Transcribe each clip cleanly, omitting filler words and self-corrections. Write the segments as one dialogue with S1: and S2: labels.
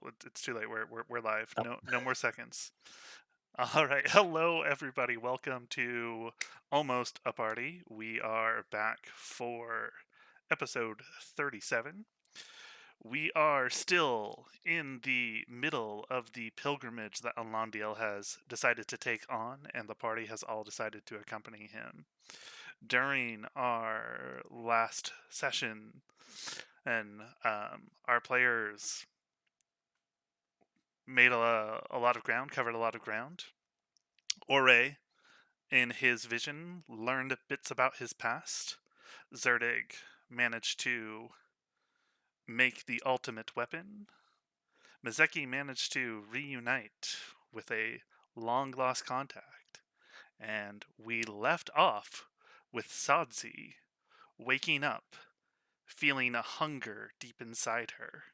S1: well, it's too late. We're live.
S2: Oh,
S1: No more seconds. All right. Hello, everybody. Welcome to Almost a Party. We are back for episode 37. We are still in the middle of the pilgrimage that Alandiel has decided to take on, and the party has all decided to accompany him. During our last session, and our players made a lot of ground, covered a lot of ground. Ore, in his vision, learned bits about his past. Zerdig managed to make the ultimate weapon. Mazeki managed to reunite with a long lost contact. And we left off with Sadzi waking up, feeling a hunger deep inside her,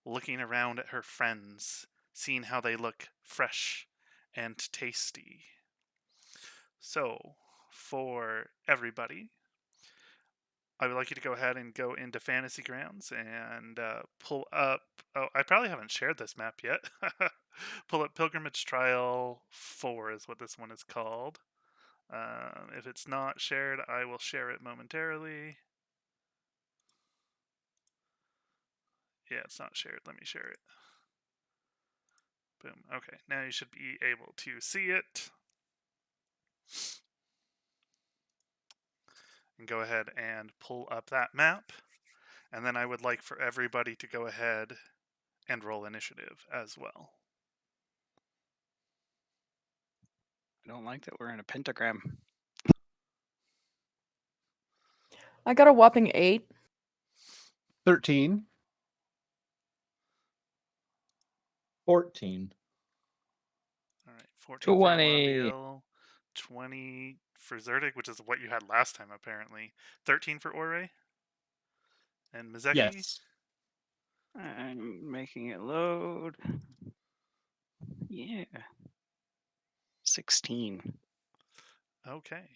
S1: looking around at her friends, seeing how they look fresh and tasty. So, for everybody, I would like you to go ahead and go into Fantasy Grounds and pull up. Oh, I probably haven't shared this map yet. Pull up Pilgrimage Trial 4 is what this one is called. If it's not shared, I will share it momentarily. Yeah, it's not shared. Let me share it. Boom. Okay, now you should be able to see it. And go ahead and pull up that map. And then I would like for everybody to go ahead and roll initiative as well.
S2: I don't like that we're in a pentagram.
S3: I got a whopping 8.
S4: 13.
S5: 14.
S1: All right, 14 for
S2: 20.
S1: Alandiel, 20 for Zerdik, which is what you had last time apparently. 13 for Ore. And Mazeki?
S4: Yes.
S2: I'm making it load. Yeah. 16.
S1: Okay.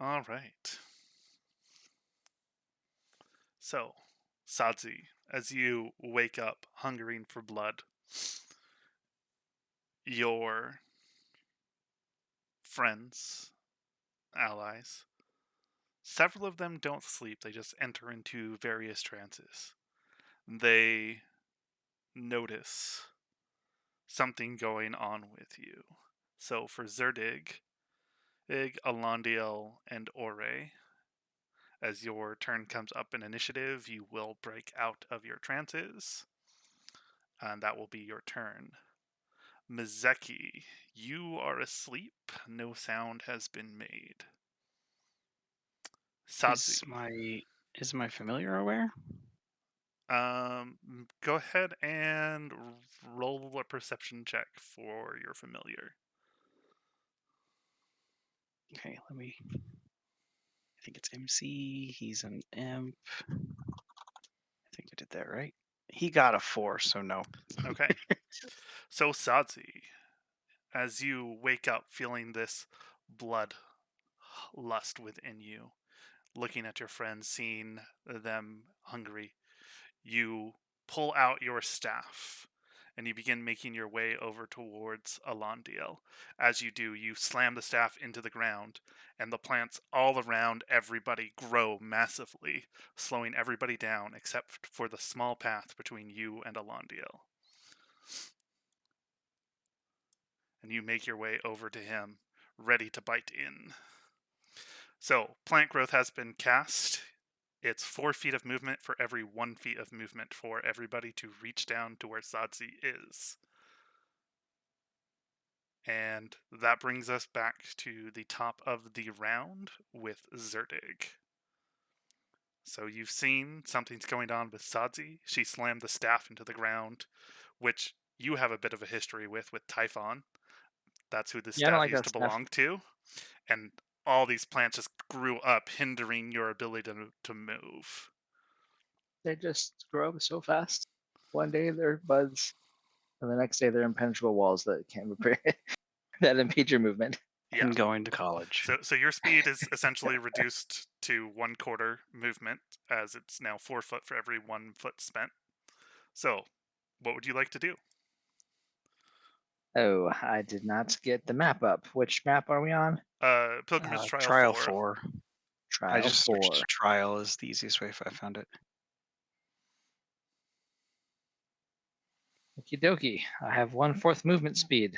S1: All right. So, Sadzi, as you wake up hungering for blood, your friends, allies, several of them don't sleep, they just enter into various trances. They notice something going on with you. So for Zerdig, Alandiel, and Ore, as your turn comes up in initiative, you will break out of your trances, and that will be your turn. Mazeki, you are asleep. No sound has been made. Sadzi.
S2: Is my familiar aware?
S1: Go ahead and roll a perception check for your familiar.
S2: Okay, let me. I think it's MC. He's an imp. I think I did that right. He got a 4, so no.
S1: Okay. So Sadzi, as you wake up feeling this blood lust within you, looking at your friends, seeing them hungry, you pull out your staff and you begin making your way over towards Alandiel. As you do, you slam the staff into the ground, and the plants all around everybody grow massively, slowing everybody down except for the small path between you and Alandiel. And you make your way over to him, ready to bite in. So, plant growth has been cast. It's 4 feet of movement for every 1 feet of movement for everybody to reach down to where Sadzi is. And that brings us back to the top of the round with Zerdig. So you've seen something's going on with Sadzi. She slammed the staff into the ground, which you have a bit of a history with Typhon. That's who the
S5: Yeah, I don't
S1: staff
S5: like
S1: used
S5: that
S1: to
S5: stuff.
S1: belong to. And all these plants just grew up, hindering your ability to move.
S5: They just grow up so fast. One day they're buds, and the next day they're impenetrable walls that can't that impede your movement.
S1: Yeah.
S2: And going to college.
S1: So your speed is essentially reduced to 1/4 movement, as it's now 4 foot for every 1 foot spent. So, what would you like to do?
S5: Oh, I did not get the map up. Which map are we on?
S1: Pilgrimage Trial,
S2: Trial
S1: 4.
S2: 4. I
S5: Trial
S2: just
S5: 4.
S2: switched to trial is the easiest way if I found it.
S5: Okie dokie. I have 1/4 movement speed.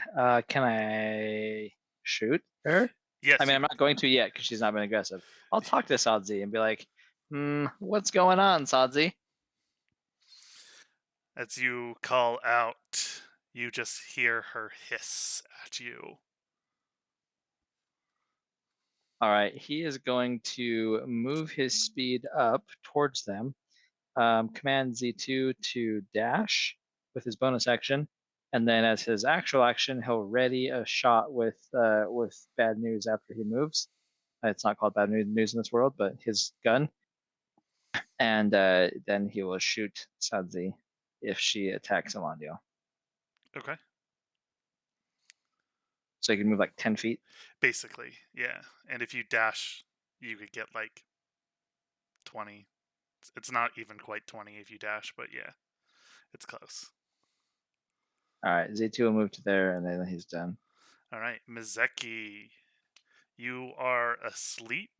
S5: Can I shoot her?
S1: Yes,
S5: I mean,
S1: you-
S5: I'm not going to yet because she's not been aggressive. I'll talk to Sadzi and be like, what's going on, Sadzi?
S1: as you call out, you just hear her hiss at you.
S5: All right, he is going to move his speed up towards them. Command Z2 to dash with his bonus action, and then as his actual action, he'll ready a shot with bad news after he moves. It's not called bad news in this world, but his gun, and then he will shoot Sadzi if she attacks Alandio.
S1: Okay.
S5: So he can move like 10 feet.
S1: Basically, yeah. And if you dash, you could get like 20. It's not even quite 20 if you dash, but yeah, it's close.
S5: All right, Z2 will move to there, and then he's done.
S1: All right, Mizeki, you are asleep.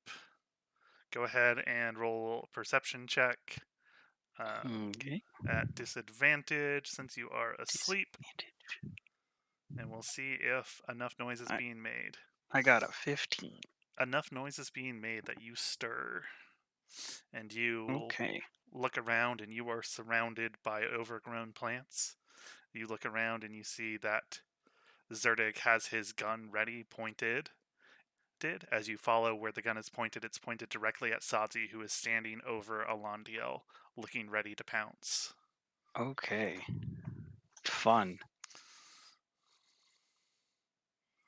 S1: Go ahead and roll a perception check
S2: Okay.
S1: at disadvantage since you are asleep,
S2: Disadvantage.
S1: and we'll see if enough noise is
S2: I-
S1: being made.
S2: I got a 15.
S1: Enough noise is being made that you stir, and you
S2: Okay.
S1: look around and you are surrounded by overgrown plants. You look around and you see that Zerdig has his gun ready, pointed. As you follow where the gun is pointed, it's pointed directly at Sadzi, who is standing over Alandiel, looking ready to pounce.
S2: Okay. Fun.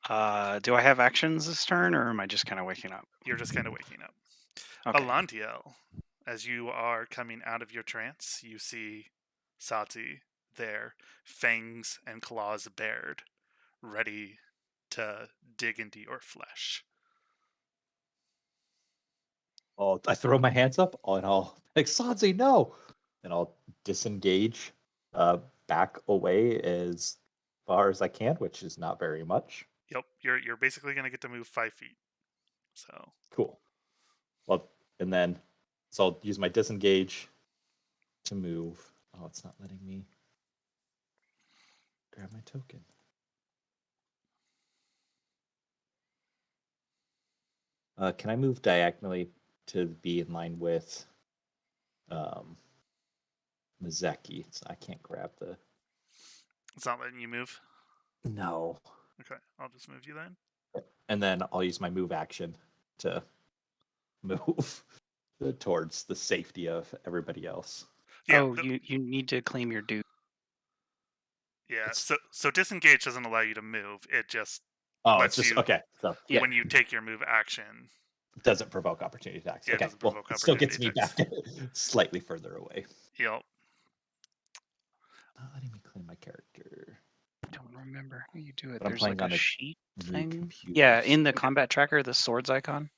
S2: Do I have actions this turn, or am I just kind of waking up?
S1: You're just kind of waking up.
S2: Okay.
S1: Alandiel, as you are coming out of your trance, you see Sadzi there, fangs and claws bared, ready to dig into your flesh.
S6: I throw my hands up and I'll like Sadzi, no, and I'll disengage, back away as far as I can, which is not very much.
S1: Yep, you're basically gonna get to move 5 feet. So
S6: Cool. Well, and then so I'll use my disengage to move. Oh, it's not letting me grab my token. Can I move diagonally to be in line with Mizeki? I can't grab the.
S1: it's not letting you move.
S6: No.
S1: Okay, I'll just move you then.
S6: And then I'll use my move action to move towards the safety of everybody else.
S1: Yeah,
S2: Oh, you need to claim your due.
S1: yeah.
S6: it's-
S1: So disengage doesn't allow you to move. It just
S6: Oh,
S1: lets
S6: it's just
S1: you-
S6: okay. So
S2: Yeah.
S1: when you take your move action.
S6: it doesn't provoke opportunity attacks.
S1: Yeah, it
S6: Okay,
S1: doesn't
S6: well,
S1: provoke
S6: it still gets me
S1: opportunity
S6: back slightly further away.
S1: Yep.
S6: Letting me claim my character.
S2: I don't remember how you do it.
S6: But I'm
S2: There's
S6: playing
S2: like
S6: on
S2: a
S6: a
S2: sheet
S6: new
S2: thing.
S6: computer.
S2: Yeah, in the combat tracker, the swords icon.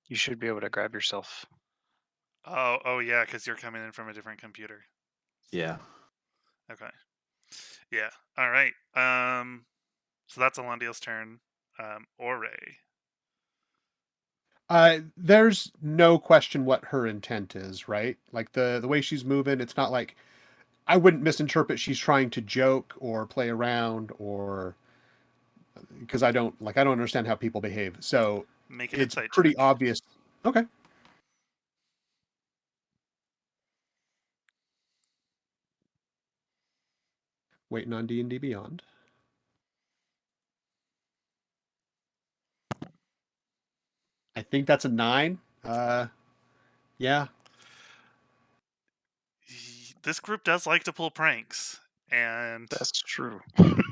S2: You should be able to grab yourself.
S1: Oh yeah, because you're coming in from a different computer.
S6: Yeah.
S1: Okay. Yeah. All right. So that's Alandiel's turn. Ore.
S4: There's no question what her intent is, right? Like the way she's moving, it's not like I wouldn't misinterpret she's trying to joke or play around or because I don't understand how people behave. So
S1: Make an
S4: it's
S1: insight
S4: pretty
S1: check.
S4: obvious. Okay. Waiting on D&D Beyond. I think that's a 9. Yeah.
S1: This group does like to pull pranks, and
S2: That's true.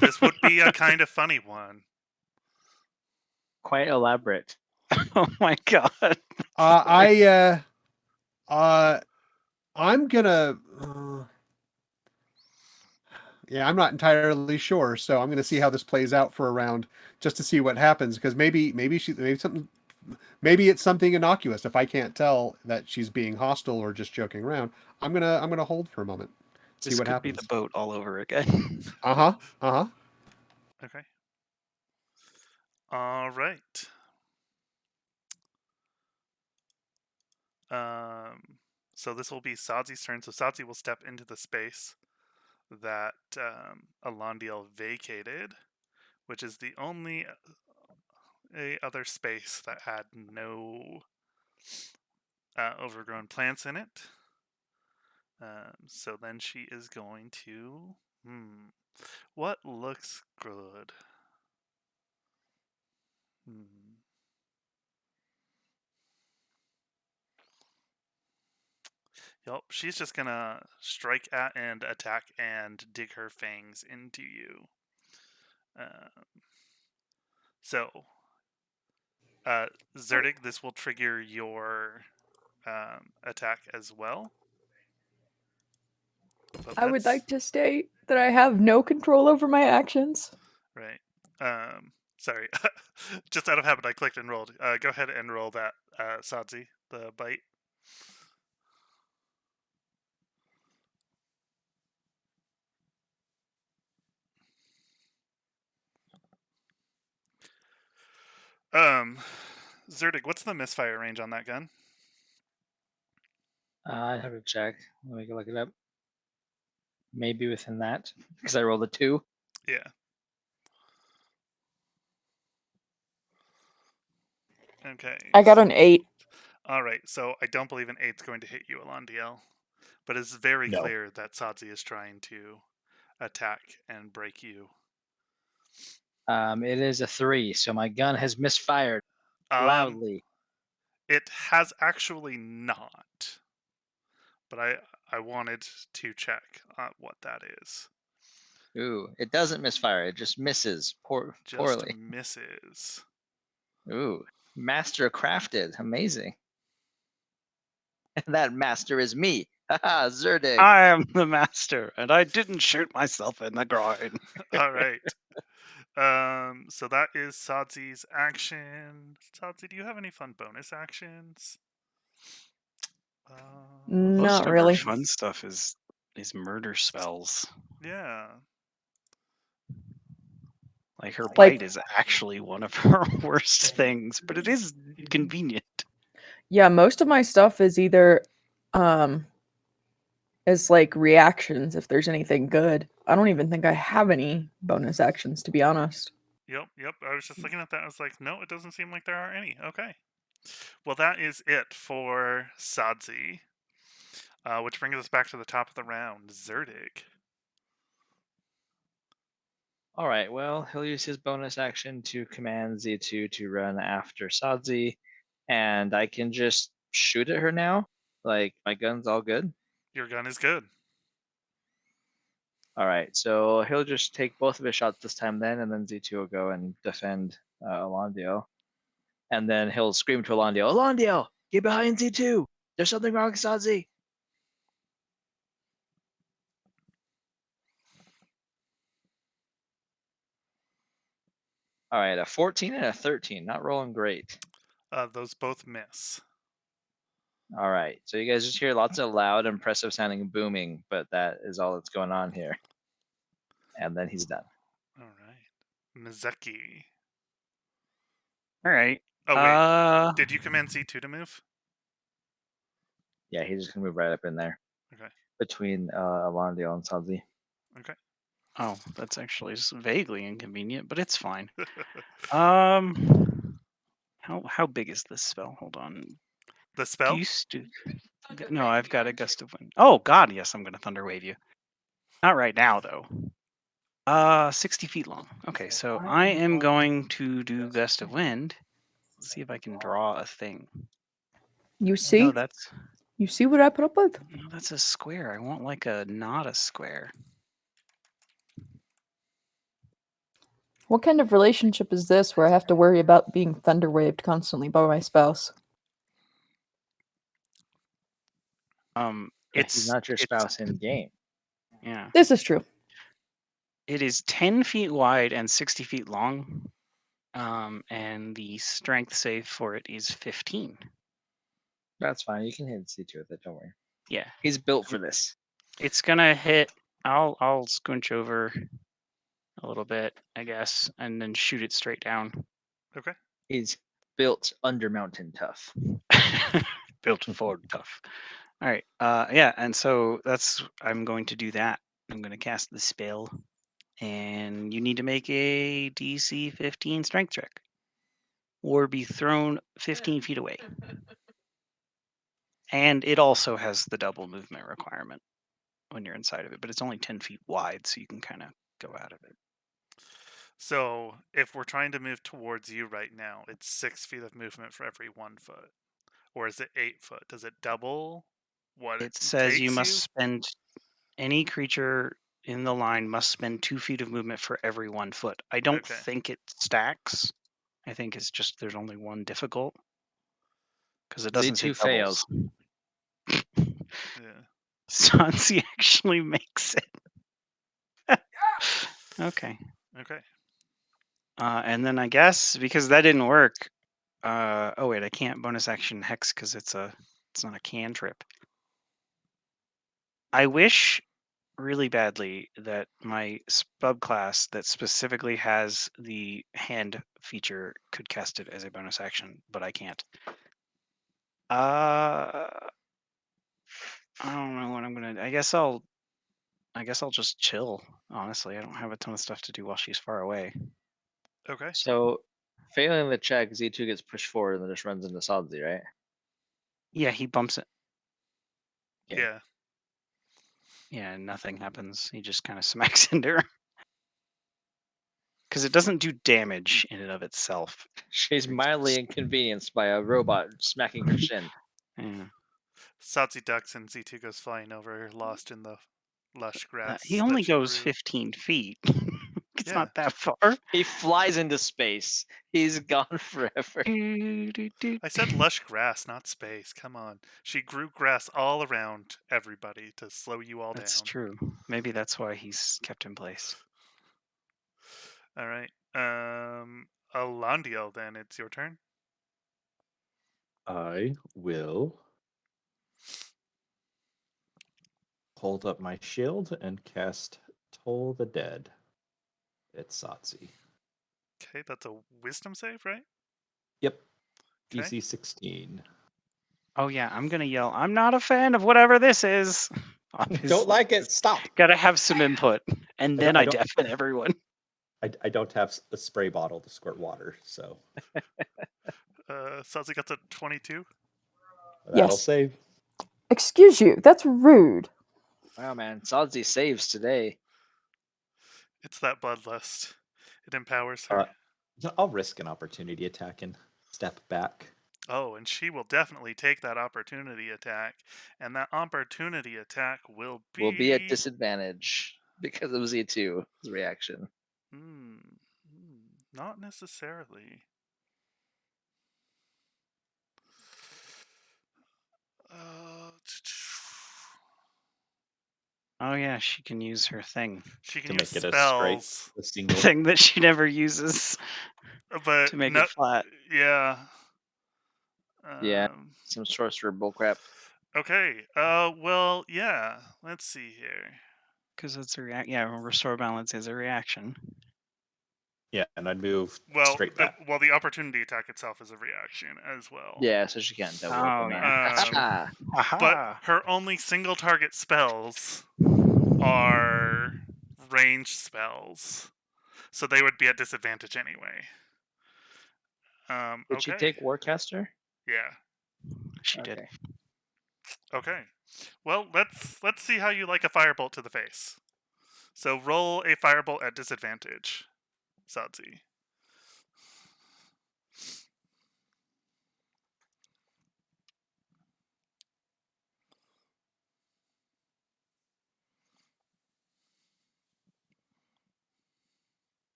S1: this would be a kind of funny one.
S5: Quite elaborate.
S2: Oh my god.
S4: I'm gonna. Yeah, I'm not entirely sure, so I'm gonna see how this plays out for a round, just to see what happens. Because maybe something maybe it's something innocuous. If I can't tell that she's being hostile or just joking around, I'm gonna hold for a moment. See
S2: This
S4: what
S2: could be
S4: happens.
S2: the boat all over again.
S4: Uh-huh. Uh-huh.
S1: Okay. All right. So this will be Sadzi's turn. So Sadzi will step into the space that Alondiel vacated, which is the only other space that had no overgrown plants in it. So then she is going to... what looks good? Yep, she's just gonna strike at and attack and dig her fangs into you. So, Zerdig, this will trigger your attack as well. But
S3: I would
S1: let's-
S3: like to state that I have no control over my actions.
S1: Right. Sorry. Just out of habit, I clicked and rolled. Go ahead and roll that, Sadzi, the bite. Zerdig, what's the misfire range on that gun?
S5: I have to check. Let me go look it up. Maybe within that, because I rolled a 2.
S1: Yeah. Okay.
S3: I got an 8.
S1: All right, so I don't believe an 8's going to hit you, Alondiel. But it's very
S6: No.
S1: clear that Sadzi is trying to attack and break you.
S5: It is a 3, so my gun has misfired loudly.
S1: It has actually not. But I wanted to check what that is.
S5: Ooh, it doesn't misfire. It just misses
S1: Just
S5: poorly.
S1: misses.
S5: Ooh, master crafted. Amazing. And that master is me. Haha, Zerdig.
S2: I am the master, and I didn't shoot myself in the groin.
S1: All right. So that is Sadzi's action. Sadzi, do you have any fun bonus actions?
S2: Most
S3: Not
S2: of our
S3: really.
S2: fun stuff is murder spells.
S1: Yeah.
S2: Like her
S3: Like-
S2: bite is actually one of her worst things, but it is convenient.
S3: Yeah, most of my stuff is either is like reactions if there's anything good. I don't even think I have any bonus actions, to be honest.
S1: Yep. I was just looking at that. I was like, no, it doesn't seem like there are any. Okay. Well, that is it for Sadzi. Which brings us back to the top of the round. Zerdig.
S5: All right, well, he'll use his bonus action to command Z2 to run after Sadzi, and I can just shoot at her now. Like, my gun's all good.
S1: Your gun is good.
S5: All right, so he'll just take both of his shots this time then, and then Z2 will go and defend Alondio. And then he'll scream to Alondio, Alondio, get behind Z2! There's something wrong with Sadzi! All right, a 14 and a 13, not rolling great.
S1: Those both miss.
S5: All right, so you guys just hear lots of loud, impressive sounding booming, but that is all that's going on here. And then he's done.
S1: All right. Mizeki.
S2: All right.
S1: Oh, wait. Did you command Z2 to move?
S5: Yeah, he's just gonna move right up in there.
S1: Okay.
S5: Between Alondio and Sadzi.
S1: Okay.
S2: Oh, that's actually just vaguely inconvenient, but it's fine. How big is this spell? Hold on.
S1: The spell?
S2: No, I've got a gust of wind. Oh God, yes, I'm gonna thunder wave you. Not right now though. 60 feet long. Okay, so I am going to do gust of wind. Let's see if I can draw a thing.
S3: You see?
S2: No, that's
S3: You see what I put up with?
S2: no, that's a square. I want like a not a square.
S3: What kind of relationship is this where I have to worry about being thunder waved constantly by my spouse?
S5: He's not your spouse in game.
S2: Yeah.
S3: This is true.
S2: It is 10 feet wide and 60 feet long. And the strength save for it is 15.
S5: That's fine. You can hit C2 with it. Don't worry.
S2: Yeah,
S5: He's built for this.
S2: it's gonna hit. I'll squinch over a little bit, I guess, and then shoot it straight down.
S1: Okay.
S5: He's built under mountain tough.
S2: Built for tough. All right. Yeah, and so I'm going to do that. I'm going to cast the spell, and you need to make a DC 15 strength check, or be thrown 15 feet away. And it also has the double movement requirement when you're inside of it, but it's only 10 feet wide, so you can kind of go out of it.
S1: So if we're trying to move towards you right now, it's 6 feet of movement for every 1 foot, or is it 8 foot? Does it double what
S2: It says you
S1: takes
S2: must spend. Any creature in the line must spend 2 feet of movement for every 1 foot. I don't
S1: Okay.
S2: think it stacks. I think it's just there's only one difficult because it doesn't say
S5: Z2 fails.
S2: doubles.
S1: Yeah.
S2: Sansi actually makes it. Okay.
S1: Okay.
S2: And then I guess because that didn't work. Oh wait, I can't bonus action hex because it's not a cantrip. I wish really badly that my subclass that specifically has the hand feature could cast it as a bonus action, but I can't. I don't know what I'm gonna. I guess I'll just chill. Honestly, I don't have a ton of stuff to do while she's far away.
S1: Okay.
S5: So, failing the check, Z2 gets pushed forward and then just runs into Sadzi, right?
S2: Yeah, he bumps it.
S5: Okay.
S1: Yeah.
S2: Yeah, nothing happens. He just kind of smacks into her. Because it doesn't do damage in and of itself.
S5: She's mildly inconvenienced by a robot smacking her shin.
S2: Yeah.
S1: Satsi ducks and Z2 goes flying over, lost in the lush grass.
S2: He
S1: that
S2: only
S1: she
S2: goes
S1: grew.
S2: 15 feet. It's
S1: Yeah.
S2: not that far.
S5: He flies into space. He's gone forever.
S1: I said lush grass, not space. Come on. She grew grass all around everybody to slow you all
S2: That's
S1: down.
S2: true. Maybe that's why he's kept in place.
S1: All right. Alandiel, then it's your turn.
S6: I will hold up my shield and cast Toll the Dead at Satsi.
S1: Okay, that's a wisdom save, right?
S6: Yep.
S1: Okay.
S6: DC 16.
S2: Oh yeah, I'm gonna yell. I'm not a fan of whatever this is.
S6: Don't like it. Stop.
S2: Gotta have some input, and then I
S6: don't-
S2: deafen everyone.
S6: I don't have a spray bottle to squirt water, so
S1: Satsi got a 22.
S6: that'll
S3: Yes.
S6: save.
S3: Excuse you, that's rude.
S5: Wow, man. Sadzi saves today.
S1: It's that bloodlust. It empowers her.
S6: I'll risk an opportunity attack and step back.
S1: Oh, and she will definitely take that opportunity attack, and that opportunity attack will be
S5: at disadvantage because of Z2's reaction.
S1: Not necessarily.
S2: Oh yeah, she can use her thing.
S1: She can
S6: To
S1: use
S6: make it
S1: spells,
S6: a single.
S2: Thing that she never uses
S1: but
S2: to make
S1: no,
S2: it flat.
S1: Yeah.
S5: Yeah. Some sorcerer bullcrap.
S1: Okay. Well, yeah. Let's see here.
S2: Because it's a react. Yeah, restore balance is a reaction.
S6: Yeah, and I'd move
S1: Well,
S6: straight back.
S1: the opportunity attack itself is a reaction as well.
S5: Yeah, so she can't double
S2: Oh,
S5: up on
S2: yeah, that's true.
S5: that.
S2: Aha!
S1: But her only single target spells are ranged spells, so they would be at disadvantage anyway.
S5: Did she
S1: Okay.
S5: take Warcaster?
S1: Yeah.
S2: She did.
S5: Okay.
S1: Okay. Well, let's see how you like a firebolt to the face. So roll a firebolt at disadvantage, Sadzi.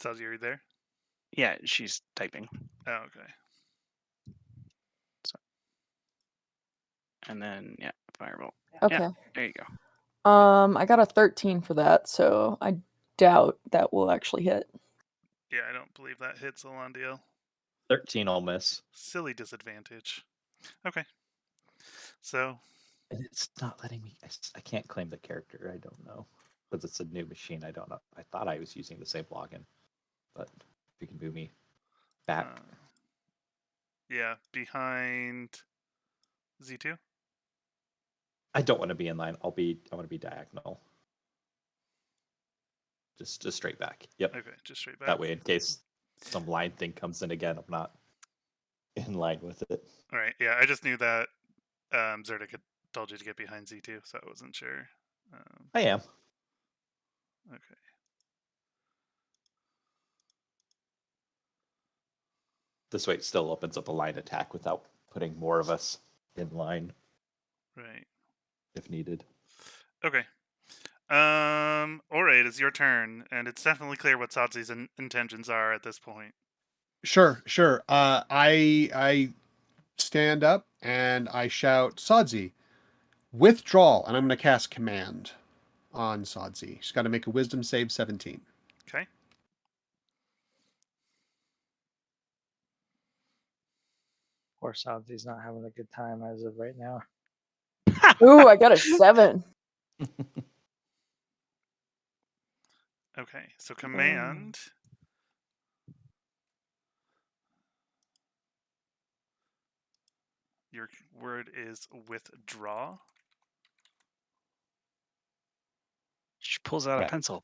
S1: Sadzi, are you there?
S2: Yeah, she's typing.
S1: Oh, okay.
S2: and then yeah, fireball.
S3: Okay.
S2: There you go.
S3: I got a 13 for that, so I doubt that will actually hit.
S1: Yeah, I don't believe that hits Alondiel.
S6: 13 will miss.
S1: Silly disadvantage. Okay. So,
S6: And it's not letting me. I can't claim the character. I don't know. Because it's a new machine. I don't know. I thought I was using the same login. But if you can move me back.
S1: yeah, behind Z2.
S6: I don't want to be in line. I want to be diagonal. Just straight back. Yep.
S1: Okay, just straight back.
S6: That way, in case some line thing comes in again, I'm not in line with it.
S1: All right. Yeah, I just knew that Zerdik had told you to get behind Z2, so I wasn't sure.
S6: I am.
S1: Okay.
S6: This way, it still opens up a line attack without putting more of us in line
S1: Right.
S6: if needed.
S1: Okay. All right, it's your turn, and it's definitely clear what Satsu's intentions are at this point.
S4: Sure. I stand up and I shout, Sadzi, withdrawal, and I'm going to cast command on Sadzi. She's got to make a wisdom save 17.
S1: Okay.
S5: Poor Sabzi's not having a good time as of right now.
S3: Ooh, I got a 7.
S1: Okay, so command. Your word is withdraw.
S2: She pulls out
S4: Yeah.
S2: a pencil.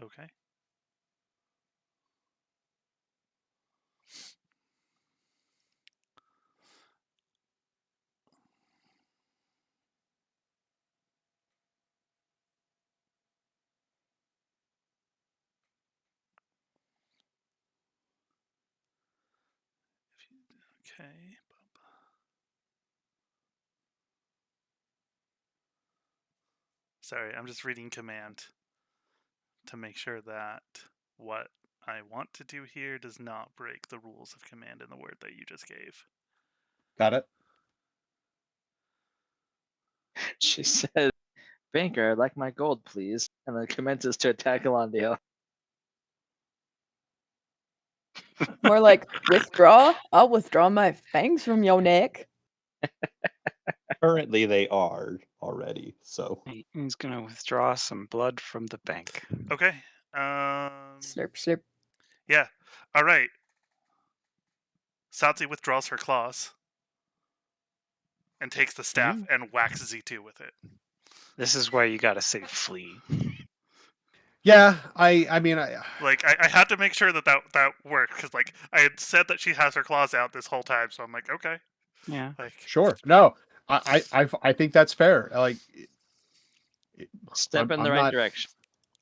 S1: Okay. Okay. Sorry, I'm just reading command to make sure that what I want to do here does not break the rules of command in the word that you just gave.
S4: Got it?
S5: She said, Banker, I'd like my gold, please. And then commences to attack Alondiel.
S3: More like withdraw. I'll withdraw my fangs from your neck.
S6: Currently, they are already. So
S2: He's gonna withdraw some blood from the bank.
S1: Okay.
S3: Slurp, slurp.
S1: Yeah. All right. Satsi withdraws her claws and takes the staff and whacks Z2 with it.
S2: This is why you gotta say flee.
S4: Yeah, I mean,
S1: Like, I had to make sure that worked, because, like, I had said that she has her claws out this whole time, so I'm like, okay.
S2: Yeah.
S1: Like,
S4: sure. No, I think that's fair. Like,
S5: Step in the
S4: I'm
S5: right
S4: not-
S5: direction.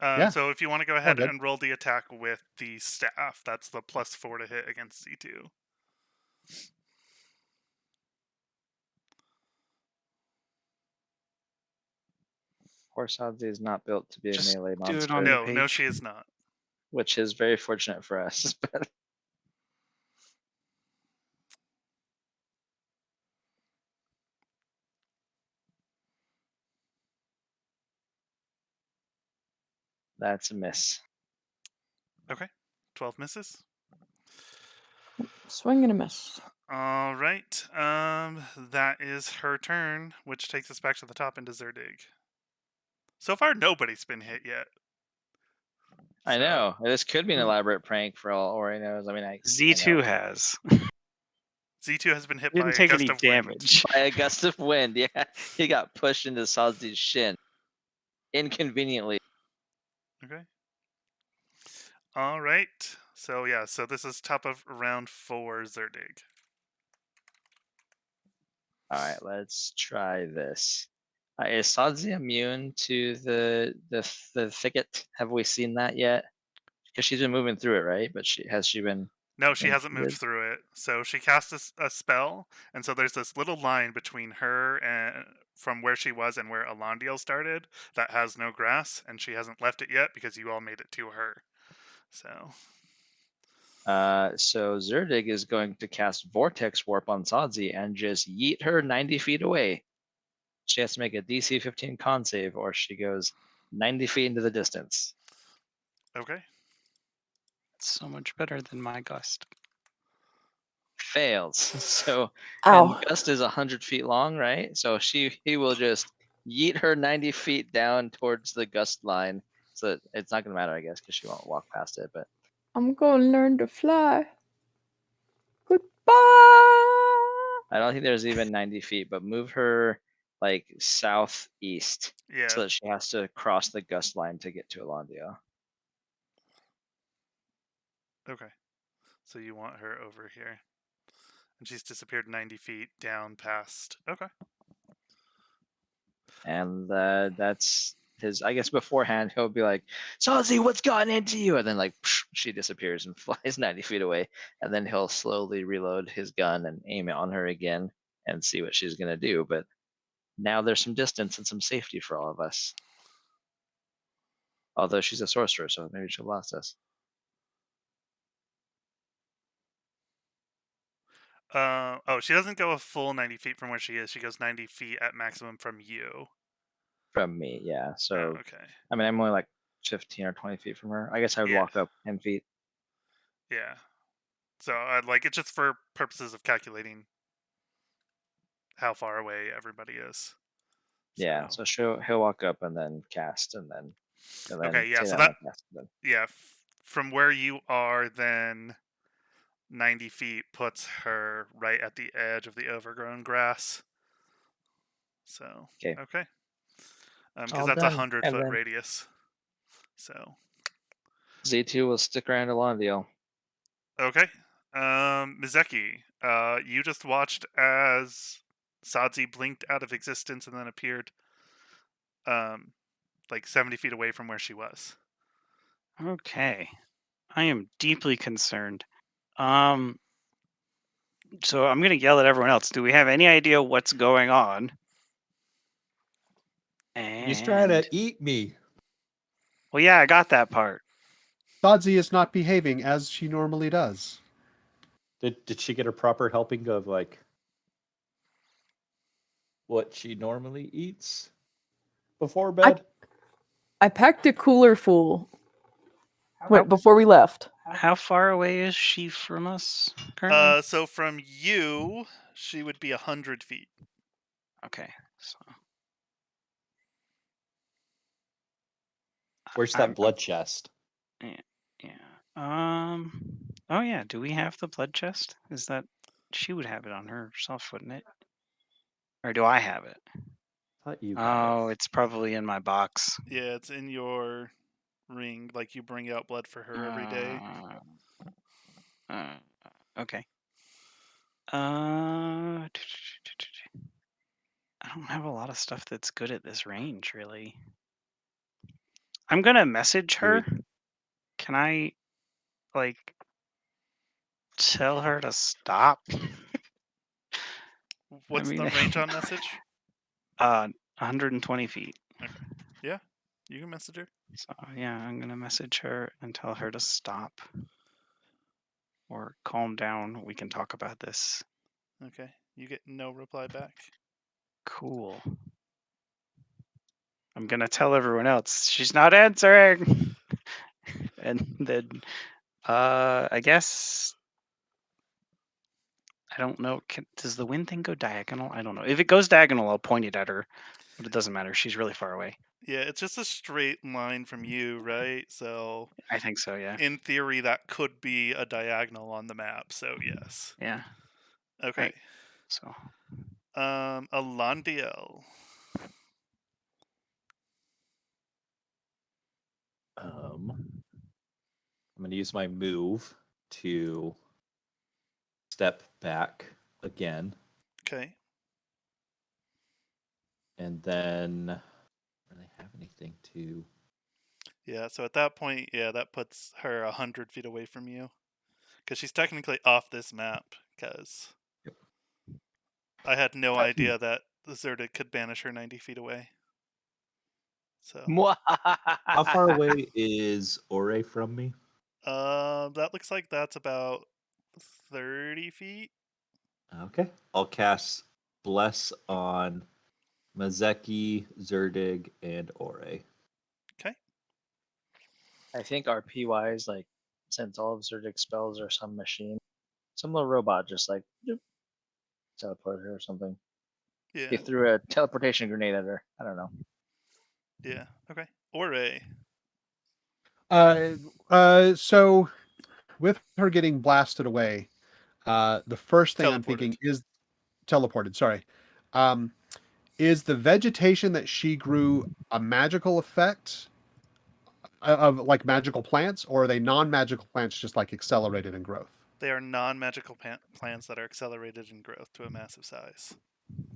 S4: Yeah.
S1: So if you want to go ahead
S4: good.
S1: and roll the attack with the staff, that's the +4 to hit against Z2.
S5: Poor Sabzi is not built to be a
S2: Just
S5: melee
S2: do it
S5: monster,
S2: on the
S1: No,
S2: page.
S1: she is not.
S5: which is very fortunate for us. But that's a miss.
S1: 12 misses.
S3: Swing and a miss.
S1: All right. That is her turn, which takes us back to the top into Zerdig. So far, nobody's been hit yet.
S5: I
S1: So-
S5: know. This could be an elaborate prank for all Ori knows. I mean, I
S2: Z2
S5: know.
S2: has.
S1: Z2 has been hit
S2: Didn't
S1: by
S2: take
S1: a
S2: any
S1: gust of wind.
S2: damage.
S5: By a gust of wind, yeah. He got pushed into Sabzi's shin. Inconveniently.
S1: Okay. All right. So yeah, so this is top of round 4, Zerdig.
S5: Alright, let's try this. Is Sadzi immune to the thicket? Have we seen that yet? Because she's been moving through it, right? But has she been
S1: No, she
S5: think
S1: hasn't
S5: she
S1: moved
S5: did.
S1: through it. So she cast a spell, and so there's this little line between her and from where she was and where Alondiel started that has no grass, and she hasn't left it yet because you all made it to her. So
S5: So Zerdig is going to cast Vortex Warp on Sadzi and just yeet her 90 feet away. She has to make a DC 15 con save, or she goes 90 feet into the distance.
S1: okay,
S2: It's so much better than my gust.
S5: Fails. So,
S3: Ow.
S5: and Gust is 100 feet long, right? So he will just yeet her 90 feet down towards the Gust line. So it's not going to matter, I guess, because she won't walk past it. But
S3: I'm going to learn to fly. Goodbye.
S5: I don't think there's even 90 feet, but move her like southeast
S1: yeah,
S5: so that she has to cross the Gust line to get to Alondio.
S1: okay. So you want her over here, and she's disappeared 90 feet down past. Okay,
S5: And that's his. I guess beforehand he'll be like, "Sazi, what's gotten into you?" And then like she disappears and flies 90 feet away. And then he'll slowly reload his gun and aim it on her again and see what she's gonna do. But now there's some distance and some safety for all of us. Although she's a sorcerer, so maybe she'll blast us.
S1: oh, she doesn't go a full 90 feet from where she is. She goes 90 feet at maximum from you.
S5: From me, yeah.
S1: Oh,
S5: So
S1: okay.
S5: I mean, I'm only like 15 or 20 feet from her. I guess I would
S1: Yeah.
S5: walk up 10 feet.
S1: Yeah. So I'd like it's just for purposes of calculating how far away everybody is.
S5: Yeah. So he'll walk up and then cast and then
S1: Okay, yeah,
S5: say
S1: so
S5: that
S1: that-
S5: and cast and then.
S1: yeah, from where you are, then 90 feet puts her right at the edge of the overgrown grass. So
S5: 'Kay.
S1: okay,
S5: All
S1: because that's a
S5: done.
S1: 100-foot
S5: And then
S1: radius. So
S5: Z2 will stick around Alondio.
S1: okay, Mizeki, you just watched as Sadzi blinked out of existence and then appeared, like 70 feet away from where she was.
S2: Okay. I am deeply concerned. So I'm gonna yell at everyone else. Do we have any idea what's going on? And
S6: He's trying to eat me.
S2: well, yeah, I got that part.
S4: Sadzi is not behaving as she normally does.
S6: Did she get a proper helping of like what she normally eats before bed?
S3: I packed a cooler full
S2: How,
S3: before we left.
S2: how far away is she from us currently?
S1: So from you, she would be 100 feet.
S2: Okay, so
S6: Where's
S2: I'm-
S6: that blood chest?
S2: yeah. Oh yeah. Do we have the blood chest? Is that she would have it on herself, wouldn't it? Or do I have it?
S6: Thought you.
S2: Oh, it's probably in my box.
S1: Yeah, it's in your ring. Like you bring out blood for her every day.
S2: Okay. I don't have a lot of stuff that's good at this range, really. I'm gonna message her. Can I, like, tell her to stop?
S1: What's
S2: mean,
S1: the range on message?
S2: 120 feet.
S1: Yeah, you can message her.
S2: So yeah, I'm gonna message her and tell her to stop or calm down. We can talk about this.
S1: Okay, you get no reply back.
S2: Cool. I'm gonna tell everyone else she's not answering. And then I guess I don't know. Does the wind thing go diagonal? I don't know. If it goes diagonal, I'll point it at her, but it doesn't matter. She's really far away.
S1: Yeah, it's just a straight line from you, right? So
S2: I think so. Yeah.
S1: in theory, that could be a diagonal on the map. So yes.
S2: Yeah.
S1: Okay.
S2: Right. So
S1: Alondiel.
S6: I'm going to use my move to step back again,
S1: Okay.
S6: and then I don't really have anything to.
S1: Yeah. So at that point, yeah, that puts her 100 feet away from you, Because she's technically off this map. Because
S6: Yep.
S1: I had no idea that the Zerdig could banish her 90 feet away. So
S6: How far away is Ore from me?
S1: that looks like that's about 30 feet.
S6: Okay. I'll cast Bless on Mazeki, Zerdig, and Ore.
S1: Okay.
S5: I think RP wise, like, since all of Zerdig's spells are some machine, some little robot just like doop, teleport her or something.
S1: Yeah.
S5: He threw a teleportation grenade at her. I don't know.
S1: Yeah. Okay. Ore.
S4: So with her getting blasted away, the first thing I'm thinking
S1: Teleported.
S4: is teleported. Sorry, is the vegetation that she grew a magical effect of like magical plants, or are they non-magical plants just like accelerated in growth?
S1: They are non-magical plants that are accelerated in growth to a massive size.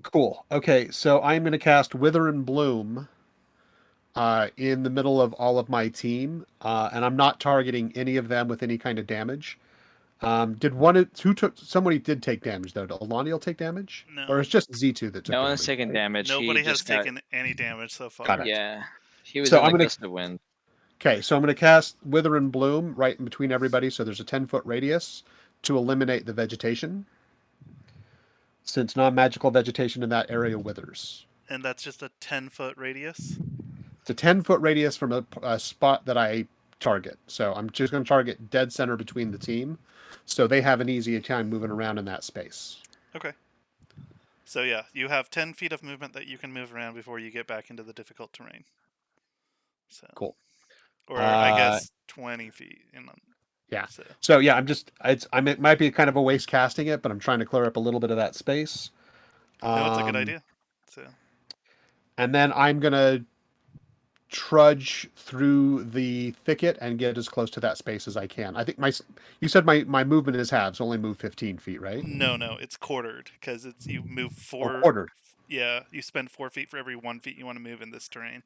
S4: Cool. Okay, so I'm going to cast Wither and Bloom in the middle of all of my team, and I'm not targeting any of them with any kind of damage. Somebody did take damage though? Did Alaniel take damage?
S1: No.
S4: Or it's just Z2 that took
S5: No
S4: damage?
S5: one's taken
S4: right?
S5: damage.
S1: Nobody
S5: he
S1: has
S5: just got,
S1: taken any damage so far.
S4: Got it.
S5: Yeah, he was
S4: So
S5: in
S4: I'm
S5: the
S4: gonna-
S5: gust of wind.
S4: Okay, so I'm going to cast Wither and Bloom right in between everybody, so there's a 10-foot radius to eliminate the vegetation, since non-magical vegetation in that area withers.
S1: And that's just a 10-foot radius.
S4: It's a 10-foot radius from a spot that I target. So I'm just going to target dead center between the team, so they have an easier time moving around in that space.
S1: Okay. So yeah, you have 10 feet of movement that you can move around before you get back into the difficult terrain. So
S4: Cool.
S1: Or I guess 20 feet.
S4: Yeah.
S1: So.
S4: So yeah, it might be kind of a waste casting it, but I'm trying to clear up a little bit of that space.
S1: No, it's a good idea. So.
S4: And then I'm gonna trudge through the thicket and get as close to that space as I can. I think you said my movement is halved, so only move 15 feet, right?
S1: No, it's quartered because you move 4.
S4: Quartered.
S1: Yeah, you spend 4 feet for every 1 feet you want to move in this terrain.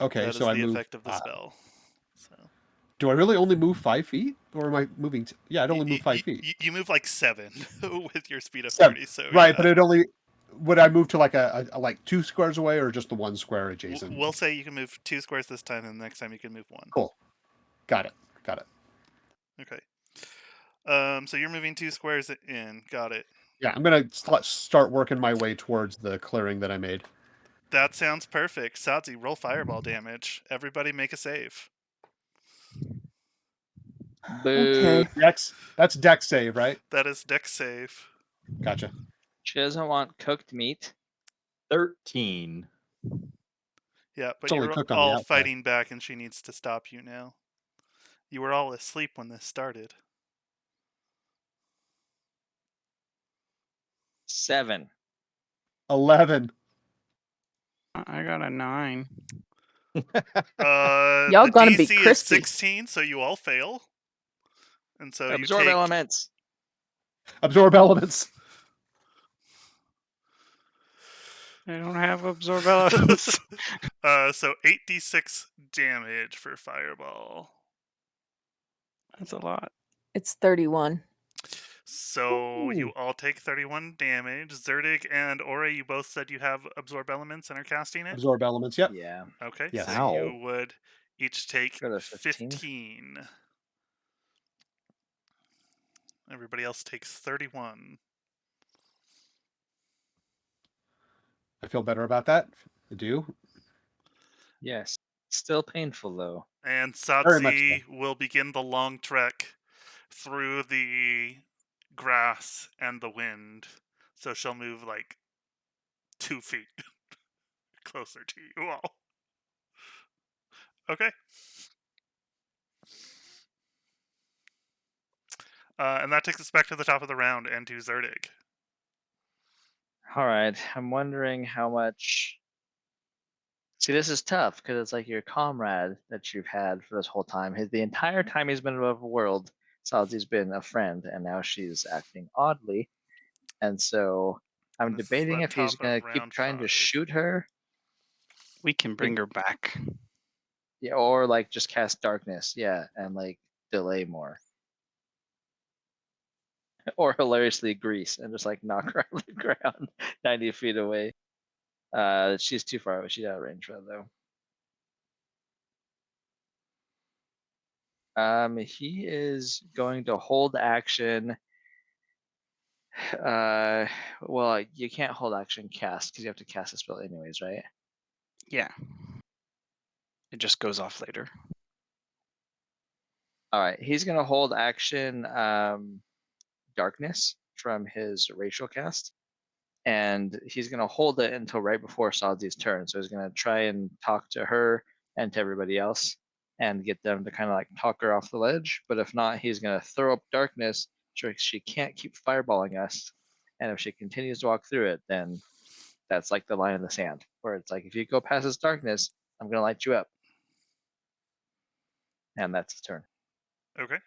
S4: Okay,
S1: that
S4: so
S1: is
S4: I
S1: the
S4: move.
S1: Effect of the spell. So.
S4: Do I really only move 5 feet, or am I moving? Yeah, I'd only move 5 feet.
S1: You move like 7 with your speed of
S4: 7.
S1: 30. So
S4: right,
S1: yeah.
S4: but it only. Would I move to like a like 2 squares away, or just the 1 square adjacent?
S1: We'll say you can move 2 squares this time, and the next time you can move 1.
S4: Cool. Got it.
S1: Okay. So you're moving 2 squares in. Got it.
S4: Yeah, I'm gonna start working my way towards the clearing that I made.
S1: That sounds perfect. Sadzi, roll fireball damage. Everybody make a save.
S5: Boo.
S3: Okay.
S4: That's dex save, right?
S1: That is dex save.
S4: Gotcha.
S5: She doesn't want cooked meat.
S6: 13.
S1: Yeah, but
S4: It's only
S1: you're
S4: cooked on the
S1: all
S4: outside.
S1: fighting back, and she needs to stop you now. You were all asleep when this started.
S5: 7.
S4: 11.
S2: I got a 9.
S3: Y'all
S1: The
S3: gonna
S1: DC
S3: be
S1: is
S3: crispy.
S1: 16, so you all fail. And so
S5: Absorb
S1: you take
S5: elements.
S4: Absorb elements.
S2: I don't have absorb elements.
S1: so 8d6 damage for fireball.
S2: That's a lot.
S3: It's 31.
S1: So you
S4: Ooh.
S1: all take 31 damage. Zerdig and Ore, you both said you have absorb elements and are casting it?
S4: Absorb elements. Yep.
S5: Yeah.
S1: Okay,
S4: Yes.
S1: so
S6: Ow.
S1: you would each take
S5: Go to 15.
S1: 15. Everybody else takes 31.
S4: I feel better about that. I do.
S5: Yes. Still painful though.
S1: And
S4: Very much
S1: Satsi will begin the long trek through the grass and the wind. So she'll move like 2 feet closer to you all. Okay. And that takes us back to the top of the round and to Zerdig.
S5: All right. I'm wondering how much. See, this is tough because it's like your comrade that you've had for this whole time. The entire time he's been above the world, Salzi's been a friend, and now she's acting oddly. And so I'm
S1: This is
S5: debating
S1: the
S5: if he's
S1: top
S5: gonna
S1: of
S5: keep
S1: round
S5: trying to
S1: 5.
S5: shoot her.
S2: We can bring her back.
S5: Yeah, or like just cast darkness, yeah, and like delay more. Or hilariously grease and just like knock her on the ground 90 feet away. She's too far away. She's out of range for that though. He is going to hold action. Well, you can't hold action cast because you have to cast a spell anyways, right?
S2: Yeah. It just goes off later.
S5: All right, he's gonna hold action darkness from his racial cast, and he's gonna hold it until right before Sazi's turn. So he's gonna try and talk to her and to everybody else and get them to kind of like talk her off the ledge. But if not, he's gonna throw up darkness so she can't keep fireballing us. And if she continues to walk through it, then that's like the line in the sand where it's like, if you go past this darkness, I'm gonna light you up. And that's his turn.
S1: Okay.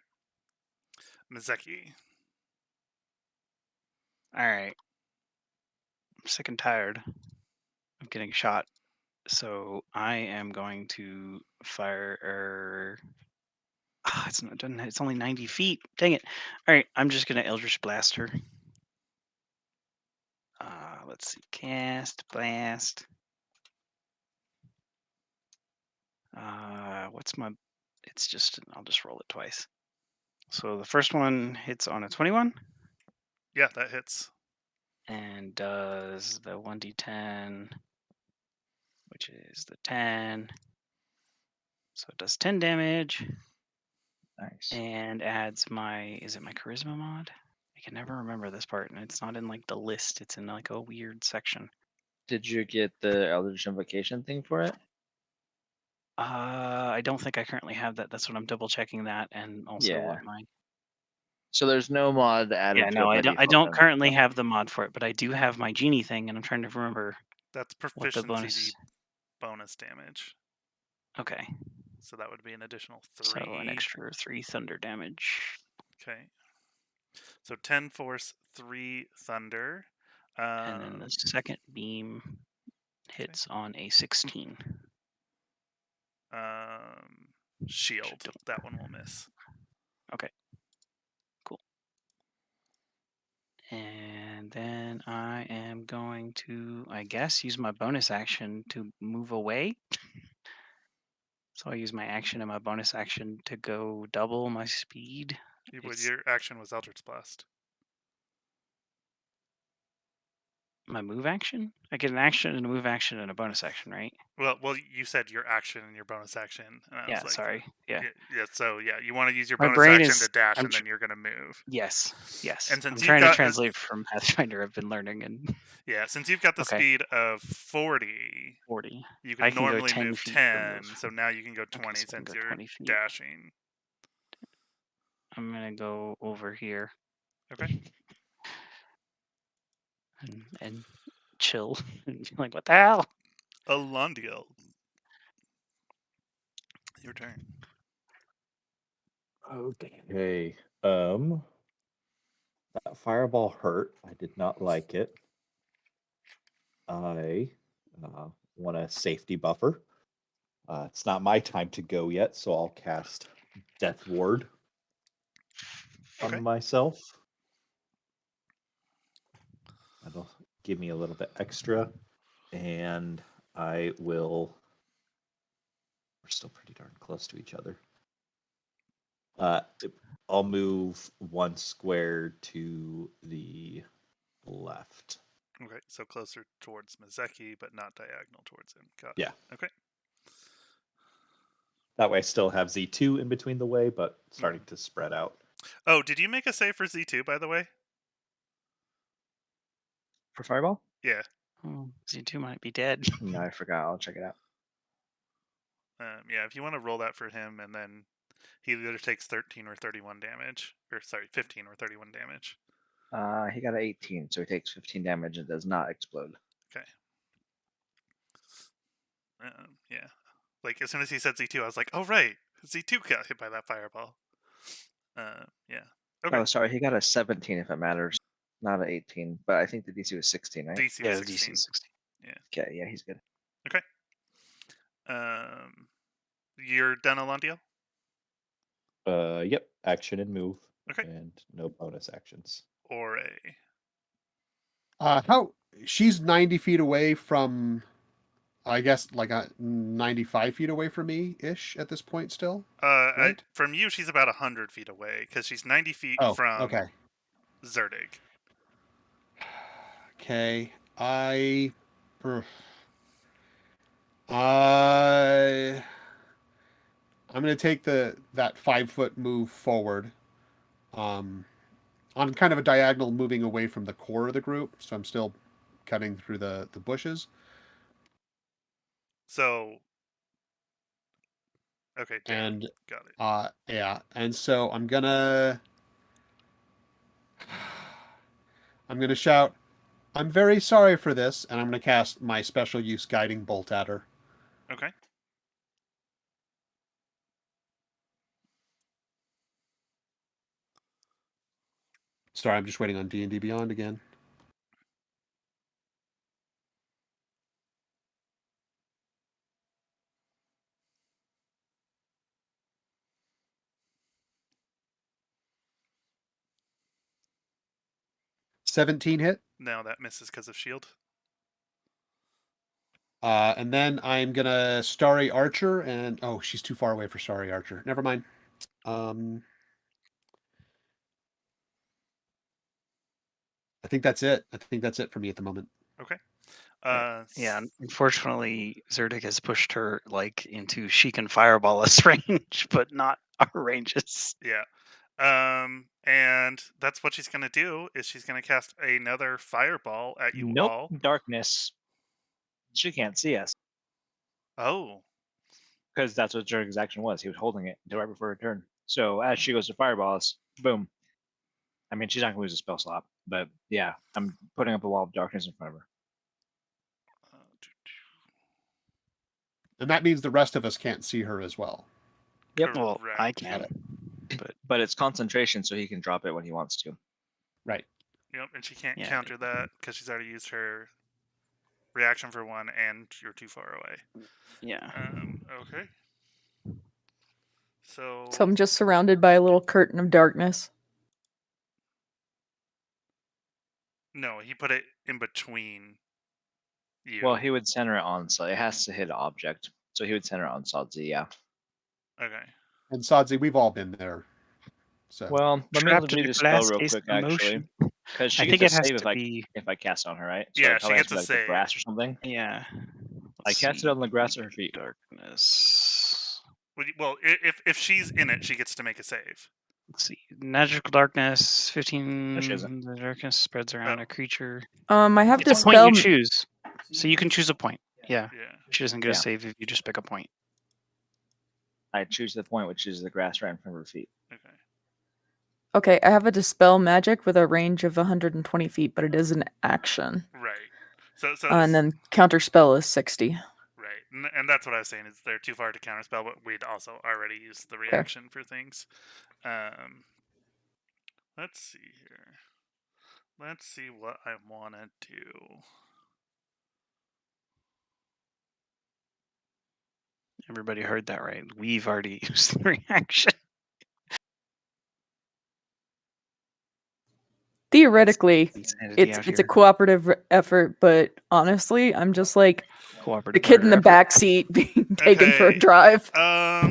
S1: Mizeki.
S2: All right. I'm sick and tired of getting shot. So I am going to fire. It's not done. It's only 90 feet. Dang it! All right, I'm just gonna Eldritch Blast her. Let's see. Cast blast. What's my? It's just. I'll just roll it twice. So the first one hits on a 21
S1: Yeah, that hits.
S2: and does the 1d10, which is the 10. So it does 10 damage.
S5: Nice.
S2: And adds my, is it my charisma mod? I can never remember this part, and it's not in like the list. It's in like a weird section.
S5: Did you get the Eldritch Invocation thing for it?
S2: I don't think I currently have that. That's what I'm double checking that, and also
S5: Yeah.
S2: what my.
S5: So there's no mod added
S2: Yeah,
S5: to
S2: no,
S5: it.
S2: I
S5: by
S2: don't. I
S5: default
S2: don't
S5: then.
S2: currently
S5: No?
S2: have the mod for it, but I do have my genie thing, and I'm trying to remember
S1: That's
S2: what the
S1: proficiency
S2: bonus.
S1: bonus damage.
S2: Okay,
S1: So that would be an additional 3.
S2: so an extra 3 thunder damage.
S1: Okay. So 10 force, 3 thunder.
S2: And then the second beam hits on a 16.
S1: Shield. That one will miss.
S2: Okay. Cool. And then I am going to, I guess, use my bonus action to move away. So I use my action and my bonus action to go double my speed.
S1: Your action was Eldritch Blast.
S2: My move action? I get an action and a move action and a bonus action, right?
S1: Well, you said your action and your bonus action. And I
S2: Yeah,
S1: was like,
S2: sorry. Yeah.
S1: So you want to use your
S2: My
S1: bonus
S2: brain
S1: action
S2: is-
S1: to dash,
S2: I'm
S1: and then you're gonna move.
S2: Yes.
S1: And since
S2: I'm
S1: you've
S2: trying to
S1: got
S2: translate from Pathfinder. I've been learning and
S1: since you've got the
S2: Okay.
S1: speed of 40,
S2: 40.
S1: you
S2: I
S1: can
S2: can go
S1: normally
S2: 10
S1: move
S2: feet per
S1: 10.
S2: move.
S1: So now you can go 20
S2: so I can
S1: since
S2: go
S1: you're
S2: 20 feet.
S1: dashing.
S2: I'm gonna go over here.
S1: Okay.
S2: And chill. Like, what the hell?
S1: Alondiel. Your turn.
S6: Okay. That fireball hurt. I did not like it. I want a safety buffer. It's not my time to go yet, so I'll cast Death Ward
S1: Okay.
S6: on myself. That'll give me a little bit extra, and I will. We're still pretty darn close to each other. I'll move 1 square to the left.
S1: Okay, so closer towards Mizeki, but not diagonal towards him. Got it.
S6: Yeah.
S1: Okay.
S6: That way I still have Z2 in between the way, but starting to spread out.
S1: Oh, did you make a save for Z2, by the way?
S5: For Fireball?
S1: Yeah.
S2: Oh, Z2 might be dead.
S5: No, I forgot. I'll check it out.
S1: Yeah, if you want to roll that for him, and then he either takes 13 or 31 damage. Or, sorry, 15 or 31 damage.
S5: He got an 18, so he takes 15 damage and does not explode.
S1: Okay. Yeah. Like, as soon as he said Z2, I was like, oh, right. Z2 got hit by that fireball. Yeah. Okay.
S5: Oh, sorry. He got a 17 if it matters. Not an 18, but I think the DC was 16, right?
S1: DC
S2: Yeah,
S1: was
S2: the
S1: 16.
S2: DC is 16.
S5: Okay, yeah, he's good.
S1: Okay. You're done, Alondio?
S6: Yep. Action and move.
S1: Okay.
S6: And no bonus actions.
S1: Or a.
S4: How she's 90 feet away from, I guess, like 95 feet away from me ish at this point still. Right?
S1: From you, she's about 100 feet away because she's 90 feet
S4: Oh,
S1: from
S4: okay.
S1: Zerdig.
S4: Okay. I'm gonna take that 5-foot move forward. On kind of a diagonal, moving away from the core of the group, so I'm still cutting through the bushes.
S1: So. Okay, Dan,
S4: And
S1: got it.
S4: yeah, and so I'm gonna shout, "I'm very sorry for this," and I'm gonna cast my special use guiding bolt at her.
S1: Okay.
S4: Sorry, I'm just waiting on D&D Beyond again. $17 hit.
S1: No, that misses because of shield.
S4: And then I'm gonna Starry Archer, and oh, she's too far away for Starry Archer. Never mind. I think that's it. I think that's it for me at the moment.
S1: Okay.
S2: Yeah, unfortunately, Zerdig has pushed her like into she can fireball us range, but not our ranges.
S1: Yeah. And that's what she's gonna do is she's gonna cast another fireball at you
S5: Nope.
S1: all.
S5: Darkness. She can't see us
S1: Oh.
S5: because that's what Zerg's action was. He was holding it until right before her turn. So as she goes to fireball us, boom. I mean, she's not gonna lose a spell slot, but yeah, I'm putting up a wall of darkness in front of her.
S4: And that means the rest of us can't see her as well.
S5: Yep.
S2: Well, I
S1: Correct.
S2: can,
S5: But it's concentration, so he can drop it when he wants to.
S4: Right.
S1: Yep, and she can't
S2: Yeah.
S1: counter that because she's already used her reaction for one, and you're too far away.
S2: Yeah.
S1: Okay. So.
S3: So I'm just surrounded by a little curtain of darkness.
S1: No, he put it in between you.
S5: Well, he would center it on, so it has to hit an object. So he would center it on Sadzi, yeah.
S1: Okay.
S4: And Sadzi, we've all been there. So
S5: Well, let me
S2: Trapped in
S5: read
S2: a
S5: the spell
S2: glass
S5: real
S2: case
S5: quick,
S2: of
S5: actually,
S2: emotion.
S5: because she
S2: I think
S5: gets
S2: it
S5: a
S2: has
S5: save
S2: to be.
S5: if I cast it on her, right? So
S1: Yeah,
S5: it
S1: she
S5: probably has
S1: gets
S5: to be
S1: a
S5: like the
S1: save.
S5: grass or something.
S2: Yeah.
S5: I cast it on the grass or her feet.
S2: Darkness.
S1: Well, if she's in it, she gets to make a save.
S2: Let's see. Magical darkness. 15.
S5: No, she isn't.
S2: The darkness spreads around
S1: Oh.
S2: a creature.
S3: I have
S2: It's a point
S3: dispel.
S2: you choose. So you can choose a point. Yeah.
S1: Yeah.
S2: She doesn't get
S5: Yeah.
S2: a save if you just pick a point.
S5: I choose the point, which is the grass right in front of her feet.
S1: Okay.
S3: Okay, I have a dispel magic with a range of 120 feet, but it is an action.
S1: Right. So
S3: And then counter spell is 60.
S1: right, and that's what I was saying is they're too far to counterspell, but we'd also already used the reaction for things. Let's see here. Let's see what I want to do.
S2: Everybody heard that right. We've already used the reaction.
S3: Theoretically,
S2: Insanity out
S3: it's a
S2: here.
S3: cooperative effort, but honestly, I'm just like the
S2: Cooperative
S3: kid in the
S2: murder
S3: back seat being taken for a
S1: Okay.
S3: drive.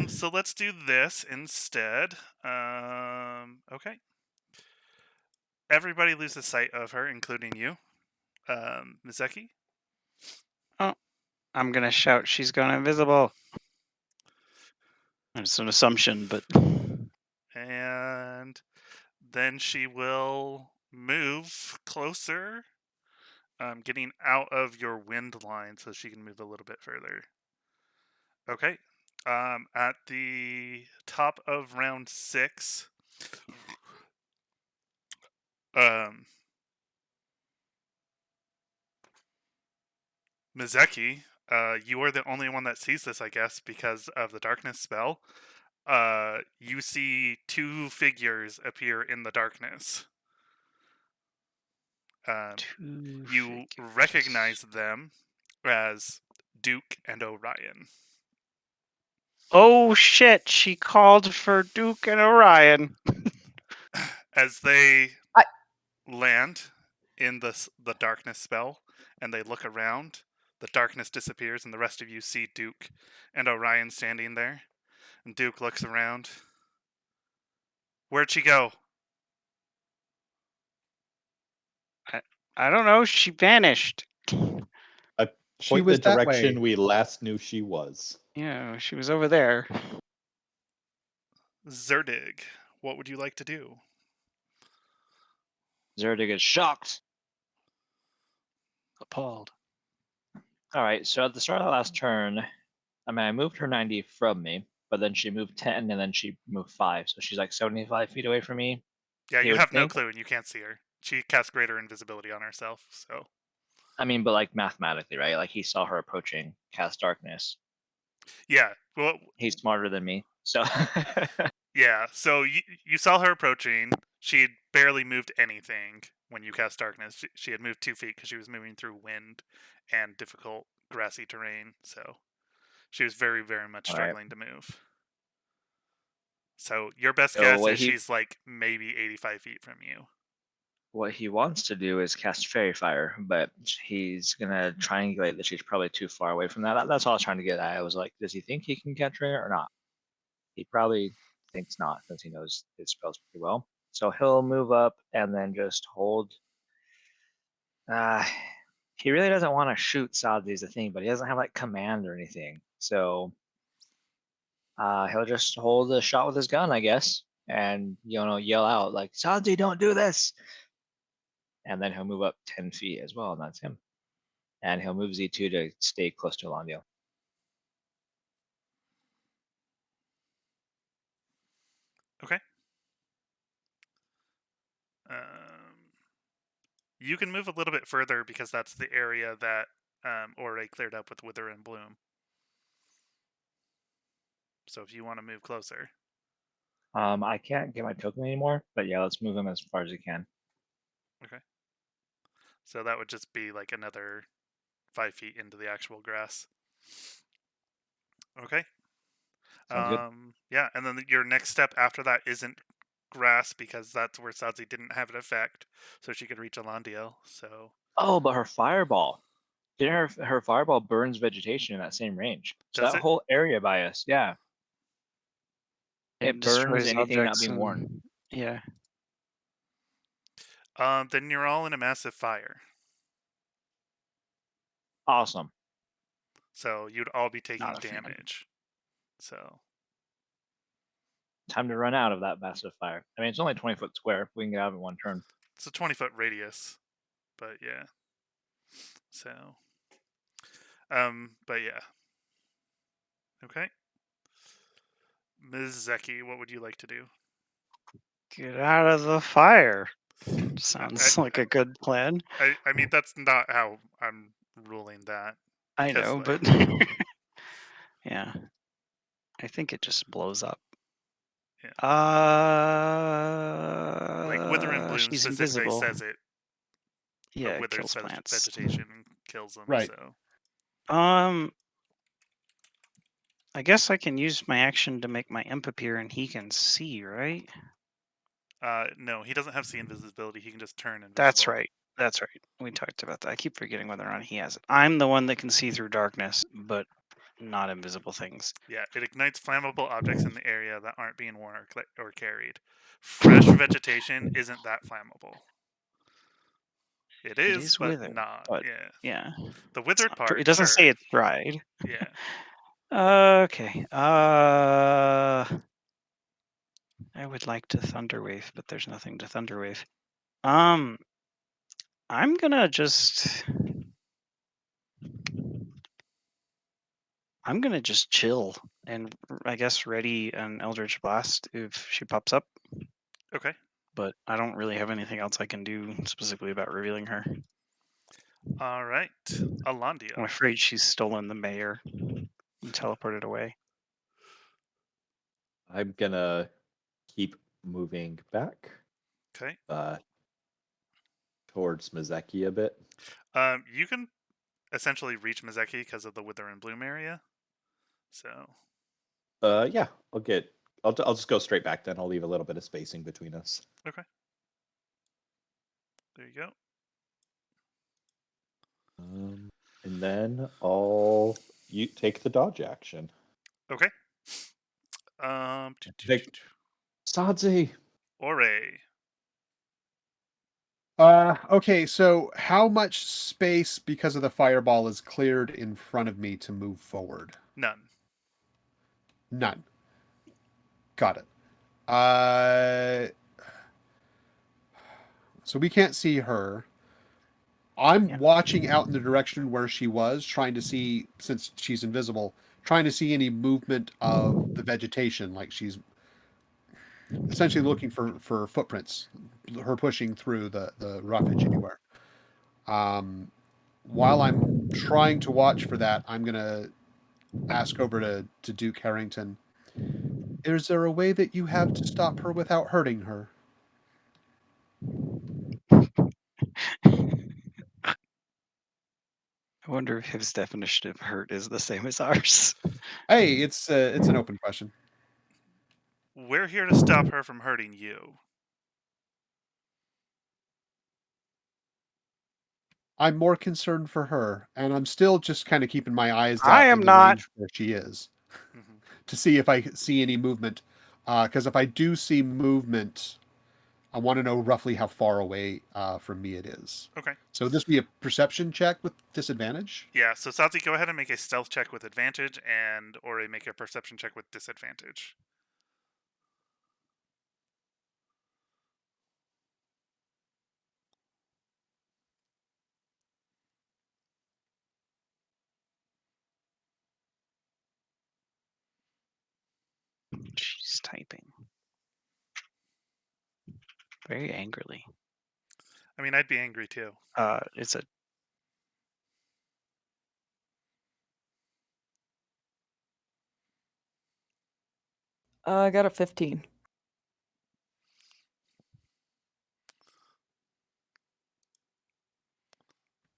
S1: So let's do this instead. Okay. Everybody loses sight of her, including you, Mizeki.
S2: I'm gonna shout she's gone invisible. It's an assumption, but
S1: And then she will move closer, getting out of your wind line so she can move a little bit further. Okay. At the top of round 6, Mizeki, you are the only one that sees this, I guess, because of the darkness spell. You see 2 figures appear in the darkness. You recognize them as Duke and Orion.
S2: Oh shit! She called for Duke and Orion.
S1: As they
S3: I-
S1: land in the darkness spell and they look around, the darkness disappears and the rest of you see Duke and Orion standing there. And Duke looks around. Where'd she go?
S2: I don't know. She vanished.
S4: She
S6: Point in
S4: was
S6: the
S4: that
S6: direction
S4: way.
S6: we last knew she was.
S2: Yeah, she was over there.
S1: Zerdig, what would you like to do?
S5: Zerdig is shocked.
S2: Appalled.
S5: All right, so at the start of the last turn, I mean, I moved her 90 from me, but then she moved 10 and then she moved 5. So she's like 75 feet away from me.
S1: Yeah,
S5: He
S1: you
S5: would
S1: have no
S5: think.
S1: clue and you can't see her. She casts greater invisibility on herself, so.
S5: I mean, but like mathematically, right? Like he saw her approaching, cast darkness.
S1: Yeah, well,
S5: He's smarter than me. So
S1: yeah, so you saw her approaching. She had barely moved anything when you cast darkness. She had moved 2 feet because she was moving through wind and difficult grassy terrain, so she was very, very much
S5: All right.
S1: struggling to move. So your best
S5: So
S1: guess
S5: what
S1: is she's like maybe 85 feet from you.
S5: what he wants to do is cast Fairy Fire, but he's gonna triangulate that she's probably too far away from that. That's all I was trying to get at. I was like, does he think he can catch her or not? He probably thinks not, since he knows his spells pretty well. So he'll move up and then just hold. He really doesn't want to shoot Sadzi is the thing, but he doesn't have like command or anything. So he'll just hold a shot with his gun, I guess, and yell out like, "Sadzi, don't do this!" And then he'll move up 10 feet as well, and that's him. And he'll move Z2 to stay close to Londio.
S1: Okay. You can move a little bit further because that's the area that Ore cleared up with Wither and Bloom. So if you want to move closer.
S5: I can't get my token anymore, but yeah, let's move him as far as we can.
S1: Okay. So that would just be like another 5 feet into the actual grass. Okay.
S5: Sounds good.
S1: Yeah, and then your next step after that isn't grass because that's where Sadzi didn't have an effect, so she could reach Alandiel. So
S5: Oh, but her fireball. Her fireball burns vegetation in that same range. So
S1: does
S5: that
S1: it?
S5: whole area by us, yeah. It burns
S2: destroys
S5: anything not
S2: objects
S5: being
S2: and-
S5: worn.
S2: Yeah.
S1: Then you're all in a massive fire.
S5: Awesome.
S1: So you'd all be taking
S2: Not a fan.
S1: damage. So
S5: Time to run out of that massive fire. I mean, it's only 20 foot square. We can get out of it in one turn.
S1: it's a 20-foot radius, but yeah. So, but yeah. Okay. Ms. Zeki, what would you like to do?
S2: Get out of the fire. Sounds like a good plan.
S1: I mean, that's not how I'm ruling that.
S2: I
S1: 'cause,
S2: know,
S1: like-
S2: but yeah, I think it just blows up.
S1: Yeah.
S2: Like
S1: Wither and Bloom
S2: she's
S1: specifically
S2: invisible.
S1: says it.
S2: Yeah, it
S1: Withers
S2: kills plants.
S1: vegetation and kills them.
S4: Right.
S1: So
S2: I guess I can use my action to make my imp appear, and he can see, right?
S1: no, he doesn't have see invisibility. He can just turn invisible.
S2: That's right. That's right. We talked about that. I keep forgetting whether or not he has it. I'm the one that can see through darkness, but not invisible things.
S1: Yeah, it ignites flammable objects in the area that aren't being worn or carried. Fresh vegetation isn't that flammable. It is, but
S2: withered,
S1: not.
S2: but
S1: yeah.
S2: yeah.
S1: The withered
S2: Not
S1: part.
S2: dr- It doesn't say
S1: sure.
S2: it's dried.
S1: Yeah.
S2: Okay. I would like to Thunderwave, but there's nothing to Thunderwave. I'm gonna just chill and I guess ready an Eldritch Blast if she pops up.
S1: Okay.
S2: But I don't really have anything else I can do specifically about revealing her.
S1: All right.
S2: I'm
S1: Alandia.
S2: afraid she's stolen the mayor and teleported away.
S6: I'm gonna keep moving back
S1: Okay.
S6: towards Mazeki a bit.
S1: You can essentially reach Mazeki because of the Wither and Bloom area. So
S6: Yeah, I'll just go straight back then. I'll leave a little bit of spacing between us.
S1: Okay. There you go.
S6: And then you take the dodge action.
S1: Okay.
S6: Sadzi.
S1: Ore.
S4: Okay, so how much space because of the fireball is cleared in front of me to move forward?
S1: None.
S4: None. Got it. So we can't see her. I'm watching out in the direction where she was, trying to see, since she's invisible, trying to see any movement of the vegetation, like she's essentially looking for footprints, her pushing through the roughage anywhere. While I'm trying to watch for that, I'm gonna ask over to Duke Harrington. Is there a way that you have to stop her without hurting her?
S2: I wonder if his definition of hurt is the same as ours.
S4: Hey, it's an open question.
S1: We're here to stop her from hurting you.
S4: I'm more concerned for her, and I'm still just kind of keeping my eyes out
S2: I am
S4: in the
S2: not.
S4: range where she is
S1: Mhm.
S4: to see if I see any movement. Because if I do see movement, I want to know roughly how far away from me it is.
S1: Okay.
S4: So would this be a perception check with disadvantage?
S1: Yeah, so Sadzi, go ahead and make a stealth check with advantage, and Ore make a perception check with disadvantage.
S2: She's typing very angrily.
S1: I mean, I'd be angry too.
S2: It's a
S3: I got a 15.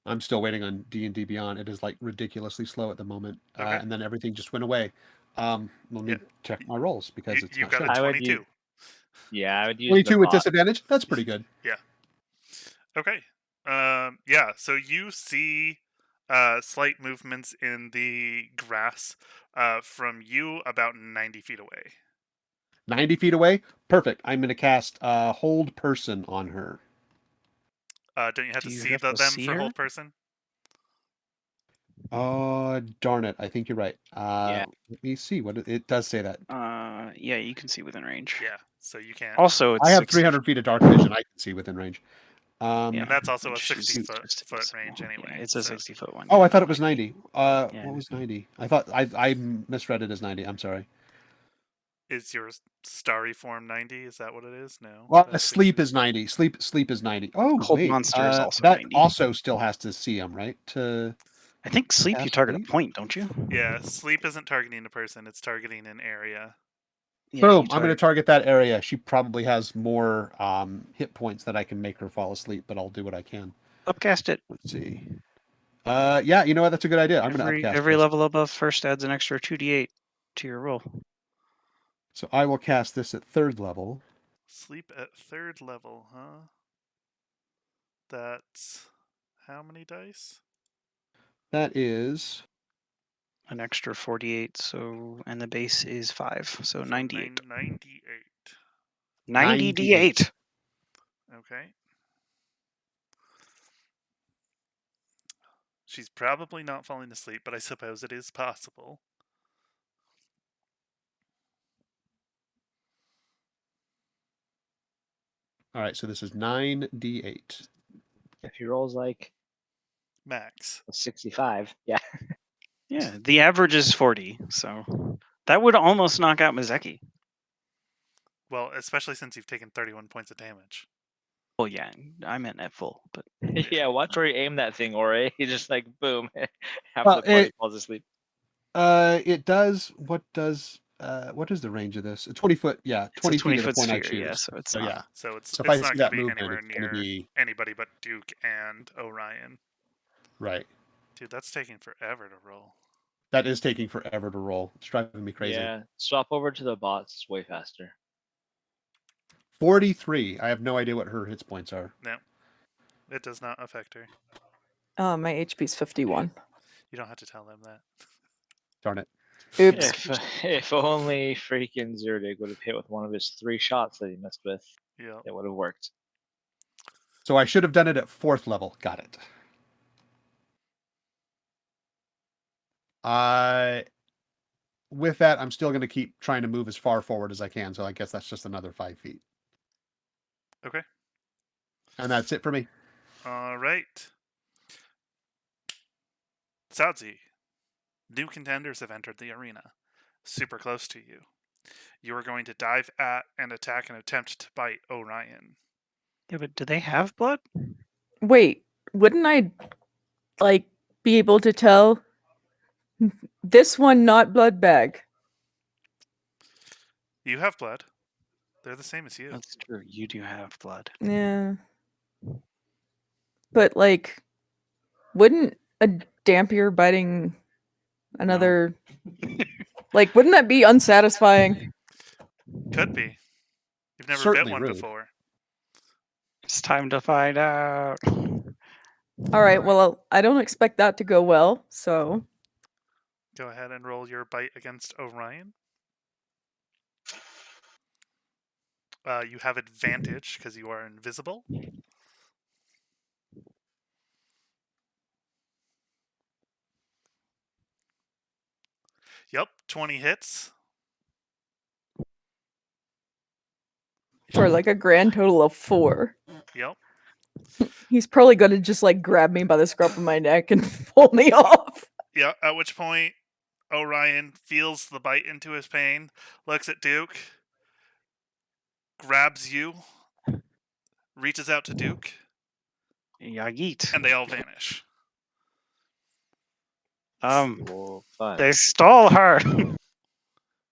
S4: I'm still waiting on D&D Beyond. It is like ridiculously slow at the moment,
S1: Okay.
S4: and then everything just went away. Let me check my rolls because it's
S1: You
S4: not
S1: got
S4: showing.
S1: a
S5: I would
S1: 22.
S5: Yeah, I would use
S4: 22
S5: the
S4: with
S5: bot.
S4: disadvantage. That's pretty good.
S1: Okay. Yeah, so you see slight movements in the grass from you about 90 feet away.
S4: 90 feet away. Perfect. I'm going to cast Hold Person on her.
S1: Don't you have
S2: Do
S1: to
S2: you
S1: see
S2: have
S1: them
S2: to see
S1: for
S2: her?
S1: hold person?
S4: Oh, darn it. I think you're right.
S5: Yeah.
S4: Let me see. What it does say that.
S2: yeah, you can see within range.
S1: Yeah, so you can't.
S2: Also, it's
S4: I have
S2: 60
S4: 300 feet of dark vision. I can see within range.
S2: Yeah,
S1: And that's also a
S2: which is
S1: 60
S2: just
S1: foot
S2: invisible.
S1: range anyway.
S2: Yeah, it's a
S1: so-
S2: 60-foot one.
S4: Oh,
S2: yeah,
S4: I thought
S2: not
S4: it was
S2: 90.
S4: 90.
S2: Yeah.
S4: What was 90? I thought I misread it as 90. I'm sorry.
S1: Is your starry form 90? Is that what it is? No.
S4: Well,
S1: that's
S4: sleep
S1: 60.
S4: is 90. Sleep is 90. Oh,
S2: Hold
S4: wait.
S2: monster is also
S4: that
S2: 90.
S4: also still has to see him, right? To
S2: I think sleep you
S4: cast
S2: target
S4: sleep?
S2: a point, don't you?
S1: Yeah, sleep isn't targeting a person, it's targeting an area.
S2: Yeah,
S4: Boom.
S2: you
S4: I'm going to target that area. She probably has more hit points that I can make her fall asleep, but I'll do what I can.
S2: upcast it.
S4: Let's see. Yeah, you know what? That's a good idea. I'm going to upcast
S2: Every
S4: this.
S2: level above first adds an extra 2d8 to your roll.
S4: So I will cast this at 3rd level.
S1: Sleep at 3rd level, huh? That's how many dice?
S4: That is
S2: An extra 48, so and the base is 5, so 98.
S1: 98.
S2: 90 d8.
S1: Okay. She's probably not falling asleep, but I suppose it is possible.
S4: all right. So this is 9d8.
S5: If he rolls like
S1: Max.
S5: a 65, yeah.
S2: Yeah, the average is 40, so that would almost knock out Mazeki.
S1: Well, especially since you've taken 31 points of damage.
S2: Well, yeah, I meant at full, but
S5: Yeah, watch where you aim that thing, Ore. He just like boom, half
S4: Well,
S5: the party falls asleep.
S4: It does. What is the range of this? A 20 foot. Yeah,
S2: it's a
S4: 20 feet of the
S2: 20-foot
S4: point I
S2: sphere,
S4: choose.
S2: yeah, so it's
S4: So
S2: not.
S4: yeah.
S1: So it's
S4: So if I
S1: not
S4: see
S1: going
S4: that
S1: to be
S4: movement,
S1: anywhere
S4: it's going to
S1: near
S4: be
S1: anybody but Duke and Orion.
S4: right.
S1: Dude, that's taking forever to roll.
S4: That is taking forever to roll. It's driving me crazy.
S5: Yeah, swap over to the bots. It's way faster.
S4: 43. I have no idea what her hit points are.
S1: No, it does not affect her.
S3: My HP's 51.
S1: You don't have to tell them that.
S4: Darn it.
S3: Oops.
S5: If only freaking Zerdig would have hit with one of his 3 shots that he missed with,
S1: Yeah.
S5: it would have worked.
S4: So I should have done it at 4th level. Got it. With that, I'm still going to keep trying to move as far forward as I can. So I guess that's just another 5 feet.
S1: Okay.
S4: And that's it for me.
S1: All right. Sadzi, new contenders have entered the arena, super close to you. You are going to dive at and attack and attempt to bite Orion.
S2: Yeah, but do they have blood?
S3: Wait, wouldn't I like be able to tell this one not blood bag?
S1: You have blood. They're the same as you.
S2: That's true. You do have blood.
S3: Yeah. But like wouldn't a dampier biting another like wouldn't that be unsatisfying?
S1: Could be. You've never
S4: Certainly
S1: bit one
S4: rude.
S1: before.
S2: It's time to find out.
S3: All right, well I don't expect that to go well, so
S1: Go ahead and roll your bite against Orion. You have advantage because you are invisible. Yep, 20 hits.
S3: for like a grand total of 4.
S1: Yep.
S3: He's probably gonna just like grab me by the scruff of my neck and pull me off.
S1: Yeah, at which point Orion feels the bite into his pain, looks at Duke, grabs you, reaches out to Duke,
S2: Yageet.
S1: and they all vanish.
S5: Whoa, fun.
S2: They stole her.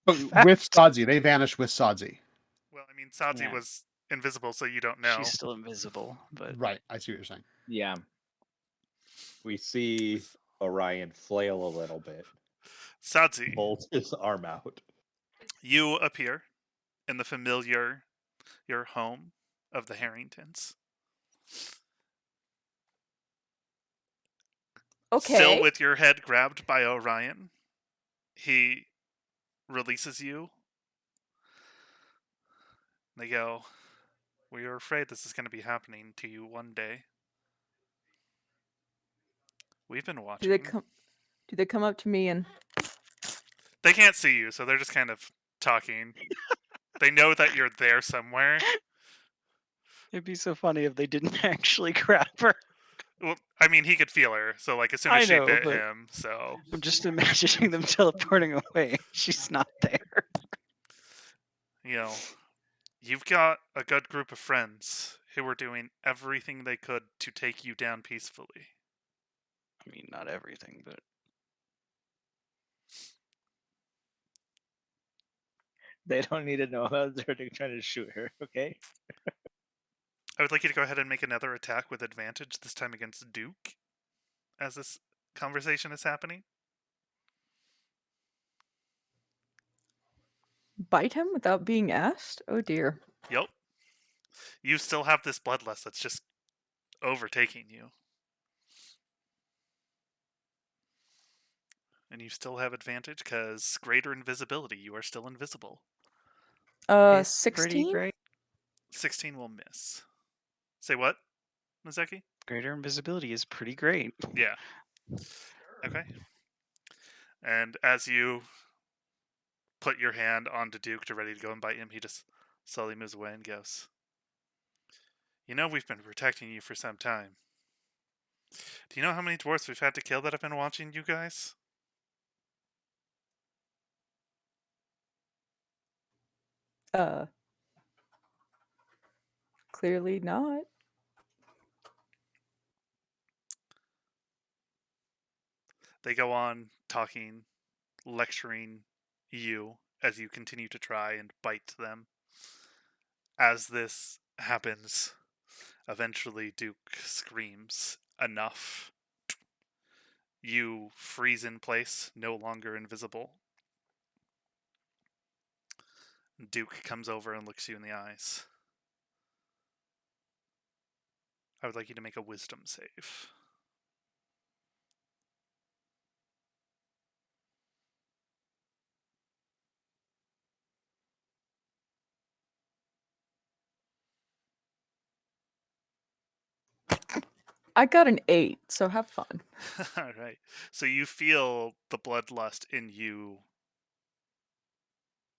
S4: But with Sadzi, they vanish with Sadzi.
S1: Well, I mean, Sadzi
S2: Yeah.
S1: was invisible, so you don't know.
S2: She's still invisible, but
S4: Right. I see what you're saying.
S5: Yeah.
S6: We see Orion flail a little bit,
S1: Sadzi,
S6: pulls his arm out.
S1: you appear in the familiar, your home of the Harringtons.
S3: Okay.
S1: Still with your head grabbed by Orion, he releases you. They go, "We were afraid this is going to be happening to you one day. We've been watching."
S3: Do they come up to me and
S1: They can't see you, so they're just kind of talking. They know that you're there somewhere.
S2: it'd be so funny if they didn't actually grab her.
S1: Well, I mean, he could feel her, so like as soon
S2: I
S1: as she
S2: know,
S1: bit
S2: but-
S1: him, so
S2: I'm just imagining them teleporting away. She's not there.
S1: you know, you've got a good group of friends who were doing everything they could to take you down peacefully.
S2: I mean, not everything, but
S5: They don't need to know about Zerdig trying to shoot her, okay?
S1: I would like you to go ahead and make another attack with advantage, this time against Duke, as this conversation is happening.
S3: bite him without being asked? Oh dear.
S1: Yep. You still have this bloodlust that's just overtaking you. And you still have advantage because greater invisibility. You are still invisible.
S2: it's pretty
S3: 16?
S2: great.
S1: 16 will miss. Say what, Mazeki?
S2: Greater invisibility is pretty great.
S1: Yeah. Okay. And as you put your hand onto Duke to ready to go and bite him, he just slowly moves away and goes, "You know, we've been protecting you for some time. Do you know how many dwarves we've had to kill that have been watching you guys?"
S3: Clearly not.
S1: They go on talking, lecturing you as you continue to try and bite them. As this happens, eventually Duke screams, "Enough." You freeze in place, no longer invisible. Duke comes over and looks you in the eyes. I would like you to make a wisdom save.
S3: I got an 8, so have fun.
S1: All right. So you feel the bloodlust in you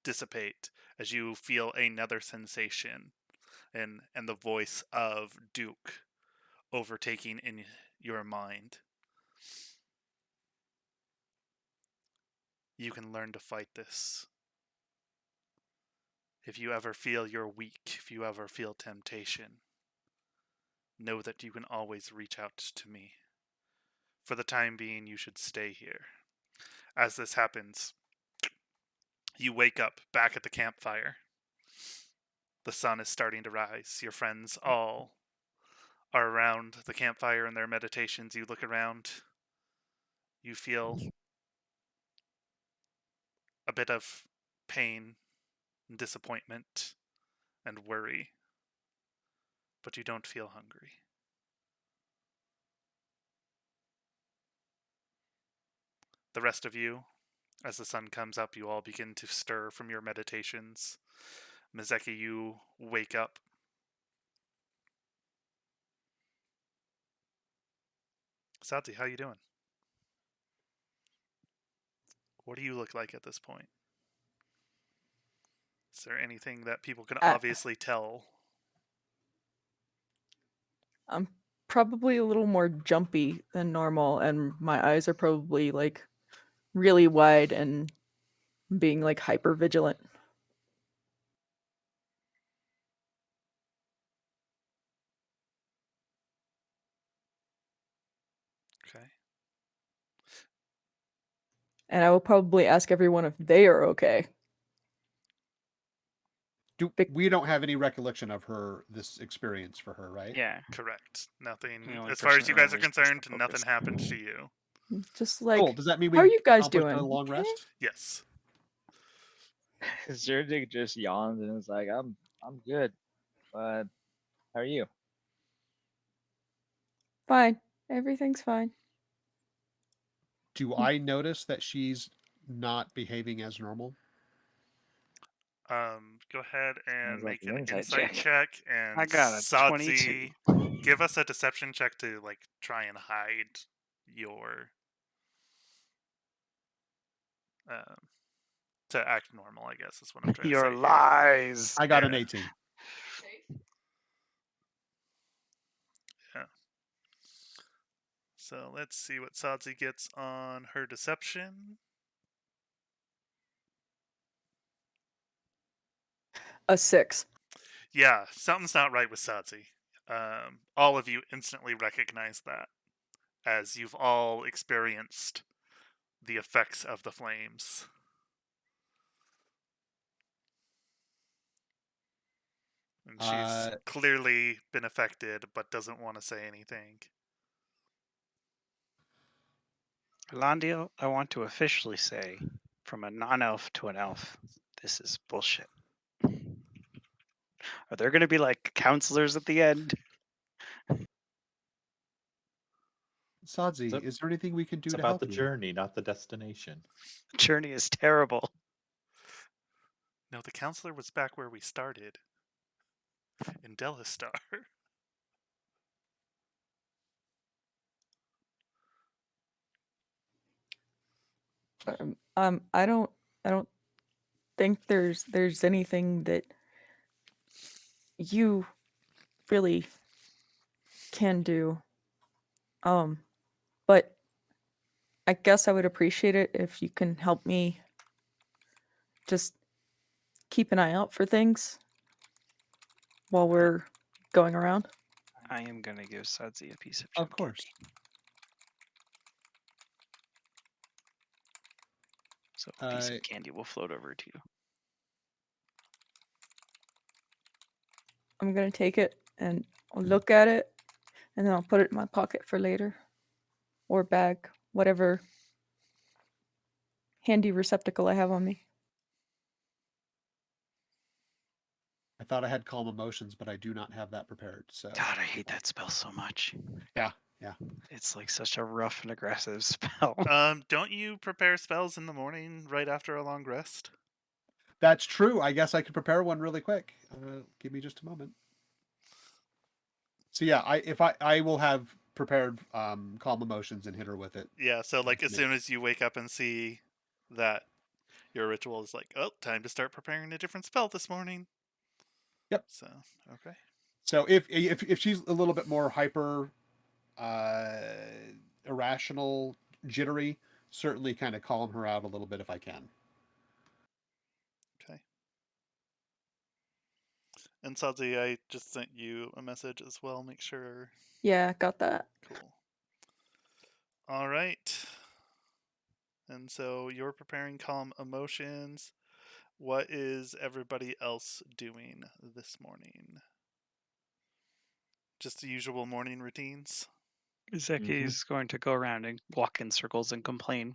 S1: dissipate as you feel another sensation and the voice of Duke overtaking in your mind. You can learn to fight this. If you ever feel you're weak, if you ever feel temptation, know that you can always reach out to me. For the time being, you should stay here. As this happens, you wake up back at the campfire. The sun is starting to rise. Your friends all are around the campfire in their meditations. You look around. You feel a bit of pain and disappointment and worry, but you don't feel hungry. The rest of you, as the sun comes up, you all begin to stir from your meditations. Mizeki, you wake up. Sadzi, how you doing? What do you look like at this point? Is there anything that people can obviously tell?
S3: I'm probably a little more jumpy than normal, and my eyes are probably like really wide and being like hyper vigilant.
S1: Okay.
S3: And I will probably ask everyone if they are okay.
S4: We don't have any recollection of this experience for her, right?
S2: Yeah.
S1: Correct. Nothing.
S2: The only
S1: As far as
S2: person
S1: you
S2: that
S1: guys are
S2: remembers is the
S1: concerned,
S2: focus.
S1: nothing happened to you.
S3: Just like,
S4: Cool. Does that mean we
S3: how are you guys
S4: accomplished
S3: doing?
S4: a long
S3: Okay?
S4: rest?
S1: Yes.
S5: Zerdig just yawns and is like, I'm good, but how are you?
S3: Fine. Everything's fine.
S4: Do I notice that she's not behaving as normal?
S1: Go ahead and
S5: Sounds like
S1: make
S5: an
S1: an
S5: insight
S1: insight check. And
S2: I got a
S1: Sadzi,
S2: 22.
S1: give us a deception check to like try and hide your to act normal, I guess is what I'm trying to say.
S2: Your
S1: here.
S2: lies.
S4: I got an
S1: Yeah.
S4: 18.
S1: So let's see what Sadzi gets on her deception.
S3: A 6.
S1: Yeah, something's not right with Sadzi. All of you instantly recognize that, as you've all experienced the effects of the flames. And she's clearly been affected, but doesn't want to say anything.
S2: Landio, I want to officially say, from a non-elf to an elf, this is bullshit. Are there going to be like counselors at the end?
S4: Sadzi, is there anything we can do
S6: It's
S4: to
S6: about
S4: help
S6: the
S4: you?
S6: journey, not the destination.
S2: The journey is terrible.
S1: No, the counselor was back where we started. In Delistar.
S3: I don't think there's anything that you really can do. But I guess I would appreciate it if you can help me just keep an eye out for things while we're going around.
S2: I am going to give Sadzi a piece of
S4: Of
S2: gem
S4: course.
S2: candy. So a piece of candy will float over to you.
S3: I'm gonna take it and I'll look at it, and then I'll put it in my pocket for later, or bag, whatever handy receptacle I have on me.
S4: I thought I had calm emotions, but I do not have that prepared. So
S2: God, I hate that spell so much.
S4: yeah.
S2: It's like such a rough and aggressive spell.
S1: Don't you prepare spells in the morning right after a long rest?
S4: That's true. I guess I could prepare one really quick. Give me just a moment. So yeah, I will have prepared calm emotions and hit her with it.
S1: Yeah, so like as
S4: Yeah.
S1: soon as you wake up and see that your ritual is like, oh, time to start preparing a different spell this morning.
S4: Yep.
S1: So, okay.
S4: So if she's a little bit more hyper, irrational, jittery, certainly kind of calm her out a little bit if I can.
S1: Okay. And Sadzi, I just sent you a message as well. Make sure.
S3: Yeah, got that.
S1: Cool. All right. And so you're preparing calm emotions. What is everybody else doing this morning? Just the usual morning routines?
S2: Zeki's going to go around and walk in circles and complain.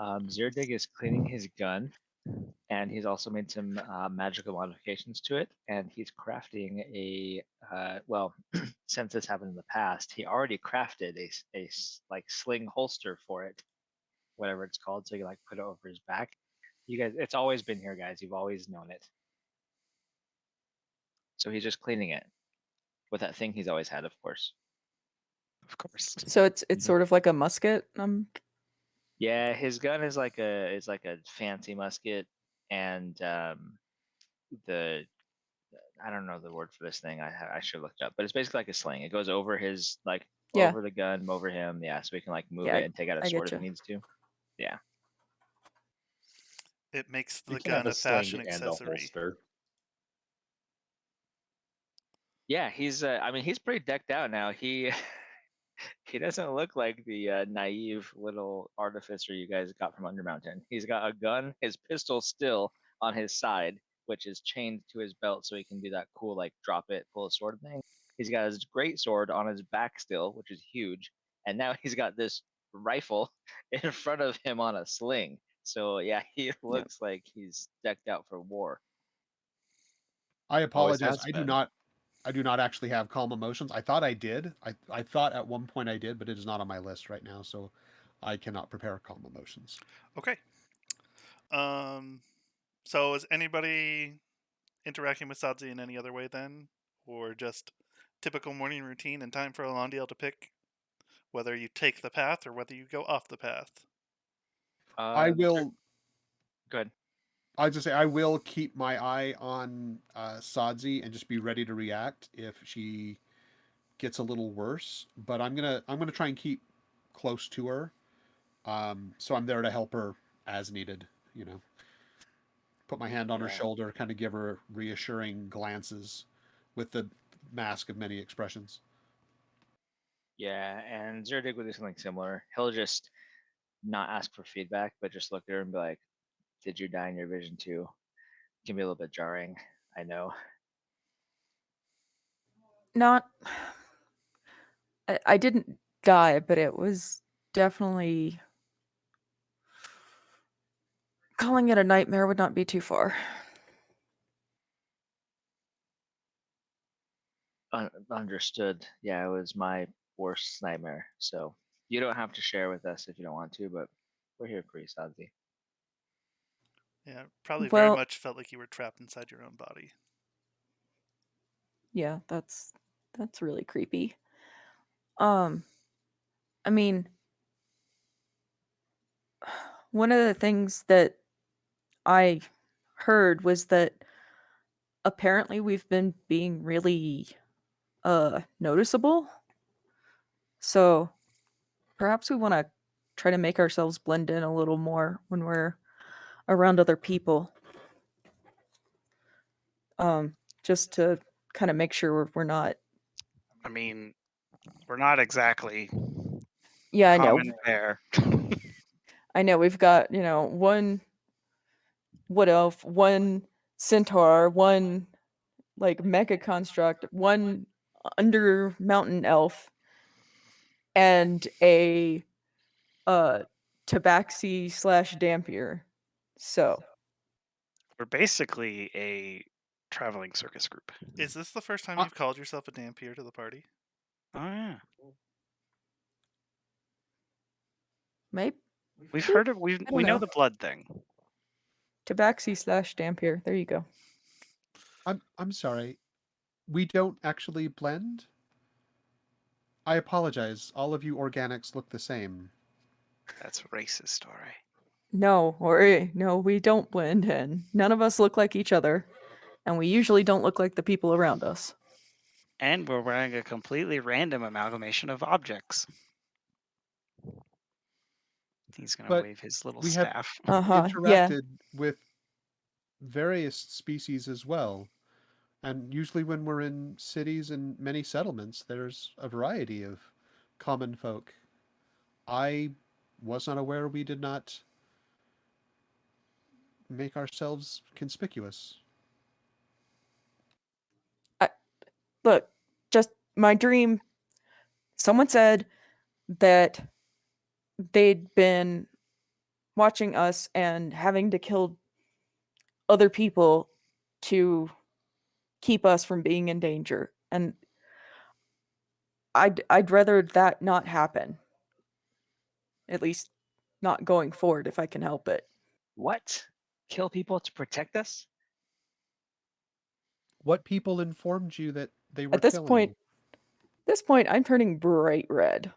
S5: Zerdig is cleaning his gun, and he's also made some magical modifications to it, and he's crafting a well, since this happened in the past, he already crafted a like sling holster for it, whatever it's called, so you can like put it over his back. You guys, it's always been here, guys. You've always known it. So he's just cleaning it with that thing he's always had, of course.
S2: Of course.
S3: So it's
S5: Mhm.
S3: sort of like a musket.
S5: Yeah, his gun is like a fancy musket, and the I don't know the word for this thing. I should look it up, but it's basically like a sling. It goes over his like
S3: Yeah.
S5: over the gun, over him. Yeah, so he can like move
S3: Yeah,
S5: it and take out a
S3: I
S5: sword if he
S3: getcha.
S5: needs to. Yeah.
S1: It makes
S6: You
S1: the
S6: can have
S1: gun
S6: a
S1: a fashion
S6: sling and a
S1: accessory.
S6: holster.
S5: Yeah, he's I mean he's pretty decked out now. He he doesn't look like the naive little artificer you guys got from Undermountain. He's got a gun, his pistol still on his side, which is chained to his belt so he can do that cool like drop it, pull a sword thing. He's got his great sword on his back still, which is huge, and now he's got this rifle in front of him on a sling. So yeah, he looks like he's decked out for war.
S4: I
S6: Always
S4: apologize.
S6: has
S4: I do
S6: been.
S4: not actually have calm emotions. I thought I did. I thought at one point I did, but it is not on my list right now, so I cannot prepare calm emotions.
S1: Okay. So is anybody interacting with Sadzi in any other way then? Or just typical morning routine and time for Alondiel to pick whether you take the path or whether you go off the path?
S4: I will.
S5: Go ahead.
S4: I was just say I will keep my eye on Sadzi and just be ready to react if she gets a little worse. But I'm gonna try and keep close to her, so I'm there to help her as needed. You know, put my hand on her
S5: Yeah.
S4: shoulder, kind of give her reassuring glances with the mask of many expressions.
S5: Yeah, and Zerdig will do something similar. He'll just not ask for feedback, but just look at her and be like, "Did you die in your vision too?" It can be a little bit jarring. I know.
S3: Not. I didn't die, but it was definitely. Calling it a nightmare would not be too far.
S5: Understood. Yeah, it was my worst nightmare. So you don't have to share with us if you don't want to, but we're here for you, Sadzi.
S1: Yeah, probably very
S3: Well-
S1: much felt like you were trapped inside your own body.
S3: Yeah, that's really creepy. I mean, one of the things that I heard was that apparently we've been being really noticeable. So perhaps we want to try to make ourselves blend in a little more when we're around other people. Just to kind of make sure we're not.
S2: I mean, we're not exactly
S3: Yeah, I know.
S2: common fare.
S3: I know we've got, one wood elf, one centaur, one like mecha construct, one under mountain elf, and a tabaxi / dampier. So
S2: We're basically a traveling circus group.
S1: Is this the first time
S4: Uh,
S1: you've called yourself a dampier to the party?
S2: Oh yeah,
S3: maybe
S2: we've heard of we
S3: don't
S2: we know
S3: know.
S2: the blood thing.
S3: tabaxi / dampier. There you go.
S4: I'm sorry. We don't actually blend? I apologize. All of you organics look the same.
S2: That's racist, all right.
S3: No, no, we don't blend in. None of us look like each other, and we usually don't look like the people around us.
S2: And we're wearing a completely random amalgamation of objects. He's gonna
S4: But
S2: wave his little
S4: we have
S2: staff.
S3: Yeah.
S4: interacted with various species as well. And usually when we're in cities and many settlements, there's a variety of common folk. I was not aware we did not make ourselves conspicuous.
S3: Look, just my dream. Someone said that they'd been watching us and having to kill other people to keep us from being in danger, and I'd rather that not happen. At least not going forward if I can help it.
S5: What? Kill people to protect us?
S4: What people informed you that they were
S3: At this
S4: killing?
S3: point, I'm turning bright red.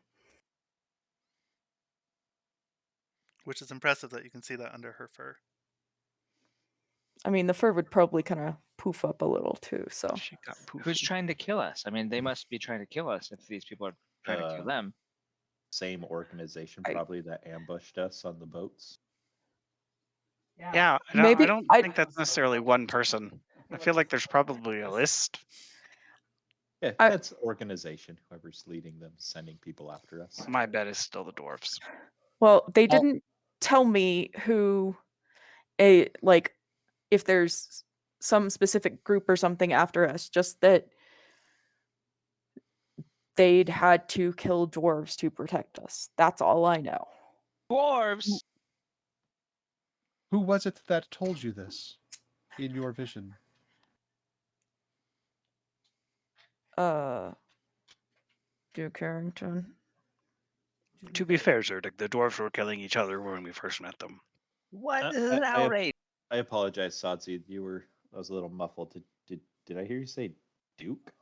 S1: Which is impressive that you can see that under her fur.
S3: I mean, the fur would probably kind of poof up a little too. So
S2: She got poofy.
S5: Who's trying to kill us? I mean, they must be trying to kill us if these people are trying to kill them.
S6: Same organization
S3: I-
S6: probably that ambushed us on the boats.
S2: Yeah, I
S3: Maybe
S2: don't
S3: I-
S2: think that's necessarily one person. I feel like there's probably a list.
S6: Yeah,
S3: I-
S6: that's organization. Whoever's leading them, sending people after us.
S2: My bet is still the dwarves.
S3: Well, they didn't tell me who if there's some specific group or something after us, just that they'd had to kill dwarves to protect us. That's all I know.
S5: Dwarves!
S4: Who was it that told you this in your vision?
S3: Duke Harrington.
S2: To be fair, Zerdik, the dwarves were killing each other when we first met them.
S5: What?
S6: Uh,
S5: This is an
S6: I- I-
S5: outrage.
S6: I apologize, Sadzi. I was a little muffled. Did I hear you say Duke?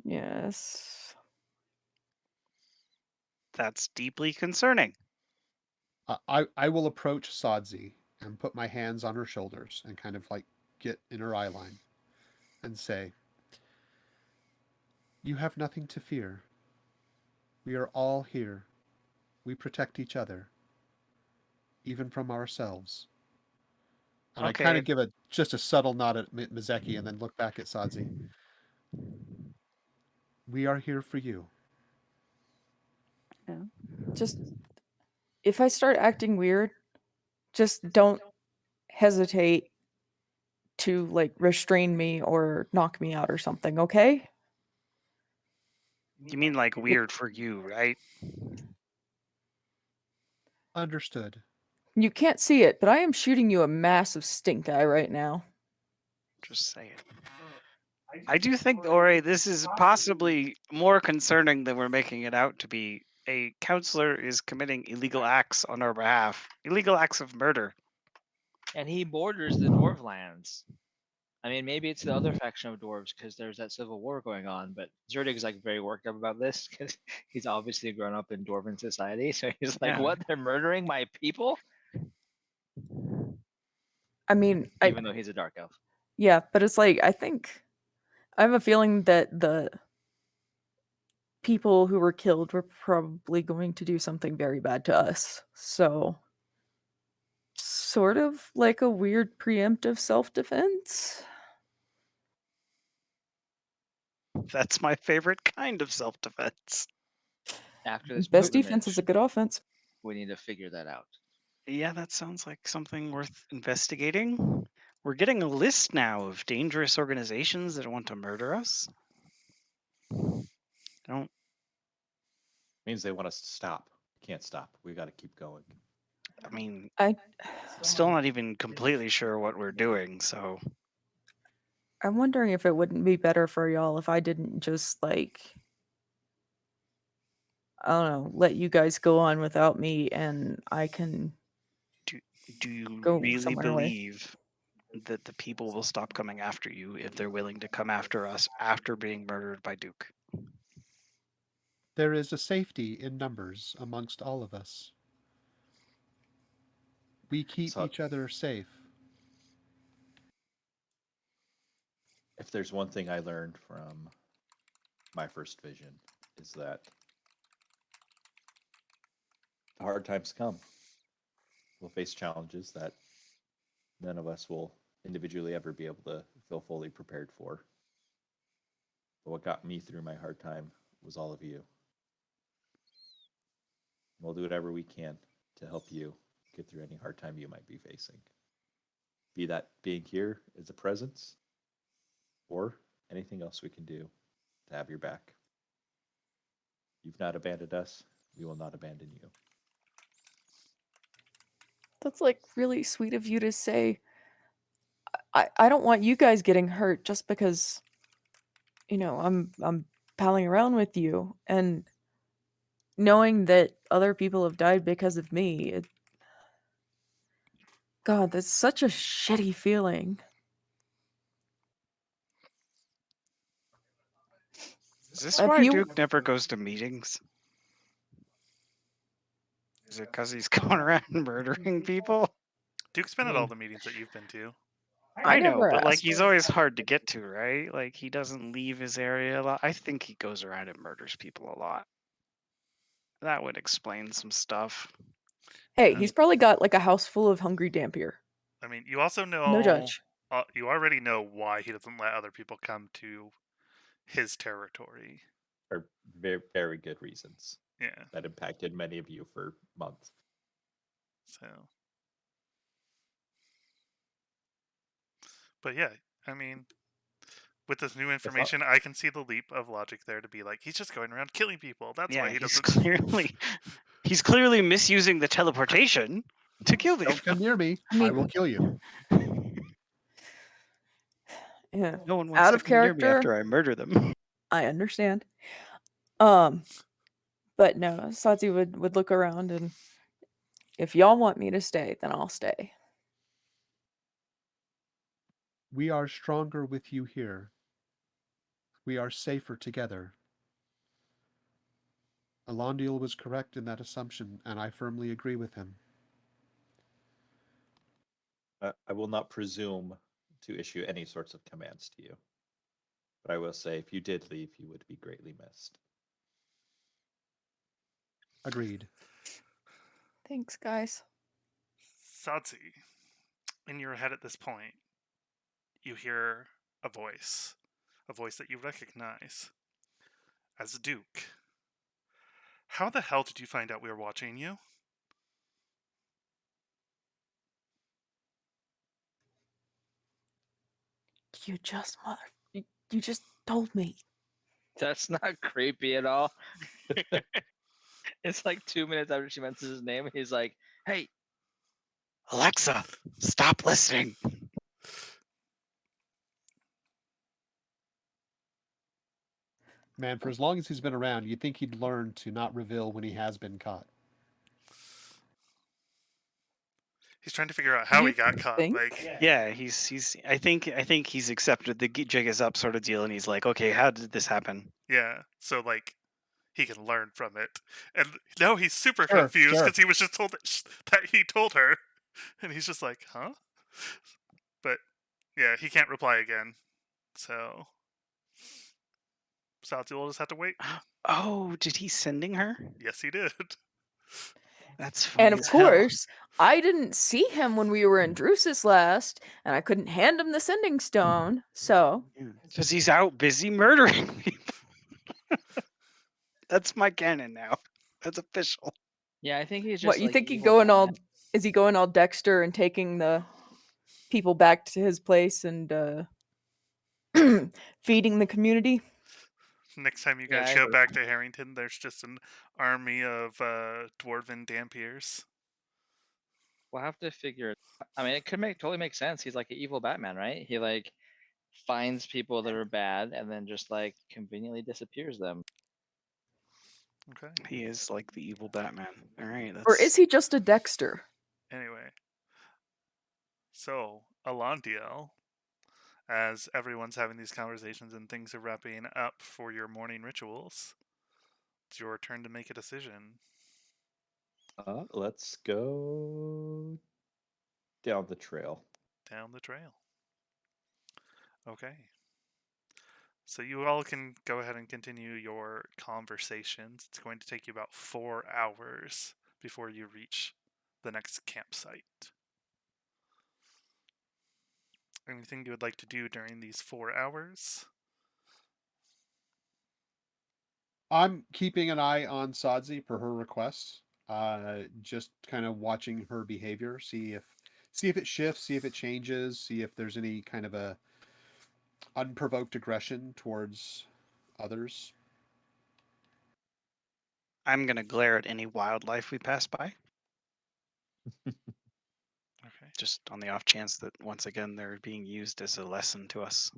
S3: Yes.
S2: That's deeply concerning.
S4: I will approach Sadzi and put my hands on her shoulders and kind of like get in her eye line and say, "You have nothing to fear. We are all here. We protect each other, even from ourselves." And I kind
S2: Okay.
S4: of give just a subtle nod at Mizeki and then look back at Sadzi. We are here for you.
S3: Just if I start acting weird, just don't hesitate to restrain me or knock me out or something, okay?
S2: You mean like weird for you, right?
S4: Understood.
S3: You can't see it, but I am shooting you a massive stink eye right now.
S2: Just saying. I do think, Ore, this is possibly more concerning than we're making it out to be. A counselor is committing illegal acts on our behalf. Illegal acts of murder.
S5: And he borders the dwarf lands. I mean, maybe it's the other faction of dwarves because there's that civil war going on. But Zerdig's very worked up about this because he's obviously grown up in dwarven society. So he's like,
S2: Yeah.
S5: "What? They're murdering my people?"
S3: I mean,
S5: Even though he's a dark elf.
S3: yeah, but it's I have a feeling that the people who were killed were probably going to do something very bad to us. So, sort of like a weird preemptive self-defense.
S2: That's my favorite kind of self-defense.
S5: After this
S3: Best defense is a
S5: pilgrimage,
S3: good offense.
S5: we need to figure that out.
S2: Yeah, that sounds like something worth investigating. We're getting a list now of dangerous organizations that want to murder us. don't.
S6: Means they want us to stop. Can't stop. We got to keep going.
S2: I mean,
S3: I
S2: still not even completely sure what we're doing. So
S3: I'm wondering if it wouldn't be better for y'all if I didn't just like I don't know, let you guys go on without me and I can
S2: do you
S3: go
S2: really
S3: somewhere away.
S2: believe that the people will stop coming after you if they're willing to come after us after being murdered by Duke?
S4: There is a safety in numbers amongst all of us. We keep
S6: So-
S4: each other safe.
S6: If there's one thing I learned from my first vision, is that the hard times come. We'll face challenges that none of us will individually ever be able to feel fully prepared for. But what got me through my hard time was all of you. We'll do whatever we can to help you get through any hard time you might be facing. Be that being here as a presence, or anything else we can do to have your back. You've not abandoned us. We will not abandon you.
S3: That's like really sweet of you to say. I don't want you guys getting hurt just because I'm palling around with you and knowing that other people have died because of me. God, that's such a shitty feeling.
S2: Is this
S3: If
S2: why
S3: you-
S2: Duke never goes to meetings? Is it because he's going around murdering people?
S1: Duke's been at all the meetings that you've been to.
S3: I
S2: know,
S3: never
S2: but like
S3: asked.
S2: he's always hard to get to, right? Like he doesn't leave his area a lot. I think he goes around and murders people a lot. That would explain some stuff.
S3: Hey, he's probably got like a house full of hungry Dampier.
S1: I mean, you also know.
S3: No judge.
S1: You already know why he doesn't let other people come to his territory.
S6: For very, very good reasons
S1: Yeah.
S6: that impacted many of you for months.
S1: So. But yeah, I mean, with this new information, I can see the leap of logic there to be like, he's just going around killing people. That's why he
S2: he's
S1: doesn't.
S2: he's clearly misusing the teleportation to kill
S4: Don't
S2: people.
S4: come near me.
S3: I mean-
S4: I will kill you.
S3: Yeah,
S2: No one wants
S3: out
S2: to
S3: of
S2: come near me
S3: character.
S2: after I murder them.
S3: I understand. But no, Satsi would look around and if y'all want me to stay, then I'll stay.
S4: We are stronger with you here. We are safer together. Alondiel was correct in that assumption, and I firmly agree with him.
S6: I will not presume to issue any sorts of commands to you. But I will say, if you did leave, you would be greatly missed.
S4: Agreed.
S3: Thanks, guys.
S1: Satsi, in your head at this point, you hear a voice that you recognize as Duke. How the hell did you find out we were watching you?
S3: You just you just told me.
S5: That's not creepy at all. It's like 2 minutes after she mentions his name, and he's like, "Hey,
S2: Alexa, stop listening.
S4: Man, for as long as he's been around, you'd think he'd learn to not reveal when he has been caught.
S1: He's trying to figure out how
S3: You
S1: he got caught.
S3: think?
S1: Like,
S2: Yeah, he's. I think he's accepted the jig is up sort of deal, and he's like, okay, how did this happen?
S1: yeah. So like, he can learn from it. And now he's super
S4: Sure,
S1: confused
S4: sure.
S1: because he was just told that he told her, and he's just like, huh? But yeah, he can't reply again. So Satsi will just have to wait.
S2: Oh, did he sending her?
S1: Yes, he did.
S2: That's funny
S3: And of
S2: as hell.
S3: course, I didn't see him when we were in Drusus last, and I couldn't hand him the sending stone, so
S2: Because he's out busy murdering people. That's my canon now. That's official.
S5: yeah, I think he's just."
S3: what you
S5: like,
S3: think he
S5: evil
S3: going all
S5: Batman.
S3: is he going all Dexter and taking the people back to his place and feeding the community?
S1: Next time you
S5: Yeah,
S1: guys
S5: I-
S1: show back to Harrington, there's just an army of dwarven Dampiers.
S5: We'll have to figure it. I mean, it could totally make sense. He's like an evil Batman, right? He like finds people that are bad and then just like conveniently disappears them.
S1: Okay.
S2: He is like the evil Batman. All right.
S3: Or is he just a Dexter?
S1: Anyway, so Alondiel, as everyone's having these conversations and things are wrapping up for your morning rituals, it's your turn to make a decision.
S6: Let's go down the trail.
S1: Down the trail. Okay. So you all can go ahead and continue your conversations. It's going to take you about 4 hours before you reach the next campsite. Anything you would like to do during these 4 hours?
S4: I'm keeping an eye on Sadzi per her request. Just kind of watching her behavior, see if it shifts, see if it changes, see if there's any kind of a unprovoked aggression towards others.
S2: I'm gonna glare at any wildlife we pass by,
S1: Okay.
S2: just on the off chance that once again they're being used as a lesson to us.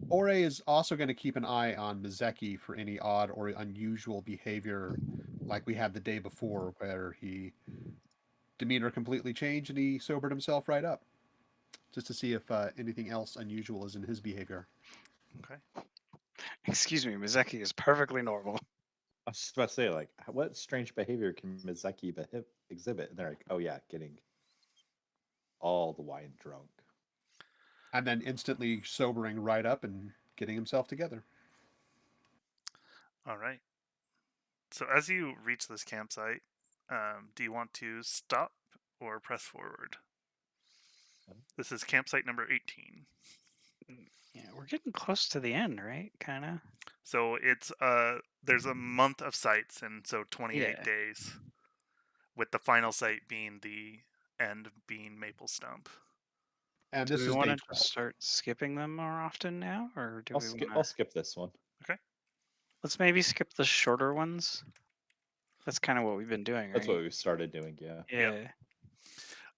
S4: Ore is also going to keep an eye on Mizeki for any odd or unusual behavior, like we had the day before, where he demeanor completely changed and he sobered himself right up, just to see if anything else unusual is in his behavior.
S1: Okay.
S2: Excuse me, Mizeki is perfectly normal.
S6: I was just about to say, like, what strange behavior can Mizeki exhibit? And they're like, oh yeah, getting all the wine drunk.
S4: And then instantly sobering right up and getting himself together.
S1: All right. So as you reach this campsite, do you want to stop or press forward? This is campsite number 18.
S2: Yeah, we're getting close to the end, right? Kind of.
S1: So it's there's a month of sites, and so 28
S2: Yeah.
S1: days, with the final site being the end being Maple Stump.
S4: And
S2: Do
S4: this
S2: we
S4: is
S2: want
S4: day
S2: to
S4: 12.
S2: start skipping them more often now, or do
S6: I'll
S2: we
S6: skip.
S2: want
S6: I'll
S2: to?
S6: skip this one.
S2: Let's maybe skip the shorter ones. That's kind of what we've been doing,
S6: That's
S2: right?
S6: what we started doing. Yeah.
S2: Yeah.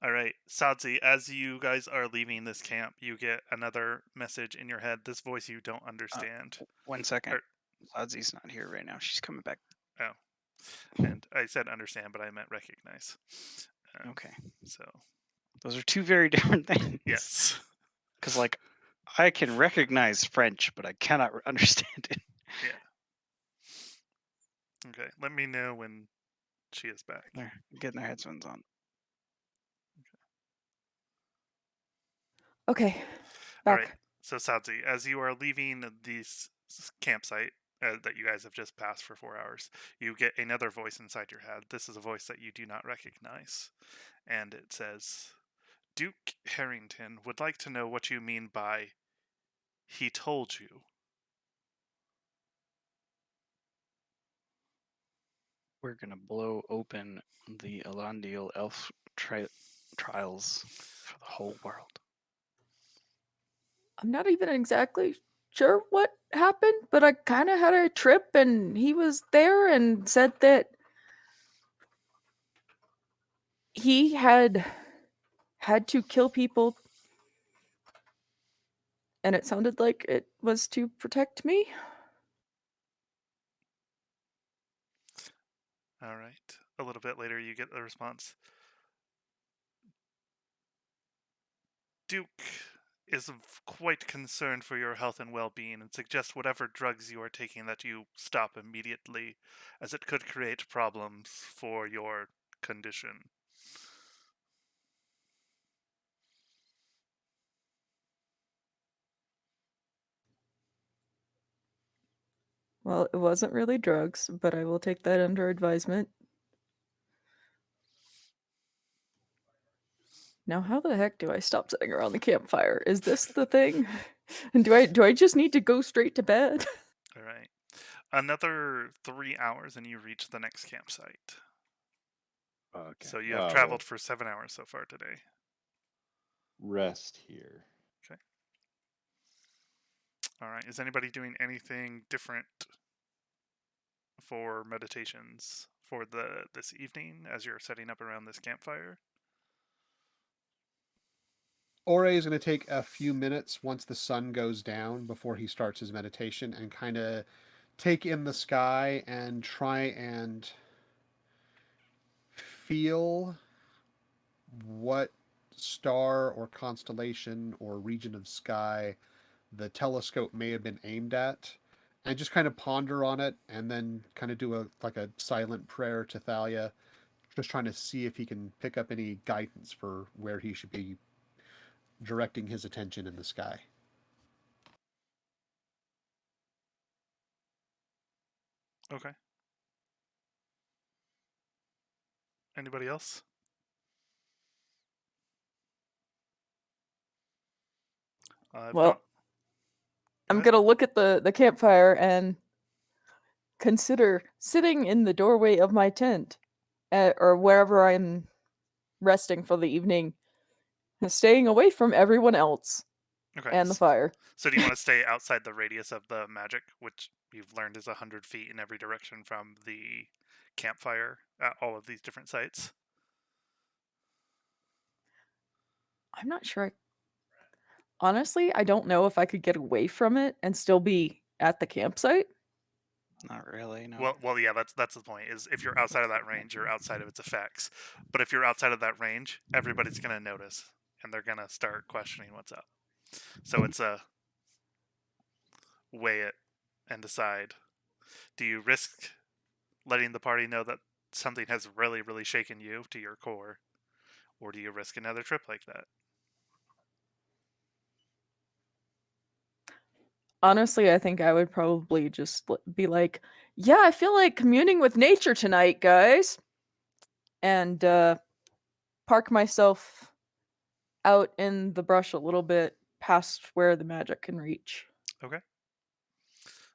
S1: All right, Sadzi, as you guys are leaving this camp, you get another message in your head. This voice you don't understand.
S2: 1 second.
S1: Or-
S2: Sadzi's not here right now. She's coming back.
S1: Oh, and I said understand, but I meant recognize.
S2: Okay.
S1: So
S2: Those are two very different things.
S1: yes.
S2: Because, like, I can recognize French, but I cannot understand it.
S1: Okay. Let me know when she is back.
S2: They're getting their headphones on.
S3: Okay.
S1: All
S3: Back.
S1: right. So Sadzi, as you are leaving this campsite that you guys have just passed for 4 hours, you get another voice inside your head. This is a voice that you do not recognize, and it says, "Duke Harrington would like to know what you mean by he told you."
S2: We're going to blow open the Alondiel elf trials for the whole world.
S3: I'm not even exactly sure what happened, but I kind of had a trip and he was there and said that he had to kill people, and it sounded like it was to protect me.
S1: All right. A little bit later, you get the response. Duke is quite concerned for your health and well-being and suggests whatever drugs you are taking that you stop immediately, as it could create problems for your condition.
S3: Well, it wasn't really drugs, but I will take that under advisement. Now, how the heck do I stop sitting around the campfire? Is this the thing? And do I just need to go straight to bed?
S1: All right. Another 3 hours and you reach the next campsite.
S6: Okay.
S1: So you have traveled for 7 hours so far today.
S6: Rest here.
S1: All right. Is anybody doing anything different for meditations for this evening as you're setting up around this campfire?
S4: Ore is going to take a few minutes once the sun goes down before he starts his meditation and kind of take in the sky and try and feel what star or constellation or region of sky the telescope may have been aimed at, and just kind of ponder on it, and then kind of do a silent prayer to Thalia, just trying to see if he can pick up any guidance for where he should be directing his attention in the sky.
S1: Okay. Anybody else?
S3: Well, I'm gonna look at the campfire and consider sitting in the doorway of my tent, or wherever I'm resting for the evening, and staying away from everyone else
S1: Okay.
S3: and the fire.
S1: So do you want to stay outside the radius of the magic, which you've learned is 100 feet in every direction from the campfire at all of these different sites?
S3: I'm not sure. Honestly, I don't know if I could get away from it and still be at the campsite.
S2: Not really. No.
S1: Well, yeah. That's the point. Is if you're outside of that range, you're outside of its effects. But if you're outside of that range, everybody's gonna notice, and they're gonna start questioning what's up. So it's a weigh it and decide. Do you risk letting the party know that something has really, really shaken you to your core, or do you risk another trip like that?
S3: Honestly, I think I would probably just be like, yeah, I feel like communing with nature tonight, guys. And park myself out in the brush a little bit past where the magic can reach.
S1: Okay.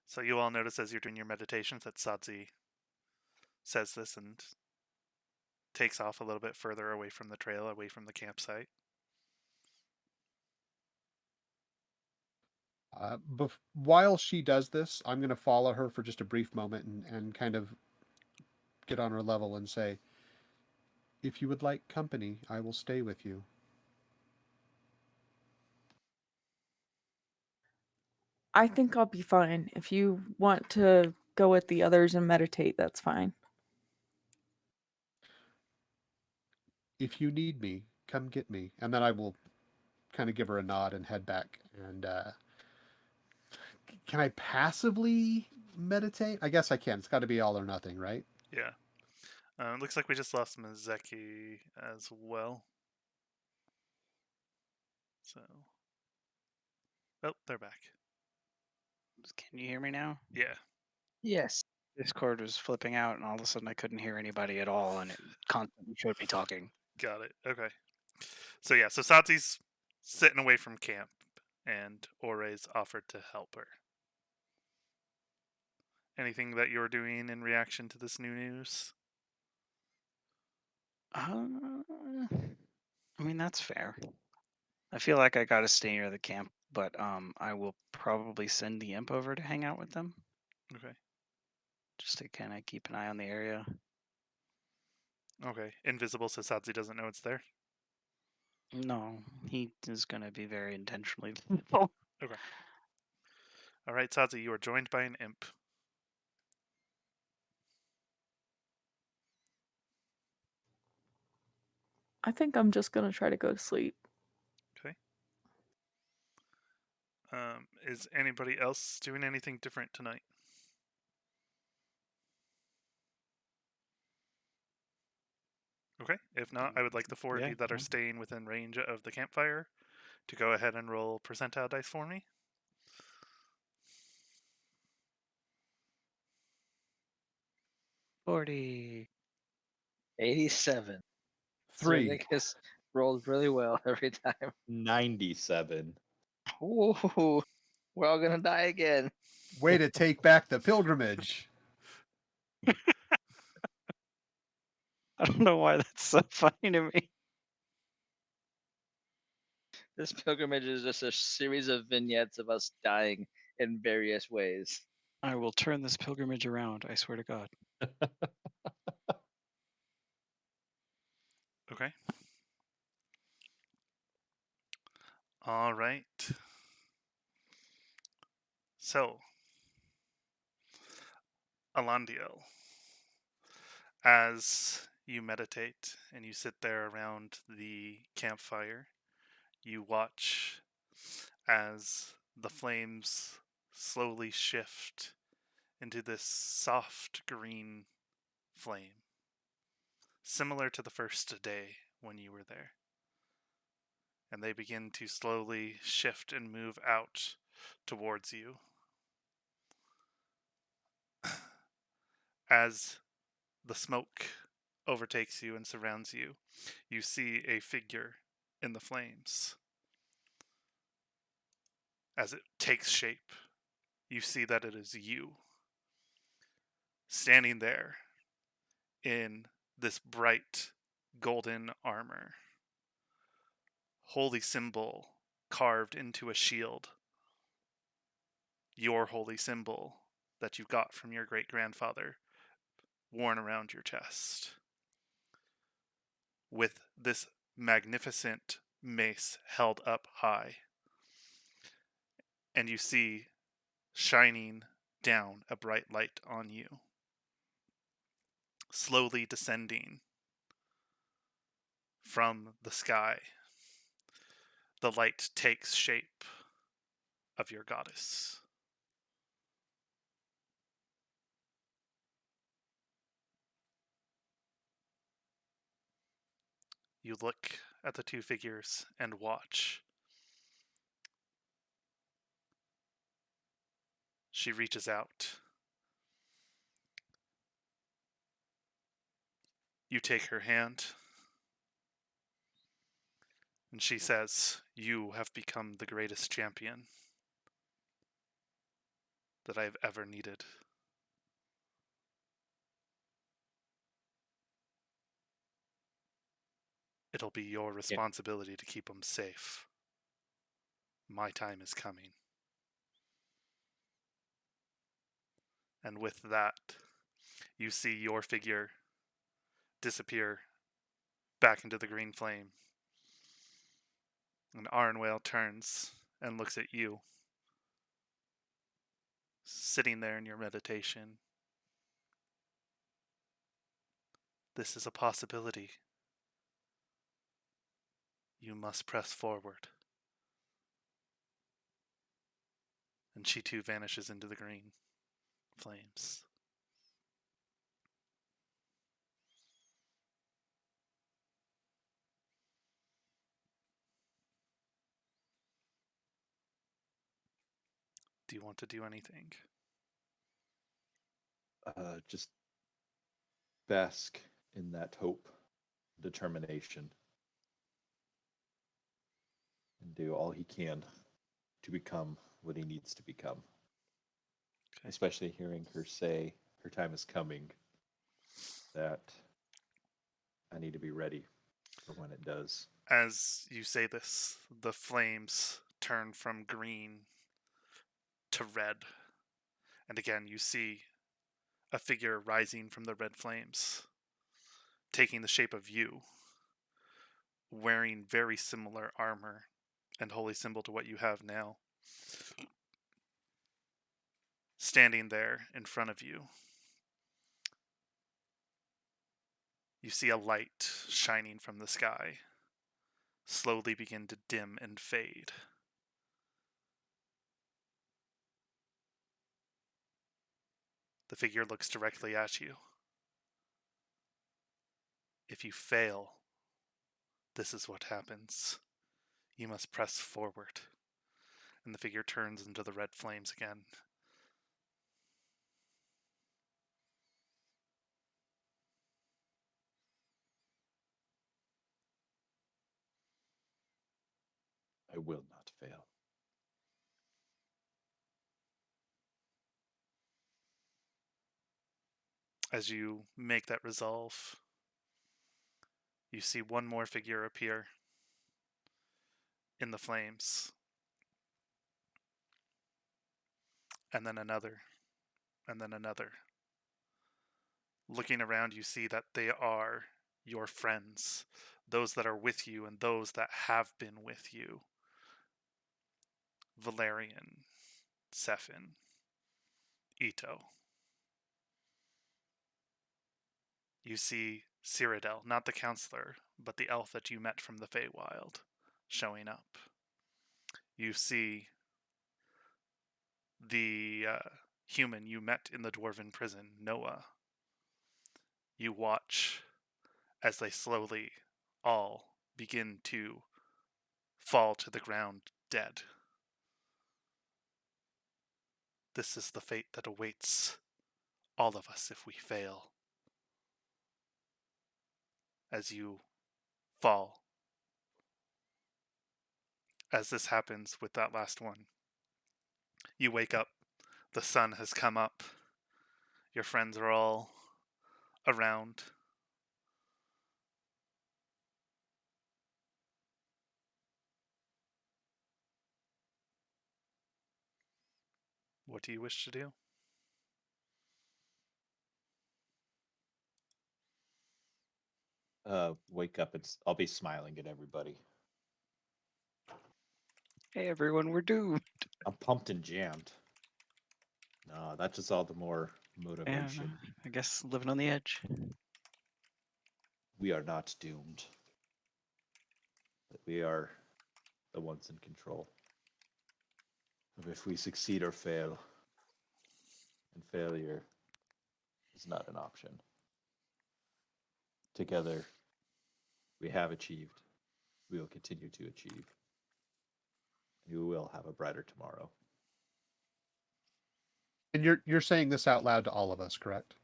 S1: So you all notice as you're doing your meditations that Sadzi says this and takes off a little bit further away from the trail, away from the campsite.
S4: While she does this, I'm going to follow her for just a brief moment and kind of get on her level and say, if you would like company, I will stay with you.
S3: I think I'll be fine. If you want to go with the others and meditate, that's fine.
S4: If you need me, come get me. And then I will kind of give her a nod and head back. And can I passively meditate? I guess I can. It's got to be all or nothing, right?
S1: Yeah. Looks like we just lost Mizeki as well. So. Oh, they're back.
S2: Can you hear me now?
S1: Yeah.
S5: Yes.
S2: Discord was flipping out, and all of a sudden I couldn't hear anybody at all, and it constantly showed me talking.
S1: Got it. Okay. So yeah, so Sadzi's sitting away from camp, and Ore's offered to help her. Anything that you're doing in reaction to this new news?
S2: I mean, that's fair. I feel like I gotta stay near the camp, but I will probably send the imp over to hang out with them,
S1: Okay.
S2: just to kind of keep an eye on the area.
S1: Okay. Invisible, so Sadzi doesn't know it's there.
S2: No, he is gonna be very intentionally.
S1: Okay. All right, Sadzi, you are joined by an imp.
S3: I think I'm just gonna try to go to sleep.
S1: Okay. Is anybody else doing anything different tonight? Okay. If not, I would like the four of
S2: Yeah,
S1: you that are staying within range of the campfire to go ahead and roll percentile dice for me.
S2: 40.
S5: 87.
S4: 3.
S5: Zernik has rolled really well every time.
S6: 97.
S5: Ooh, we're all gonna die again.
S4: Way to take back the pilgrimage.
S2: I don't know why that's so funny to me.
S5: This pilgrimage is just a series of vignettes of us dying in various ways.
S2: I will turn this pilgrimage around, I swear to God.
S1: Okay. All right. So, Alandiel, as you meditate and you sit there around the campfire, you watch as the flames slowly shift into this soft green flame, similar to the first day when you were there. And they begin to slowly shift and move out towards you. As the smoke overtakes you and surrounds you, you see a figure in the flames. As it takes shape, you see that it is you, standing there in this bright golden armor, holy symbol carved into a shield, your holy symbol that you got from your great grandfather, worn around your chest, with this magnificent mace held up high. And you see shining down a bright light on you, slowly descending from the sky. The light takes shape of your goddess. You look at the two figures and watch. She reaches out. You take her hand, and she says, "You have become the greatest champion that I've ever needed. It'll be your responsibility to keep them safe. My time is coming." And with that, you see your figure disappear back into the green flame. And Arnwale turns and looks at you, sitting there in your meditation. This is a possibility. You must press forward. And she too vanishes into the green flames. Do you want to do anything?
S6: Just bask in that hope, determination, and do all he can to become what he needs to become.
S1: Okay.
S6: Especially hearing her say her time is coming, that I need to be ready for when it does.
S1: As you say this, the flames turn from green to red. And again, you see a figure rising from the red flames, taking the shape of you, wearing very similar armor and holy symbol to what you have now, standing there in front of you. You see a light shining from the sky slowly begin to dim and fade. The figure looks directly at you. If you fail, this is what happens. You must press forward. And the figure turns into the red flames again.
S6: I will not fail.
S1: As you make that resolve, you see one more figure appear in the flames. and then another, and then another. Looking around, you see that they are your friends, those that are with you and those that have been with you. Valerian, Sephin, Ito. You see Cyrodiil, not the counselor, but the elf that you met from the Feywild, showing up. You see the human you met in the dwarven prison, Noah. You watch as they slowly all begin to fall to the ground dead. This is the fate that awaits all of us if we fail. As you fall. As this happens with that last one, you wake up. The sun has come up. Your friends are all around. What do you wish to do?
S6: Wake up and I'll be smiling at everybody.
S2: Hey everyone, we're doomed.
S6: I'm pumped and jammed. No, that's just all the more
S2: Yeah,
S6: motivation.
S2: I guess living on the edge.
S6: We are not doomed. But we are the ones in control of if we succeed or fail. And failure is not an option. Together, we have achieved. We will continue to achieve. And we will have a brighter tomorrow.
S4: And you're saying this out loud to all of us, correct?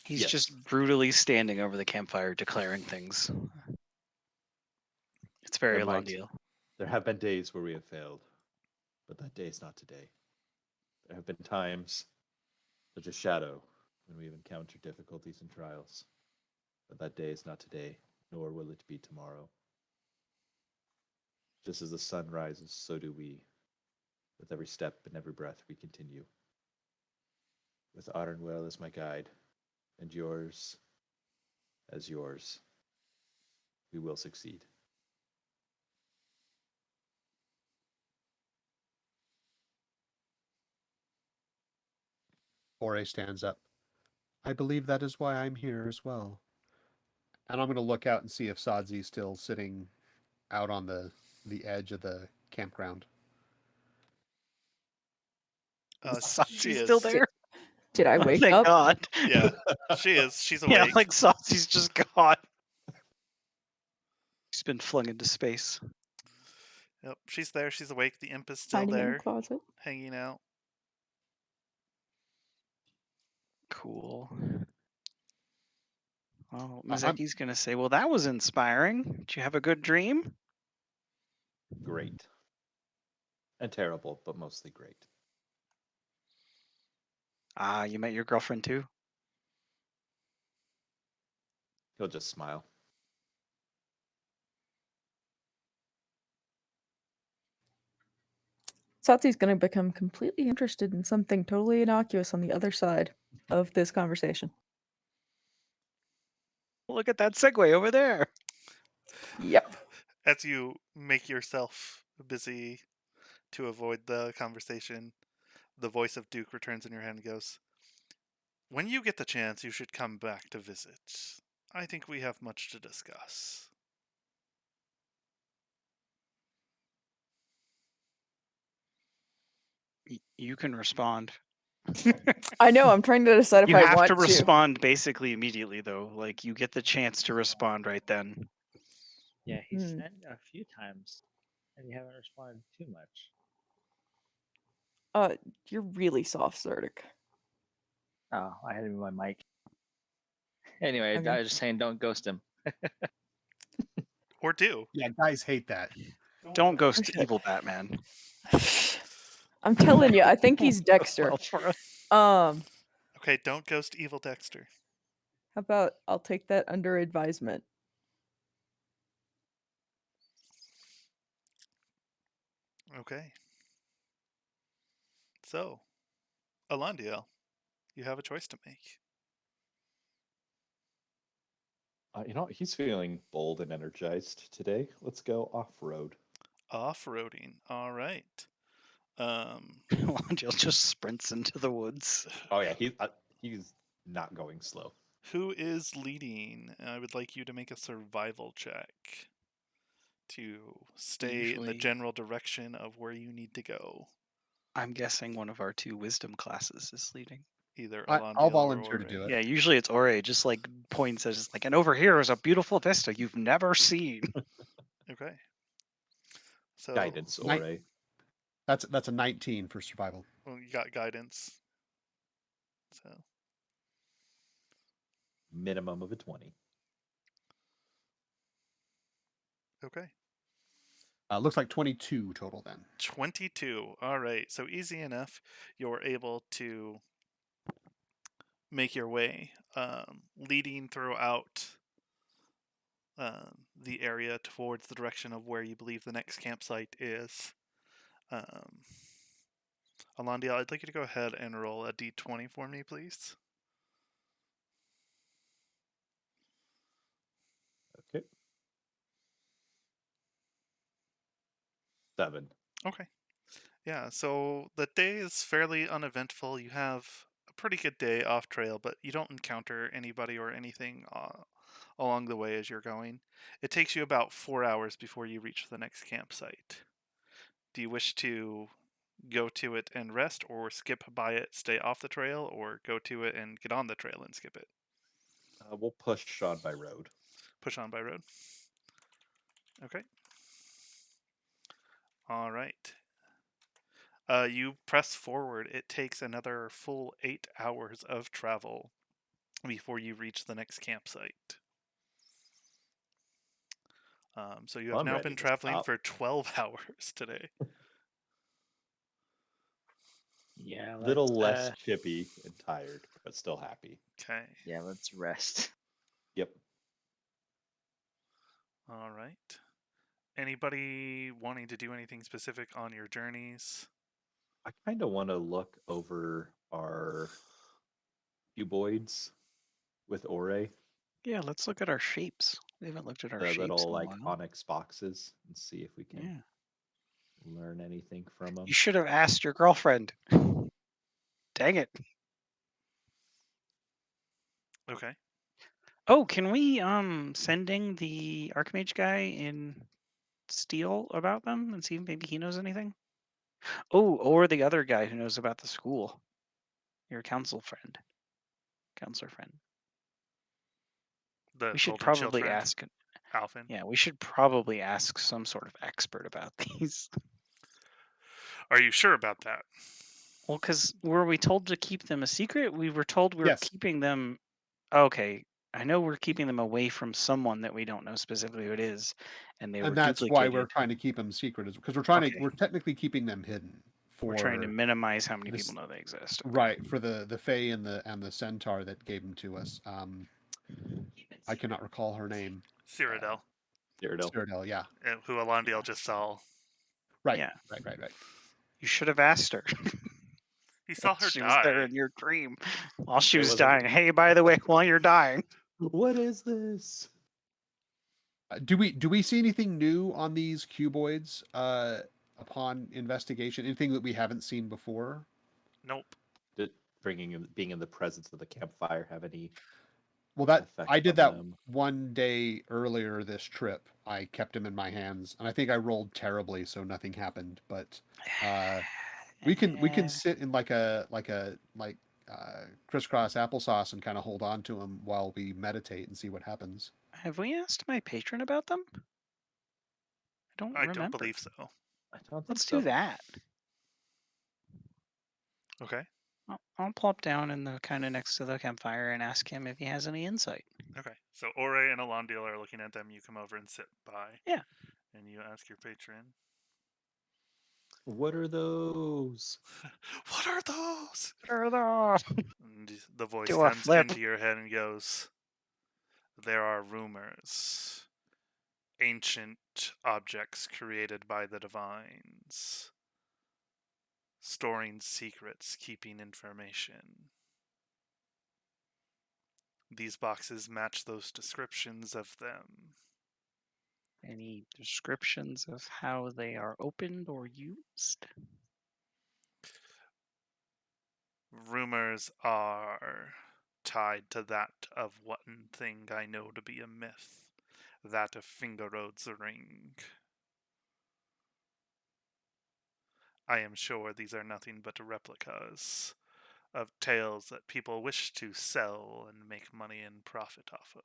S2: He's
S6: Yes.
S2: just brutally standing over the campfire declaring things. It's very
S6: There might-
S2: Elendil.
S6: There have been days where we have failed, but that day is not today. There have been times, such as Shadow, when we have encountered difficulties and trials, but that day is not today, nor will it be tomorrow. Just as the sun rises, so do we. With every step and every breath, we continue. With Ardenwell as my guide, and yours as yours, we will succeed.
S4: Ore stands up. I believe that is why I'm here as well. And I'm going to look out and see if Sadzi's still sitting out on the edge of the campground.
S1: She is
S2: still there?
S3: Did I
S2: Oh,
S3: wake
S2: thank
S3: up?
S2: God.
S1: Yeah, she is. She's
S2: Yeah,
S1: awake.
S2: like Saucy's just gone. She's been flung into space.
S1: Yep, she's there. She's awake. The imp is still
S3: Hiding in a
S1: there,
S3: closet.
S1: hanging out.
S2: Cool. Well,
S4: I'm-
S2: Mazeki's gonna say, "Well, that was inspiring. Did you have a good dream?"
S6: Great. And terrible, but mostly great.
S2: Ah, you met your girlfriend too?
S6: He'll just smile.
S3: Satsu's going to become completely interested in something totally innocuous on the other side of this conversation.
S2: Look at that segue over there.
S3: Yep.
S1: As you make yourself busy to avoid the conversation, the voice of Duke returns in your head and goes, "When you get the chance, you should come back to visit. I think we have much to discuss."
S2: You can respond.
S3: I know. I'm trying to decide if
S2: You
S3: I
S2: have
S3: want
S2: to respond basically immediately, though. Like, you get the chance to respond right then.
S5: Yeah, he
S3: Hmm.
S5: sent a few times, and you haven't responded too much.
S3: You're really soft, Zerdik.
S5: Oh, I had him in my mic. Anyway,
S3: Okay.
S5: I was just saying, don't ghost him.
S1: Or do.
S4: Yeah, guys hate that.
S2: Don't ghost
S3: shit.
S2: evil Batman.
S3: I'm telling you, I think he's Dexter.
S2: Well, for us.
S3: How
S1: Okay, don't ghost evil Dexter.
S3: about I'll take that under advisement.
S1: Okay. So, Alondiel, you have a choice to make.
S6: He's feeling bold and energized today. Let's go off-road.
S1: Off-roading. All right.
S2: Jill just sprints into the woods.
S6: Oh yeah, he's not going slow.
S1: Who is leading? I would like you to make a survival check to stay in the
S2: Usually-
S1: general direction of where you need to go.
S2: I'm guessing one of our 2 wisdom classes is leading.
S1: Either
S4: I'll
S1: Alondiel
S4: volunteer
S1: or
S4: to do
S1: Ore.
S4: it.
S2: Yeah, usually it's Ore just like points as like, and over here is a beautiful vista you've never seen.
S1: Okay. So
S6: Guidance,
S4: Night-
S6: Ore.
S4: That's a 19 for survival.
S1: well, you got guidance. So
S6: Minimum of a 20.
S1: okay.
S4: Looks like 22 total then.
S1: 22. All right. So easy enough. You're able to make your way, leading throughout the area towards the direction of where you believe the next campsite is. Alondiel, I'd like you to go ahead and roll a d20 for me, please.
S6: Okay. 7.
S1: Okay. Yeah, so the day is fairly uneventful. You have a pretty good day off trail, but you don't encounter anybody or anything along the way as you're going. It takes you about 4 hours before you reach the next campsite. Do you wish to go to it and rest, or skip by it, stay off the trail, or go to it and get on the trail and skip it?
S6: We'll push on by road.
S1: Push on by road. Okay. All right. You press forward. It takes another full 8 hours of travel before you reach the next campsite. So you have
S6: I'm
S1: now
S6: ready
S1: been
S6: to
S1: traveling
S6: stop.
S1: for 12 hours today.
S5: Yeah.
S6: Little
S5: let's,
S6: less chippy and tired, but still happy.
S1: Okay.
S5: Yeah, let's rest.
S6: Yep.
S1: All right. Anybody wanting to do anything specific on your journeys?
S6: I kind of want to look over our cuboids with Ore,
S2: Yeah, let's look at our shapes. We haven't looked at our
S6: the
S2: shapes
S6: little
S2: in a
S6: like
S2: while.
S6: onyx boxes, and see if we can
S2: Yeah.
S6: learn anything from them.
S2: You should have asked your girlfriend. Dang it.
S1: Okay.
S2: Oh, can we sending the Archmage guy in Steel about them and see if maybe he knows anything? Oh, or the other guy who knows about the school. Your counselor friend.
S1: The
S2: We should
S1: Golden Shield
S2: probably
S1: friend,
S2: ask.
S1: Alphen.
S2: Yeah, we should probably ask some sort of expert about these.
S1: Are you sure about that?
S2: Well, because were we told to keep them a secret? We were told we were
S4: Yes.
S2: keeping them. Okay, I know we're keeping them away from someone that we don't know specifically who it is, and they were
S4: And that's why we're
S2: duplicated.
S4: trying to keep them secret, because
S2: Okay.
S4: we're technically keeping them hidden.
S2: We're trying to minimize how many
S4: this-
S2: people know they exist.
S4: Right, for the Fae and the Centaur that gave them to us. I cannot recall her name.
S1: Cyrodiil,
S6: Cyrodiil.
S4: Cyrodiil, yeah.
S1: who Alondiel just saw.
S4: Right.
S2: Yeah.
S4: Right.
S2: You should have asked her.
S1: He saw her
S2: She was there
S1: die.
S2: in your dream while she
S6: It
S2: was
S6: wasn't-
S2: dying. Hey, by the way, while you're dying,
S6: What is this?
S4: Do we see anything new on these cuboids upon investigation? Anything that we haven't seen before?
S1: Nope.
S6: Did being in the presence of the campfire have any?
S4: Well, that
S6: effect
S4: I did
S6: on
S4: that
S6: them?
S4: one day earlier this trip. I kept him in my hands, and I think I rolled terribly, so nothing happened. But we can sit in like crisscross applesauce and kind of hold on to him while we meditate and see what happens.
S2: Have we asked my patron about them? I don't
S1: I
S2: remember.
S1: don't believe so.
S6: I don't think
S2: Let's
S6: so.
S2: do that.
S1: Okay.
S2: I'll plop down in the kind of next to the campfire and ask him if he has any insight.
S1: Okay. So Ore and Alondiel are looking at them. You come over and sit by.
S2: Yeah.
S1: And you ask your patron,
S6: What are those?
S1: "What are those?"
S2: Further.
S1: And the voice
S2: Do a
S1: comes
S2: flip.
S1: into your head and goes, "There are rumors. Ancient objects created by the divines. storing secrets, keeping information. These boxes match those descriptions of them.
S2: Any descriptions of how they are opened or used?
S1: Rumors are tied to that of one thing I know to be a myth, that of Fingerod's ring. I am sure these are nothing but replicas of tales that people wish to sell and make money and profit off of.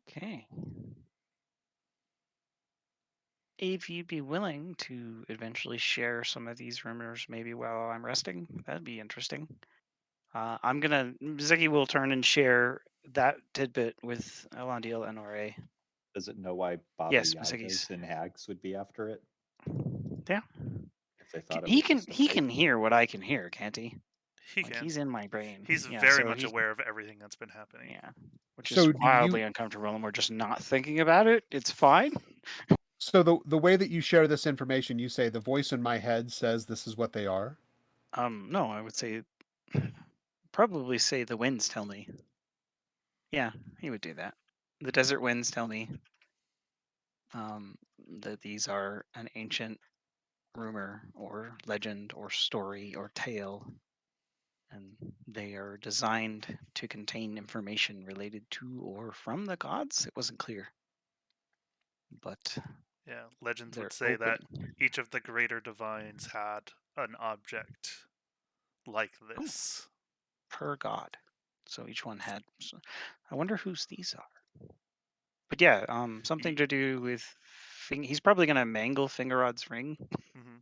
S2: Okay. If you'd be willing to eventually share some of these rumors, maybe while I'm resting, that'd be interesting. Ziggy will turn and share that tidbit with Elendil and Ora.
S6: Does it know why Baba
S2: Yes, Miss Higgies.
S6: Yagas and hags would be after it?
S2: Yeah.
S6: If they thought it
S2: He
S6: was
S2: can
S6: just a
S2: he
S6: fake?
S2: can hear what I can hear, can't he?
S1: He
S2: Like
S1: can.
S2: he's in my brain.
S1: He's
S2: Yeah,
S1: very
S2: so
S1: much
S2: he-
S1: aware of everything that's been happening.
S2: Yeah. Which
S4: So
S2: is
S4: do
S2: wildly
S4: you-
S2: uncomfortable, and we're just not thinking about it. It's fine.
S4: So the way that you share this information, you say the voice in my head says this is what they are.
S2: No, I would say probably say the winds tell me. Yeah, he would do that. The desert winds tell me that these are an ancient rumor or legend or story or tale, and they are designed to contain information related to or from the gods. It wasn't clear, but
S1: Yeah, legends
S2: they're
S1: would say that
S2: open.
S1: each of the greater divines had an object like this.
S2: Per god. So each one had. I wonder whose these are. But yeah, something to do with. He's probably gonna mangle Fingerod's ring.
S1: hmm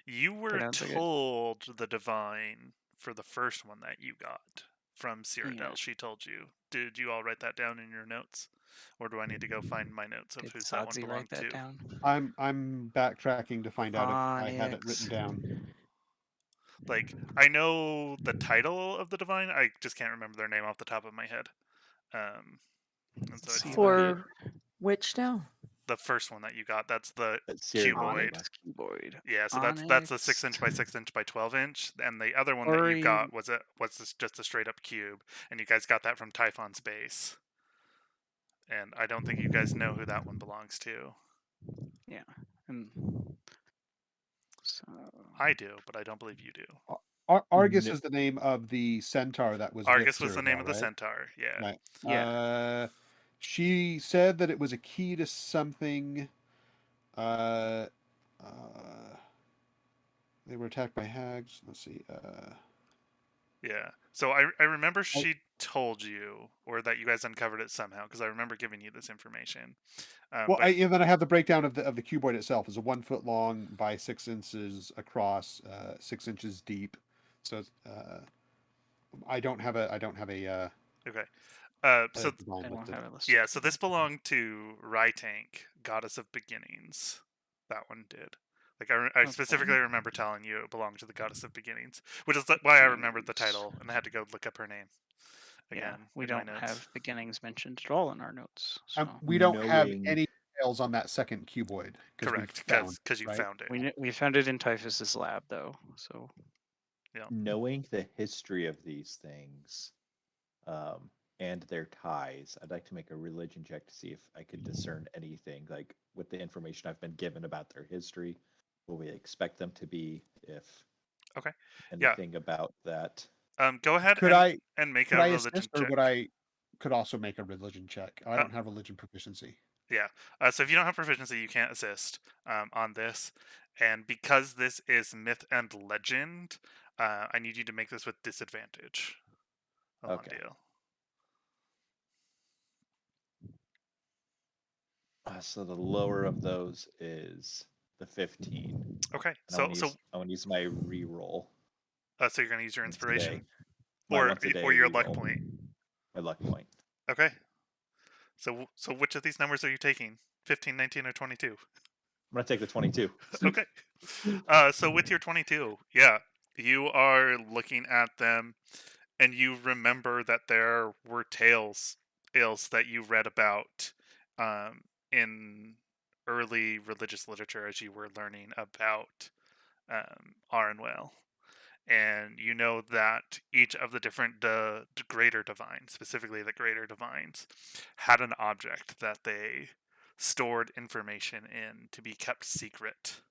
S1: You were
S2: Pronouncing it.
S1: told the divine for the first one that you got from Cyrodiil.
S2: Yeah.
S1: She told you. Did you all write that down in your notes, or do I need to go find my notes of
S2: Did
S1: whose that one
S2: Sadzi
S1: belonged
S2: write that
S1: to?
S2: down?
S4: I'm backtracking to find out if I had it written
S2: Onyx.
S4: down.
S1: Like, I know the title of the divine. I just can't remember their name off the top of my head. And so
S2: See
S1: it's
S2: if I get-
S3: For which now?
S1: the first one that you got. That's the
S6: Cyrodiil.
S1: cuboid.
S2: Onyx cuboid.
S1: Yeah, so that's a
S2: Onyx.
S1: 6" by 6" by 12" and the other one that you got was just a straight up cube, and you guys got that from Typhon's base. And I don't think you guys know who that one belongs to.
S2: Yeah. And so
S1: I do, but I don't believe you do.
S4: Argus
S6: No.
S4: is the name of the centaur that was.
S1: Argus
S4: with
S1: was the name
S4: Cyrodiil,
S1: of the
S4: right?
S1: centaur. Yeah.
S4: Right.
S2: Yeah.
S4: She said that it was a key to something. They were attacked by hags. Let's see.
S1: Yeah. So I remember she told you, or that you guys uncovered it somehow, because I remember giving you this information.
S4: Well,
S1: but
S4: and then I have the breakdown of the cuboid itself. It's a 1 foot long by 6 inches across, 6 inches deep. So I don't have a
S1: okay. So
S4: design
S2: I don't
S4: listed.
S2: have it listed.
S1: yeah, so this belonged to Rytank, Goddess of Beginnings. That one did. Like I
S2: Okay.
S1: specifically remember telling you it belonged to the Goddess of Beginnings, which is why I remembered the title and I had to go look up her name again.
S2: Yeah, we
S1: in my
S2: don't
S1: notes.
S2: have beginnings mentioned at all in our notes. So
S4: We don't have
S6: Knowing-
S4: any details on that second cuboid.
S1: Correct,
S4: because
S1: because you found it.
S2: we found it in Typhus's lab, though. So
S6: Knowing the history of these things and their ties, I'd like to make a religion check to see if I could discern anything, like with the information I've been given about their history, what we expect them to be, if
S1: Okay. Yeah.
S6: anything about that.
S1: Go ahead
S4: Could
S1: and make
S4: could
S1: a
S4: I
S1: religion
S4: assist, or
S1: check.
S4: would I could also make a religion check? I don't have religion proficiency.
S1: Yeah. So if you don't have proficiency, you can't assist on this. And because this is myth and legend, I need you to make this with disadvantage.
S6: Okay.
S1: Elendil.
S6: So the lower of those is the 15.
S1: Okay.
S6: And
S1: So
S6: I want to use my re-roll.
S1: so you're gonna use your
S6: once a
S1: inspiration,
S6: day. My
S1: or
S6: once a day
S1: your luck
S6: re-roll.
S1: point.
S6: My luck point.
S1: Okay. So which of these numbers are you taking? 15, 19, or 22?
S6: I'm gonna take the 22.
S1: Okay. So with your 22, yeah, you are looking at them, and you remember that there were tales that you read about in early religious literature as you were learning about Arenwell. And you know that each of the different greater divines, specifically the greater divines, had an object that they stored information in to be kept secret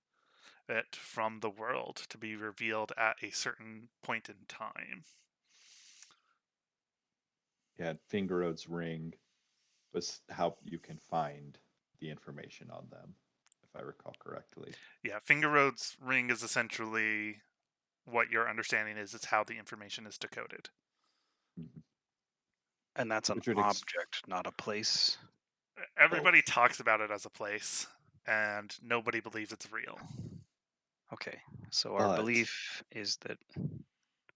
S1: from the world, to be revealed at a certain point in time.
S6: Yeah, Fingeroad's ring was how you can find the information on them, if I recall correctly.
S1: Yeah, Fingeroad's ring is essentially what your understanding is. It's how the information is decoded.
S2: And that's an
S6: Which would
S2: object, not a place.
S1: Everybody talks about it as a place, and nobody believes it's real.
S2: Okay, so our
S6: But
S2: belief is that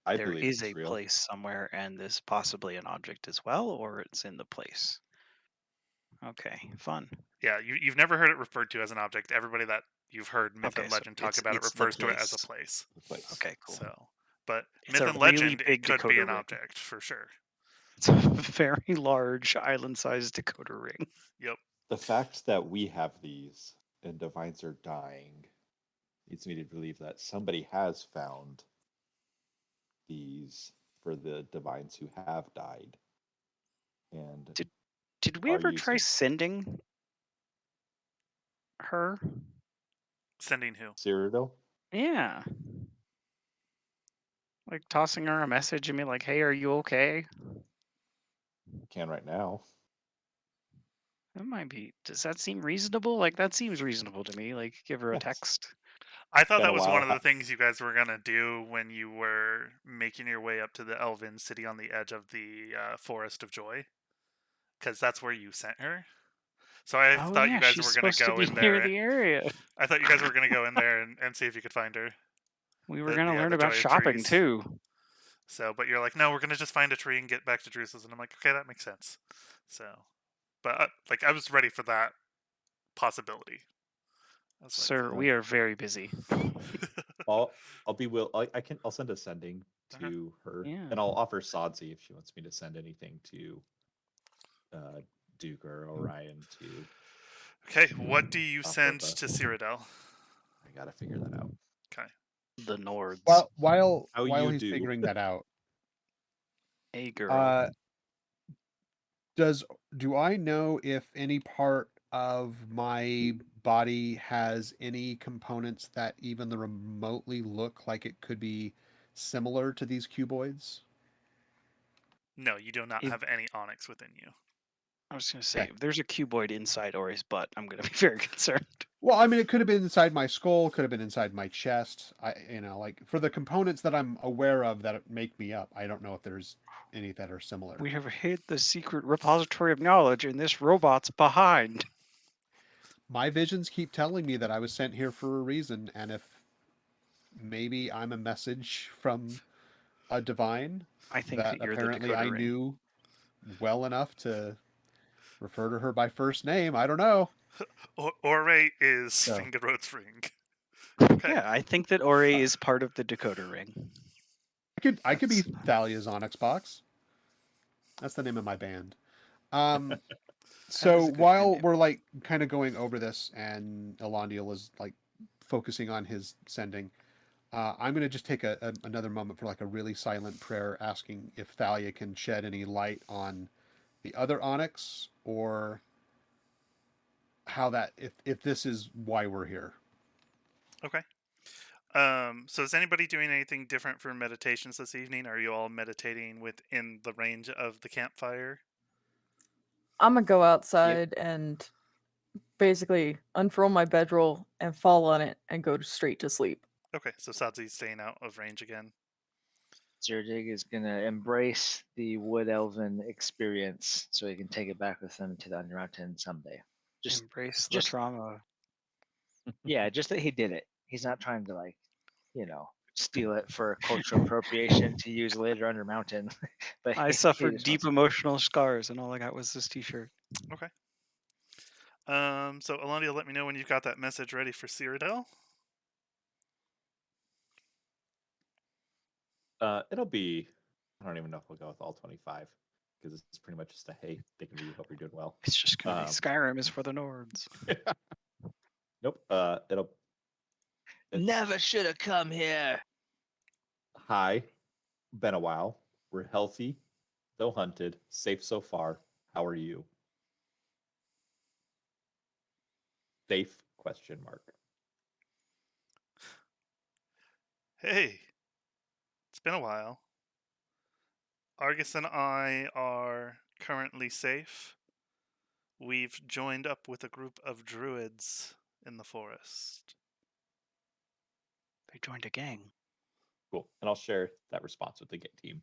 S6: I
S2: there
S6: believe
S2: is
S6: it's
S2: a
S6: real.
S2: place somewhere, and this possibly an object as well, or it's in the place. Okay, fun.
S1: Yeah, you've never heard it referred to as an object. Everybody that you've heard myth
S2: Okay,
S1: and
S2: so
S1: legend talk about it
S2: it's the
S1: refers to it as a
S2: place.
S1: place.
S6: The place.
S2: Okay, cool.
S1: So, but
S2: It's
S1: myth
S2: a
S1: and
S2: really
S1: legend,
S2: big
S1: it could be
S2: decoder
S1: an
S2: ring.
S1: object for sure.
S2: It's a very large island-sized decoder ring.
S1: Yep.
S6: The fact that we have these and divines are dying leads me to believe that somebody has found these for the divines who have died. And
S2: Did we
S6: are
S2: ever try
S6: using-
S2: sending her?
S1: Sending who?
S6: Cyrodiil?
S2: Yeah. Like tossing her a message and be like, hey, are you okay?
S6: Can right now.
S2: That might be. Does that seem reasonable? Like, that seems reasonable to me. Like, give her a
S6: Yes.
S2: text.
S1: I thought
S6: Been
S1: that
S6: a
S1: was
S6: while.
S1: one of the things you guys were gonna do when you were making your way up to the Elven city on the edge of the Forest of Joy, because that's where you sent her. So I
S2: Oh,
S1: thought
S2: yeah,
S1: you guys
S2: she's
S1: were gonna
S2: supposed to
S1: go
S2: be
S1: in
S2: near
S1: there.
S2: the area.
S1: I thought you guys were gonna go in there and see if you could find her.
S2: We were
S1: The-
S2: going to
S1: yeah,
S2: learn
S1: the
S2: about
S1: Joy of
S2: shopping,
S1: Trees.
S2: too.
S1: So, but you're like, no, we're gonna just find a tree and get back to Drusus, and I'm like, okay, that makes sense. So, but like, I was ready for that possibility. I was
S2: Sir,
S1: like,
S2: we are very busy.
S6: I'll send a sending to her,
S2: Yeah.
S6: and I'll offer Sadzi if she wants me to send anything to Duke or Orion to.
S1: okay, what do you
S6: Off
S1: send
S6: of
S1: to Cyrodiil?
S6: I gotta figure that out.
S1: Okay.
S2: The Nords.
S4: While
S6: How
S4: while
S6: you
S4: he's
S6: do.
S4: figuring that out,
S2: A girl.
S4: do I know if any part of my body has any components that even remotely look like it could be similar to these cuboids?
S1: No, you do not
S2: If-
S1: have any onyx within you.
S2: I was going to say,
S4: okay.
S2: if there's a cuboid inside Ori's butt, I'm going to be very concerned.
S4: Well, I mean, it could have been inside my skull, could have been inside my chest. Like for the components that I'm aware of that make me up, I don't know if there's any that are similar.
S2: We have hid the secret repository of knowledge, and this robot's behind.
S4: My visions keep telling me that I was sent here for a reason, and if maybe I'm a message from a divine
S2: I think
S4: that
S2: that you're
S4: apparently
S2: the
S4: I
S2: decoder ring.
S4: knew well enough to refer to her by first name. I don't know.
S1: Ore is
S4: So-
S1: Fingeroad's ring. Okay.
S2: Yeah, I think that Ori is part of the decoder ring.
S4: I could be Thalia's Onyx Box. That's the name of my band. So
S2: is a good
S4: while
S2: band name.
S4: we're like kind of going over this and Elondiel is like focusing on his sending, I'm going to just take another moment for like a really silent prayer asking if Thalia can shed any light on the other Onyx or how that, if this is why we're here.
S1: Okay. So is anybody doing anything different for meditations this evening? Are you all meditating within the range of the campfire?
S3: I'm gonna go outside and basically unfurl my bedroll and fall on it and go straight to sleep.
S1: Okay, so Sadzi's staying out of range again.
S5: Zerdig is gonna embrace the wood elven experience so he can take it back with him to the Undermountain someday. Just
S2: Embrace the
S5: just-
S2: trauma.
S5: yeah, just that he did it. He's not trying to steal it for cultural appropriation to use later Undermountain. But
S2: I
S5: he
S2: suffered
S5: just
S2: deep
S5: wants-
S2: emotional scars, and all I got was this T-shirt.
S1: So Alondia, let me know when you've got that message ready for Cyrodiil.
S6: It'll be. I don't even know if we'll go with all 25 because it's pretty much just a hey, thinking we hope you're doing well.
S2: It's just gonna be
S6: Um,
S2: Skyrim is for the Nords.
S6: Nope. It's
S5: Never should have come here.
S6: hi. Been a while. We're healthy, though hunted, safe so far. How are you? Safe? Question mark.
S1: Hey, it's been a while. Argus and I are currently safe. We've joined up with a group of druids in the forest.
S2: They joined a gang.
S6: Cool. And I'll share that response with the team.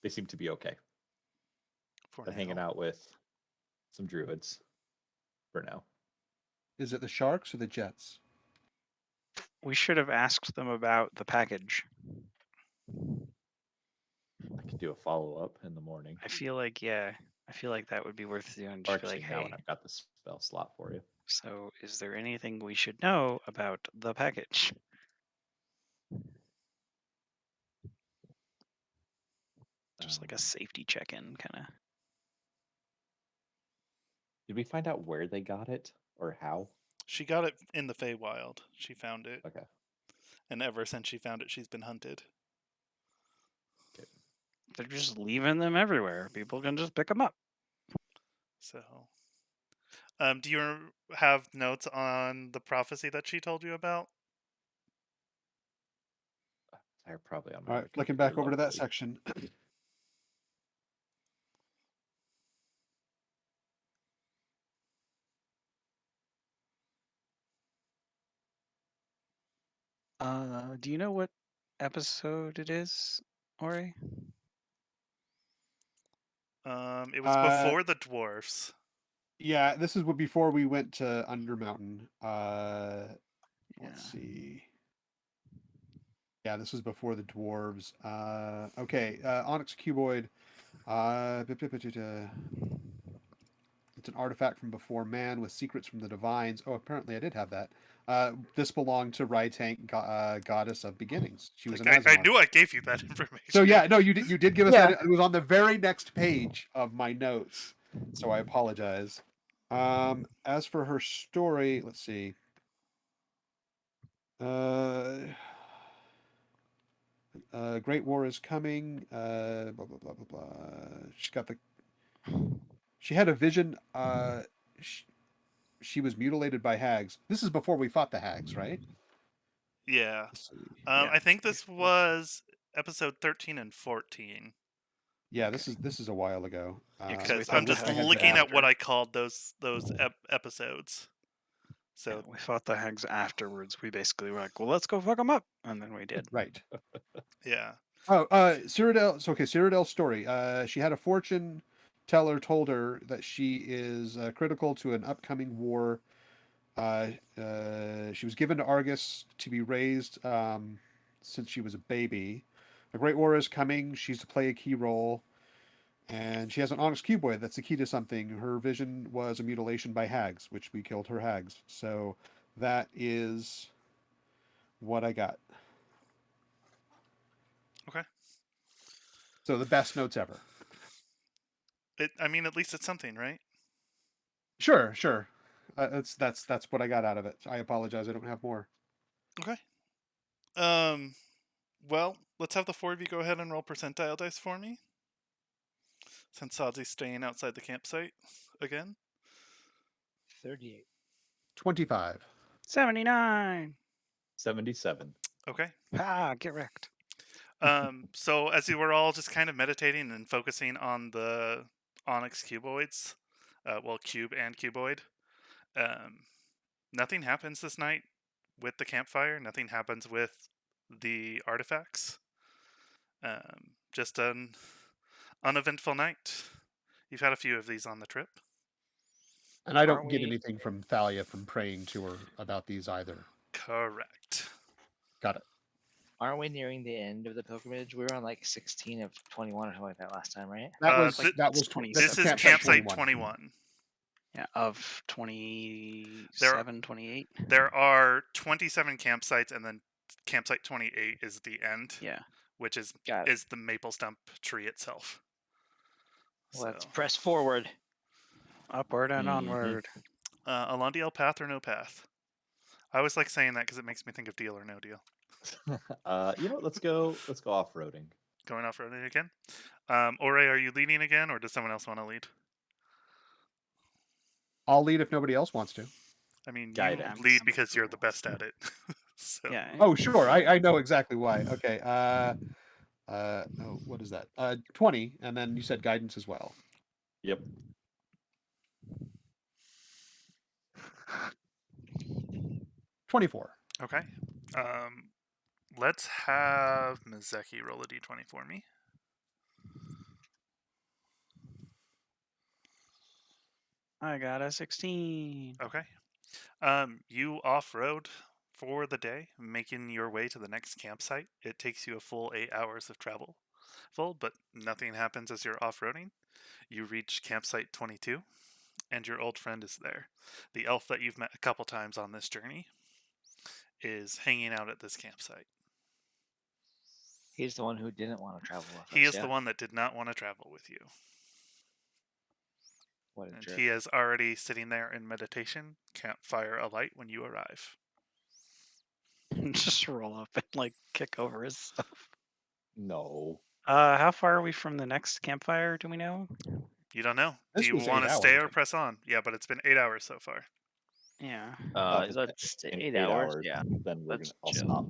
S6: They seem to be okay.
S1: For
S6: They're hanging
S1: now.
S6: out with some druids for now.
S4: Is it the Sharks or the Jets?
S2: We should have asked them about the package.
S6: I could do a follow up in the morning.
S2: I feel like, yeah, I feel like that would be worth doing.
S6: Or
S2: Just be
S6: actually,
S2: like,
S6: now
S2: hey,
S6: when I've got the spell slot for you.
S2: so is there anything we should know about the package? Just like a safety check-in, kind of.
S6: Did we find out where they got it or how?
S1: She got it in the Feywild. She found it.
S6: Okay.
S1: And ever since she found it, she's been hunted.
S2: They're just leaving them everywhere. People can just pick them up.
S1: So, do you have notes on the prophecy that she told you about?
S6: They're probably on my
S4: All right,
S6: other
S4: flicking
S6: computer
S4: back over to that
S6: locally.
S4: section.
S2: Do you know what episode it is, Ori?
S1: It was before the dwarfs.
S4: Yeah, this is before we went to Undermountain. Let's
S2: Yeah.
S4: see. Yeah, this was before the dwarves. Okay, Onyx Cuboid. It's an artifact from before man with secrets from the divines. Oh, apparently I did have that. This belonged to Raitank, goddess of beginnings. She was an
S1: I
S4: Azamon.
S1: knew I gave you that information.
S4: So yeah, no, you did give us
S3: Yeah.
S4: that. It was on the very next page of my notes. So I apologize. As for her story, let's see. Great War is coming. Blah blah blah blah blah. She had a vision. She was mutilated by hags. This is before we fought the hags, right?
S1: Yeah.
S4: Let's see.
S2: Yeah.
S1: I think this was episode 13 and 14.
S4: Yeah, this is a while ago.
S2: Yeah, 'cause
S1: Because
S2: thought
S1: I'm
S2: the
S1: just
S2: hags
S1: looking at what
S2: after.
S1: I called those episodes. So
S2: Yeah, we fought the hags afterwards. We basically were like, well, let's go fuck them up. And then we did.
S4: Right.
S1: yeah.
S4: Oh, Cyrodiil. So okay, Cyrodiil's story. She had a fortune teller told her that she is critical to an upcoming war. She was given to Argus to be raised since she was a baby. A great war is coming. She's to play a key role. And she has an Onyx Cuboid that's the key to something. Her vision was a mutilation by hags, which we killed her hags. So that is what I got.
S1: Okay.
S4: So the best notes ever.
S1: I mean, at least it's something, right?
S4: Sure. That's what I got out of it. I apologize. I don't have more.
S1: Okay. Well, let's have the four of you go ahead and roll percentile dice for me. Since Sadzi's staying outside the campsite again.
S5: 38.
S4: 25.
S2: 79.
S6: 77.
S1: Okay.
S2: Ah, get wrecked.
S1: So as you were all just kind of meditating and focusing on the Onyx Cuboids, cube and cuboid, nothing happens this night with the campfire. Nothing happens with the artifacts. Just an uneventful night. You've had a few of these on the trip.
S4: And I don't
S5: Aren't
S4: get
S5: we-
S4: anything from Thalia from praying to her about these either.
S1: Correct.
S4: Got it.
S5: Aren't we nearing the end of the pilgrimage? We were on like 16 of 21 or something like that last time, right?
S4: That was
S1: th-
S4: that was
S2: 20
S1: This is campsite 21.
S2: Yeah, of 27, 28.
S1: There are 27 campsites, and then campsite 28 is the end,
S2: Yeah.
S1: which is
S5: Got it.
S1: the maple stump tree itself.
S5: Let's
S1: So,
S5: press forward.
S2: Upward and
S6: Mhm.
S2: onward.
S1: Alondiel, path or no path? I always like saying that because it makes me think of Deal or No Deal.
S6: You know what? Let's go off-roading.
S1: Going off roading again. Ore, are you leading again, or does someone else want to lead?
S4: I'll lead if nobody else wants to.
S1: I mean, you
S6: Guidance.
S1: lead because you're the best at it. So
S2: Yeah.
S4: Oh, sure. I know exactly why. Okay. What is that? 20, and then you said guidance as well.
S6: Yep.
S4: 24.
S1: okay. Let's have Mizeki roll a d20 for me.
S2: I got a 16.
S1: Okay. You off-road for the day, making your way to the next campsite. It takes you a full 8 hours of travel, but nothing happens as you're off-roading. You reach campsite 22, and your old friend is there. The elf that you've met a couple times on this journey is hanging out at this campsite.
S5: He's the one who didn't want to travel with us.
S1: He is
S5: yeah?
S1: the one that did not want to travel with you.
S5: What a
S1: And
S5: jerk.
S1: he is already sitting there in meditation, campfire alight when you arrive.
S2: Just roll up and like kick over his stuff.
S6: No.
S2: How far are we from the next campfire? Do we know?
S1: You don't know.
S4: This
S1: Do you
S4: was 8
S1: want to stay
S4: hours.
S1: or press on? Yeah, but it's been 8 hours so far.
S2: Yeah.
S6: if
S5: Let's
S6: in
S5: 8 hours. Yeah.
S6: Then
S5: Let's
S6: I'll
S5: chill.
S6: stop.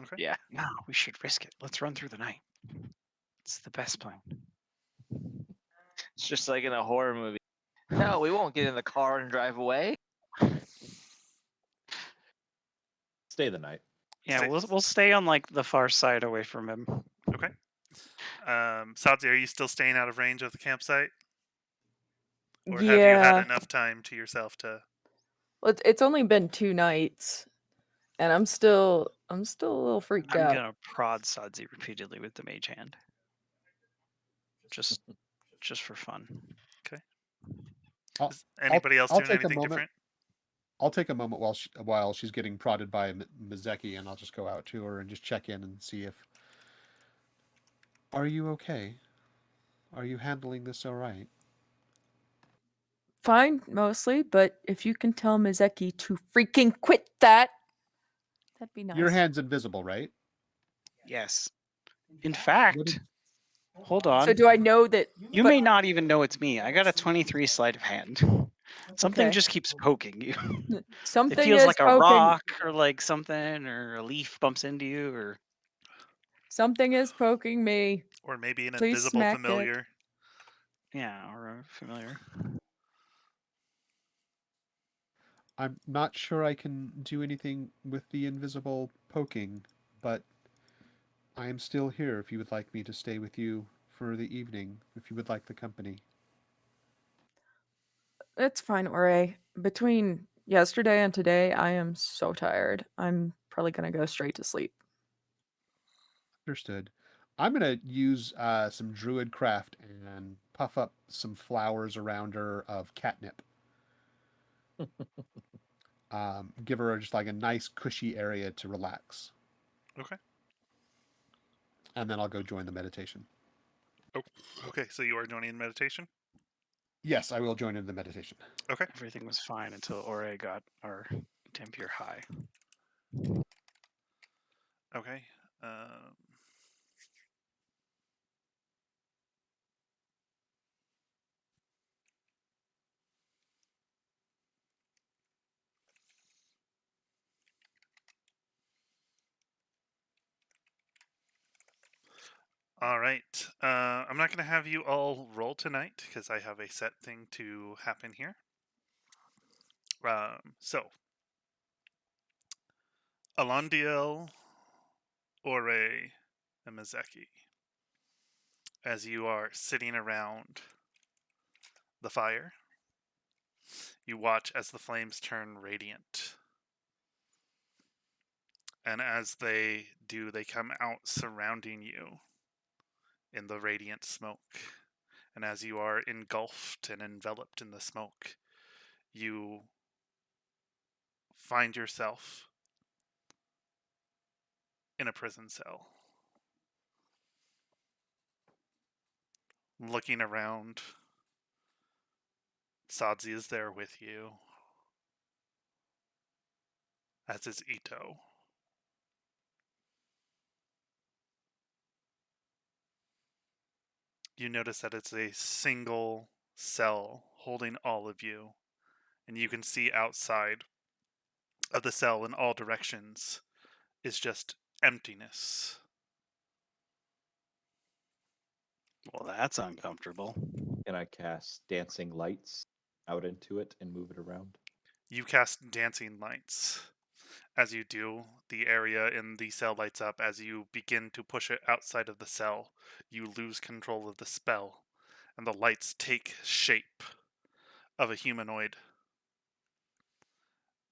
S1: Okay.
S5: Yeah.
S2: No, we should risk it. Let's run through the night. It's the best plan.
S5: It's just like in a horror movie. No, we won't get in the car and drive away.
S6: Stay the night.
S2: Yeah,
S1: Stay-
S2: we'll stay on like the far side away from him.
S1: Okay. Sadzi, are you still staying out of range of the campsite? Or have you
S3: Yeah.
S1: had enough time to yourself to...
S3: Well, it's only been 2 nights, and I'm still a little freaked
S2: I'm
S3: out.
S2: gonna prod Sadzi repeatedly with the mage hand. Just for fun.
S1: Is anybody else
S4: I'll
S1: doing
S4: take a
S1: anything
S4: moment.
S1: different?
S4: I'll take a moment while she's getting prodded by Mizeki, and I'll just go out to her and just check in and see if. Are you okay? Are you handling this all right?
S3: Fine, mostly, but if you can tell Mizeki to freaking quit that, that'd be nice.
S4: Your hand's invisible, right?
S2: Yes. In fact, hold on.
S3: So do I know that?
S2: You
S3: but-
S2: may not even know it's me. I got a 23 sleight of hand. Something
S3: Okay.
S2: just keeps poking you.
S3: Something
S2: It feels
S3: is
S2: like a
S3: poking.
S2: rock or like something, or a leaf bumps into you, or
S3: Something is poking me.
S1: Or maybe an
S3: Please
S1: invisible
S3: smack it.
S1: familiar?
S2: yeah, or a familiar.
S4: I'm not sure I can do anything with the invisible poking, but I am still here if you would like me to stay with you for the evening, if you would like the company.
S3: It's fine, Ore. Between yesterday and today, I am so tired. I'm probably gonna go straight to sleep.
S4: Understood. I'm going to use some druid craft and puff up some flowers around her of catnip. Give her just like a nice cushy area to relax.
S1: Okay.
S4: And then I'll go join the meditation.
S1: Okay, so you are joining meditation?
S4: Yes, I will join in the meditation.
S1: Okay.
S2: Everything was fine until Ore got our Dampier high.
S1: Okay. All right. I'm not going to have you all roll tonight because I have a set thing to happen here. So, Alondiel, Ore, and Mizeki, as you are sitting around the fire, you watch as the flames turn radiant. And as they do, they come out surrounding you in the radiant smoke. And as you are engulfed and enveloped in the smoke, you find yourself in a prison cell. Looking around, Sadzi is there with you. as is Ito. You notice that it's a single cell holding all of you, and you can see outside of the cell in all directions is just emptiness.
S2: Well, that's uncomfortable.
S6: Can I cast dancing lights out into it and move it around?
S1: You cast dancing lights. As you do, the area in the cell lights up. As you begin to push it outside of the cell, you lose control of the spell, and the lights take shape of a humanoid.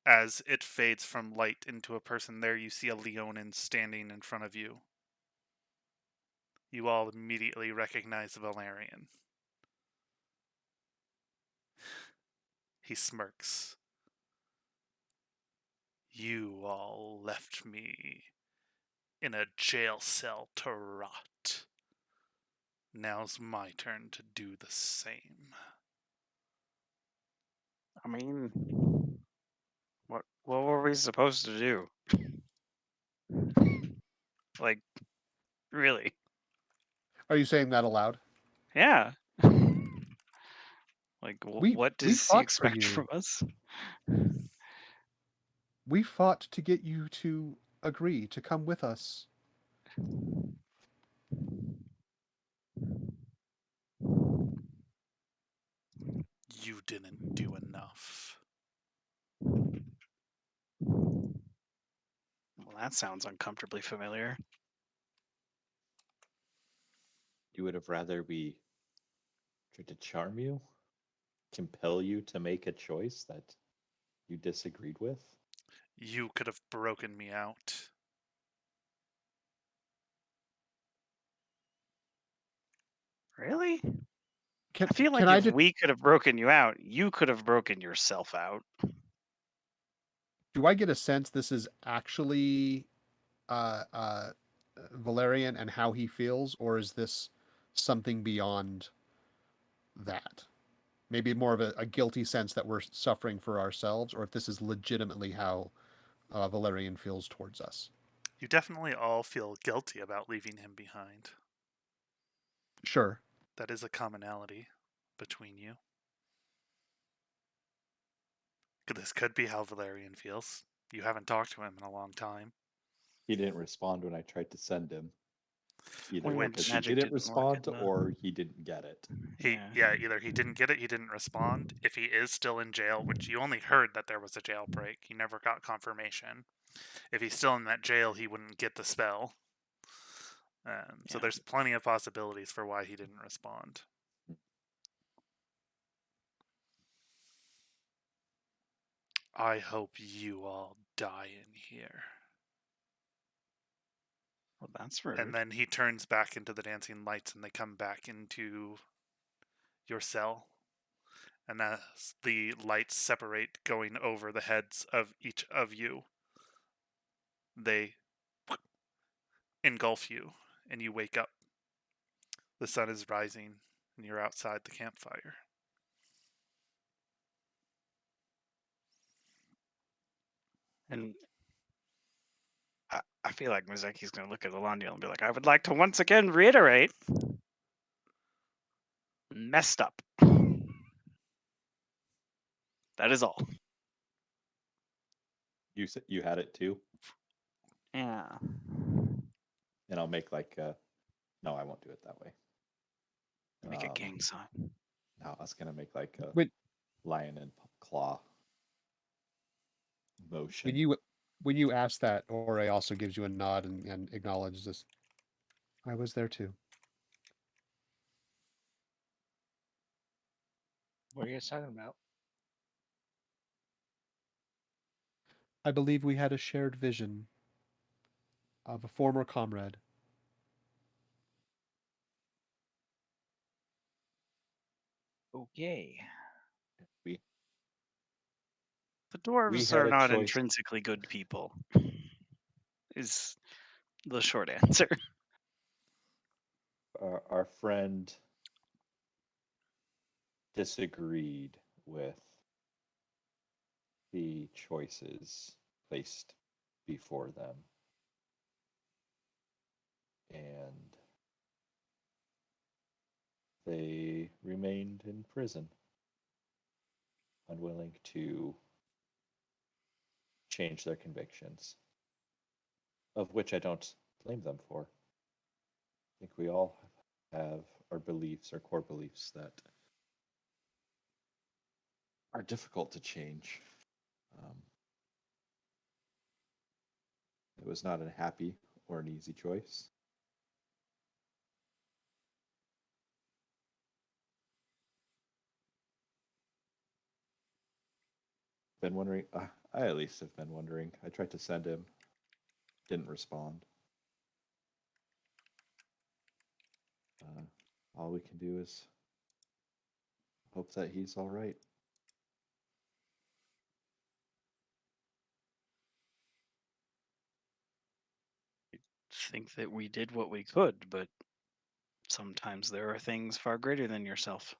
S1: As it fades from light into a person, there you see a Leonin standing in front of you. You all immediately recognize Valerian. He smirks. You all left me in a jail cell to rot. Now's my turn to do the same.
S2: I mean, what were we supposed to do? Like, really?
S4: Are you saying that aloud?
S2: Yeah. Like,
S4: We
S2: what
S4: we
S2: does he
S4: fought for
S2: expect
S4: you.
S2: from us?
S4: We fought to get you to agree to come with us.
S1: You didn't do enough.
S2: Well, that sounds uncomfortably familiar.
S6: You would have rather we tried to charm you, compel you to make a choice that you disagreed with?
S1: You could have broken me out.
S2: Really?
S4: Can
S2: I feel like
S4: can I
S2: if
S4: just
S2: we could have broken you out, you could have broken yourself out.
S4: do I get a sense this is actually uh, uh, Valerian and how he feels, or is this something beyond that? Maybe more of a guilty sense that we're suffering for ourselves, or if this is legitimately how Valerian feels towards us.
S1: You definitely all feel guilty about leaving him behind.
S4: Sure.
S1: That is a commonality between you. This could be how Valerian feels. You haven't talked to him in a long time.
S6: He didn't respond when I tried to send him. Either
S2: Well,
S6: because he
S2: magic
S6: didn't
S2: didn't work
S6: respond
S2: in the-
S6: or he didn't get it.
S1: Either he didn't get it, he didn't respond. If he is still in jail, which you only heard that there was a jailbreak, you never got confirmation. If he's still in that jail, he wouldn't get the spell. So
S2: Yeah.
S1: there's plenty of possibilities for why he didn't respond. I hope you all die in here.
S2: Well, that's rude.
S1: And then he turns back into the dancing lights and they come back into your cell. And as the lights separate, going over the heads of each of you, they engulf you and you wake up. The sun is rising and you're outside the campfire.
S2: And I feel like Mizuki's going to look at Alondiel and be like, I would like to once again reiterate, messed up. That is all.
S6: You said you had it too,
S2: Yeah.
S6: and I'll make like a. No, I won't do it that way.
S2: Make a gang sign.
S6: No, I was gonna make like a
S4: When
S6: lion and claw motion.
S4: when you ask that, Ore also gives you a nod and acknowledges this. I was there too.
S5: What are you guys talking about?
S4: I believe we had a shared vision of a former comrade.
S2: Okay.
S6: We
S2: The dwarves
S6: had
S2: are
S6: a
S2: not
S6: choice.
S2: intrinsically good people, is the short answer.
S6: Our friend disagreed with the choices placed before them. And they remained in prison, unwilling to change their convictions, of which I don't blame them for. I think we all have our beliefs, our core beliefs that are difficult to change. It was not a happy or an easy choice. Been wondering, I at least have been wondering. I tried to send him, didn't respond. All we can do is hope that he's all right.
S2: Think that we did what we could, but sometimes there are things far greater than yourself.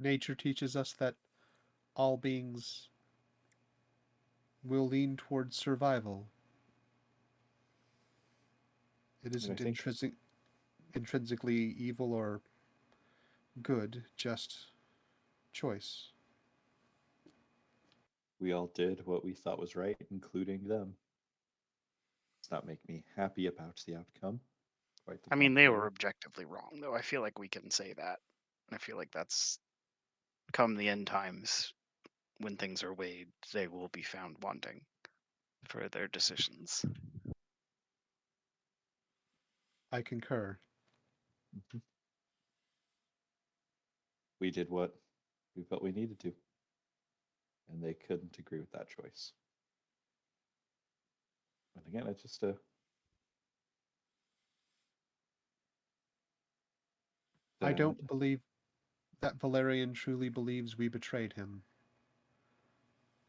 S4: Nature teaches us that all beings will lean towards survival. It isn't
S6: think-
S4: intrinsically evil or good, just choice.
S6: We all did what we thought was right, including them. Does not make me happy about the outcome. Quite the
S2: I mean, they were
S6: contrary.
S2: objectively wrong, though. I feel like we can say that. I feel like that's come the end times when things are weighed, they will be found wanting for their decisions.
S4: I concur.
S6: We did what we felt we needed to, and they couldn't agree with that choice. And again, it's just a
S4: I don't believe that Valerian truly believes we betrayed him,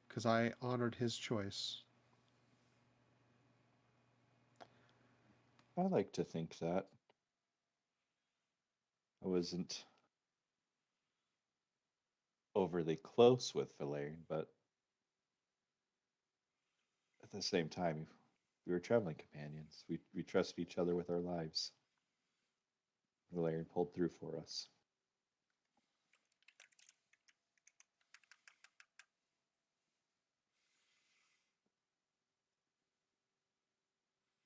S4: because I honored his choice.
S6: I like to think that. I wasn't overly close with Valerian, but at the same time, we were traveling companions. We trusted each other with our lives. Valerian pulled through for us.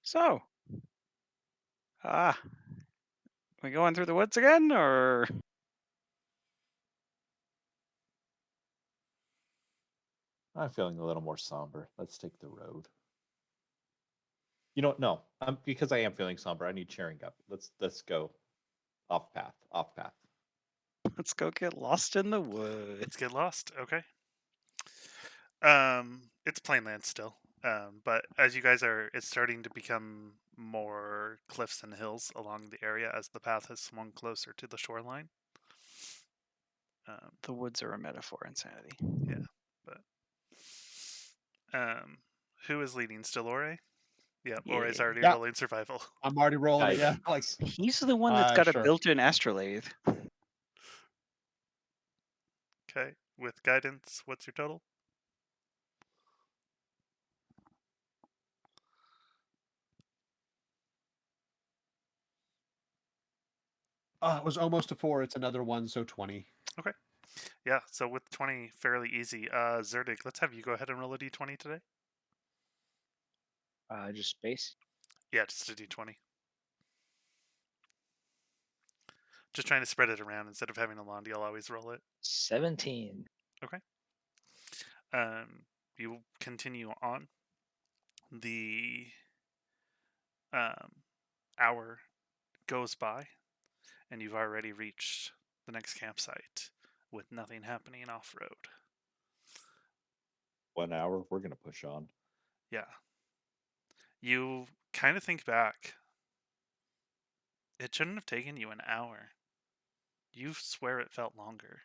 S2: So, we going through the woods again, or
S6: I'm feeling a little more somber. Let's take the road. You know what? No, because I am feeling somber. I need cheering up. Let's go off path. Off path.
S2: let's go get lost in the woods?
S1: Let's get lost. Okay. It's plainland still. But as you guys it's starting to become more cliffs and hills along the area as the path has swung closer to the shoreline.
S2: The woods are a metaphor, insanity.
S1: Yeah, but who is leading? Still Ore? Yeah, Ore's
S2: Yeah.
S1: already
S4: Yeah.
S1: rolling survival.
S4: I'm already rolling it. Yeah, like
S2: He's the one that's got
S4: sure.
S2: a built-in astrolabe.
S1: Okay, with guidance, what's your total?
S4: It was almost a 4. It's another 1, so 20.
S1: Okay. Yeah, so with 20, fairly easy. Zerdig, let's have you go ahead and roll a d20 today.
S5: Just space.
S1: Yeah, just a d20. Just trying to spread it around instead of having Alandi. I'll always roll it.
S5: 17.
S1: Okay. You continue on. The hour goes by, and you've already reached the next campsite with nothing happening off-road.
S6: 1 hour. We're gonna push on.
S1: Yeah. You kind of think back. It shouldn't have taken you an hour. You swear it felt longer.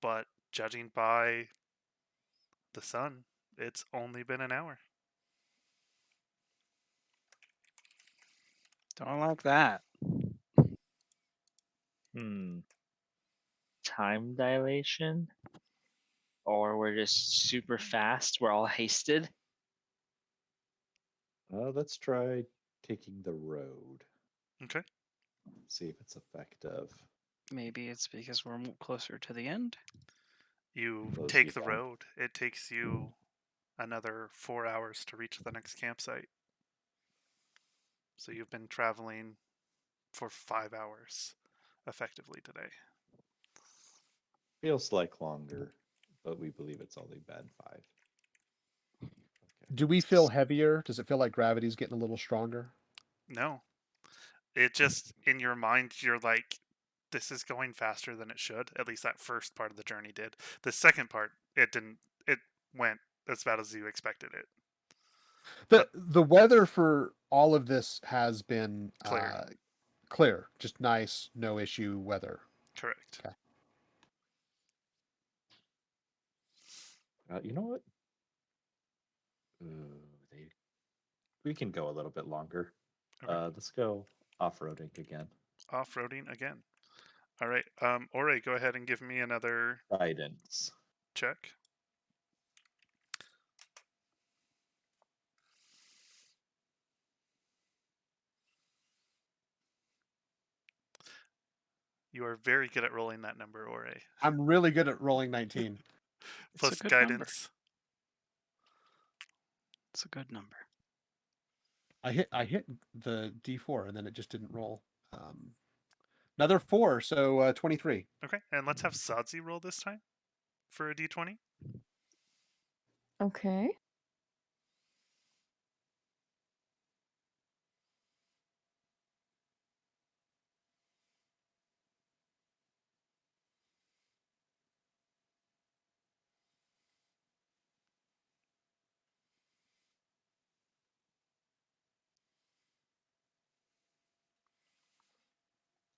S1: But judging by the sun, it's only been an hour.
S2: Don't like that.
S5: Hmm. time dilation, or we're just super fast. We're all hasted.
S6: Let's try taking the road.
S1: Okay.
S6: See if it's effective.
S2: Maybe it's because we're closer to the end.
S1: You
S6: Close
S1: take
S6: you
S1: the
S6: down.
S1: road. It takes you another 4 hours to reach the next campsite. So you've been traveling for 5 hours effectively today.
S6: Feels like longer, but we believe it's only been 5. Okay.
S4: Do we feel heavier? Does it feel like gravity's getting a little stronger?
S1: No. It just, in your mind, you're like, this is going faster than it should. At least that first part of the journey did. The second part, it didn't. It went as bad as you expected it.
S4: The weather for all of this has been
S1: Clear.
S4: clear, just nice, no issue weather.
S1: Correct.
S4: Okay.
S6: You know what? We can go a little bit longer.
S1: Okay.
S6: Let's go off-roading again.
S1: Off-roading again. All right. Ore, go ahead and give me another
S6: Guidance.
S1: check. You are very good at rolling that number, Ore.
S4: I'm really good at rolling 19.
S2: It's
S1: Plus
S2: a good number.
S1: guidance.
S2: It's a good number.
S4: I hit the D4 and then it just didn't roll. Another 4, so 23.
S1: Okay, and let's have Sadzi roll this time for a d20.
S3: Okay.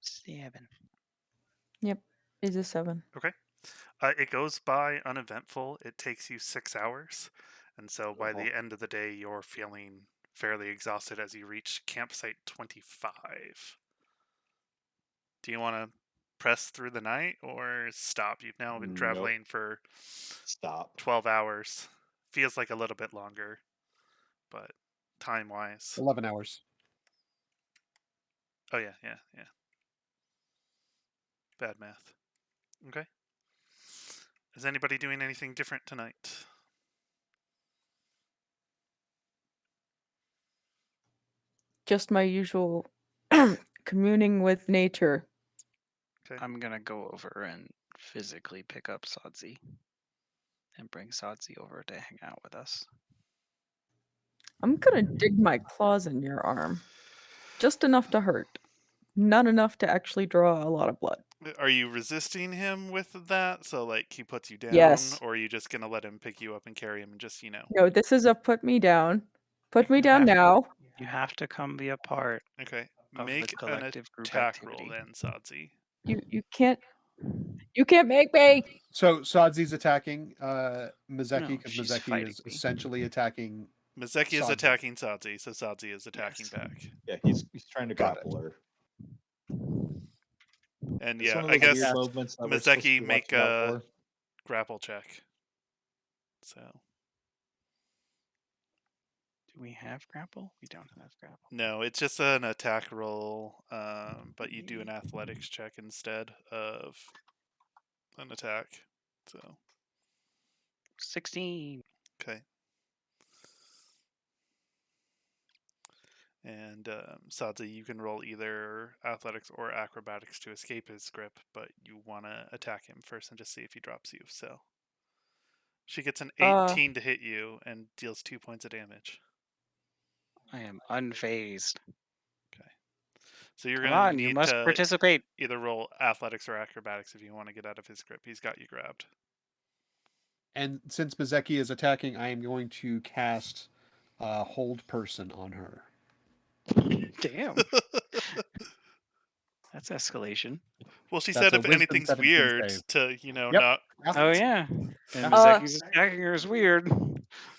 S2: Seven.
S3: Yep. Is a 7.
S1: Okay. It goes by uneventful. It takes you 6 hours. And so by the end of the day, you're feeling fairly exhausted as you reach campsite 25. Do you want to press through the night or stop? You've now been
S6: Nope.
S1: traveling for
S6: Stop.
S1: 12 hours. Feels like a little bit longer, but time-wise.
S4: 11 hours.
S1: Oh, yeah. Bad math. Okay. Is anybody doing anything different tonight?
S3: Just my usual communing with nature.
S1: Okay.
S2: I'm gonna go over and physically pick up Sadzi and bring Sadzi over to hang out with us.
S3: I'm gonna dig my claws in your arm. Just enough to hurt. Not enough to actually draw a lot of blood.
S1: Are you resisting him with that? So, like, he puts you down?
S3: Yes.
S1: Or are you just going to let him pick you up and carry him and just,
S3: No, this is a put me down. Put me
S2: You
S3: down
S2: have-
S3: now.
S2: You have to come be a part.
S1: Okay.
S2: Of the
S1: Make an
S2: collective group
S1: attack roll
S2: activity.
S1: then, Sadzi.
S3: You can't make me.
S4: So Sadzi's attacking Mazeki
S2: No,
S4: because
S2: she's
S4: Mazeki
S2: fighting
S4: is
S2: me.
S4: essentially attacking.
S1: Mazeki is
S4: Sadzi.
S1: attacking Sadzi, so Sadzi is attacking
S2: Yes.
S1: back.
S6: Yeah, he's trying to
S4: Got it.
S6: grapple her.
S1: And
S6: It's
S1: yeah,
S6: one of
S1: I
S6: those
S1: guess
S6: weird movements that we're supposed to
S1: Mazeki
S6: be
S1: make
S6: watching out
S1: a
S6: for.
S1: grapple check. So,
S2: Do we have grapple? We don't have grapple.
S1: no, it's just an attack roll, but you do an athletics check instead of an attack. So,
S2: 16.
S1: okay. And Sadzi, you can roll either athletics or acrobatics to escape his grip, but you want to attack him first and just see if he drops you. So she gets an 18 to hit you and deals 2 points of damage.
S2: I am unfazed.
S1: Okay. So you're
S2: Come
S1: going to
S2: on, you
S1: need
S2: must
S1: to
S2: participate.
S1: either roll athletics or acrobatics if you want to get out of his grip. He's got you grabbed.
S4: And since Mazeki is attacking, I am going to cast Hold Person on her.
S2: Damn. That's escalation.
S1: Well, she
S4: That's
S1: said
S4: a
S1: if
S4: Wisdom
S1: anything's
S4: 17
S1: weird
S4: save.
S1: to,
S4: Yep.
S1: not...
S2: Oh, yeah. And
S3: Uh,
S2: Mazeki's attacking her is weird.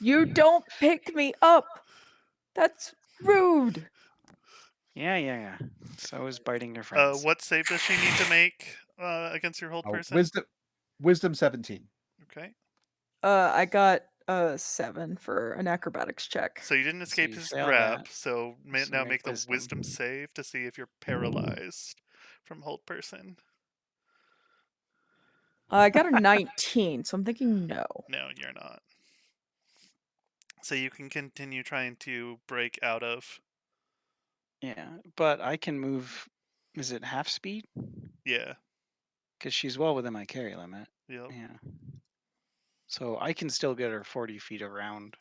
S3: You don't pick me up. That's rude.
S2: Yeah. So is biting your friends.
S1: what save does she need to make against your hold
S4: Oh,
S1: person?
S4: Wisdom 17.
S1: Okay.
S3: I got 7 for an acrobatics check.
S1: So you didn't
S2: So
S1: escape
S2: you
S1: his
S2: fail
S1: grab.
S2: that.
S1: So
S2: So
S1: now
S2: make
S1: make the
S2: wisdom.
S1: wisdom save to see if you're paralyzed from hold person.
S3: I got a 19, so I'm thinking no.
S1: No, you're not. So you can continue trying to break out of.
S2: Yeah, but I can move. Is it half speed?
S1: Yeah.
S2: Because she's well within my carry limit.
S1: Yep.
S2: Yeah. So I can still get her 40 feet around.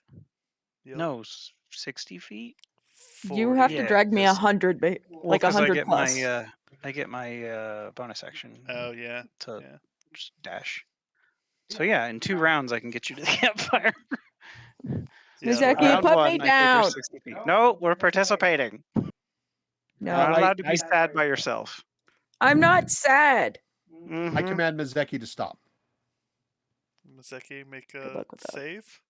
S1: Yep.
S2: No, 60 feet.
S3: You have to
S1: 40.
S2: Yeah,
S3: drag me
S2: 'cause-
S3: 100, like
S2: because
S3: 100 plus.
S2: I get my bonus action
S1: Oh yeah.
S2: to
S1: Yeah.
S2: just dash. So yeah, in 2 rounds I can get you to the campfire.
S1: Yeah.
S3: Mizeki,
S2: Round
S3: put
S2: 1,
S3: me
S2: I take her
S3: down.
S2: 60 feet. No, we're participating.
S3: No,
S2: You're not
S4: I-
S2: allowed to be
S4: I-
S2: sad by yourself.
S3: I'm not sad.
S4: I
S2: Mhm.
S4: command Mizeki to stop.
S1: Mizeki, make
S3: Good
S1: a
S3: luck with that.
S1: save.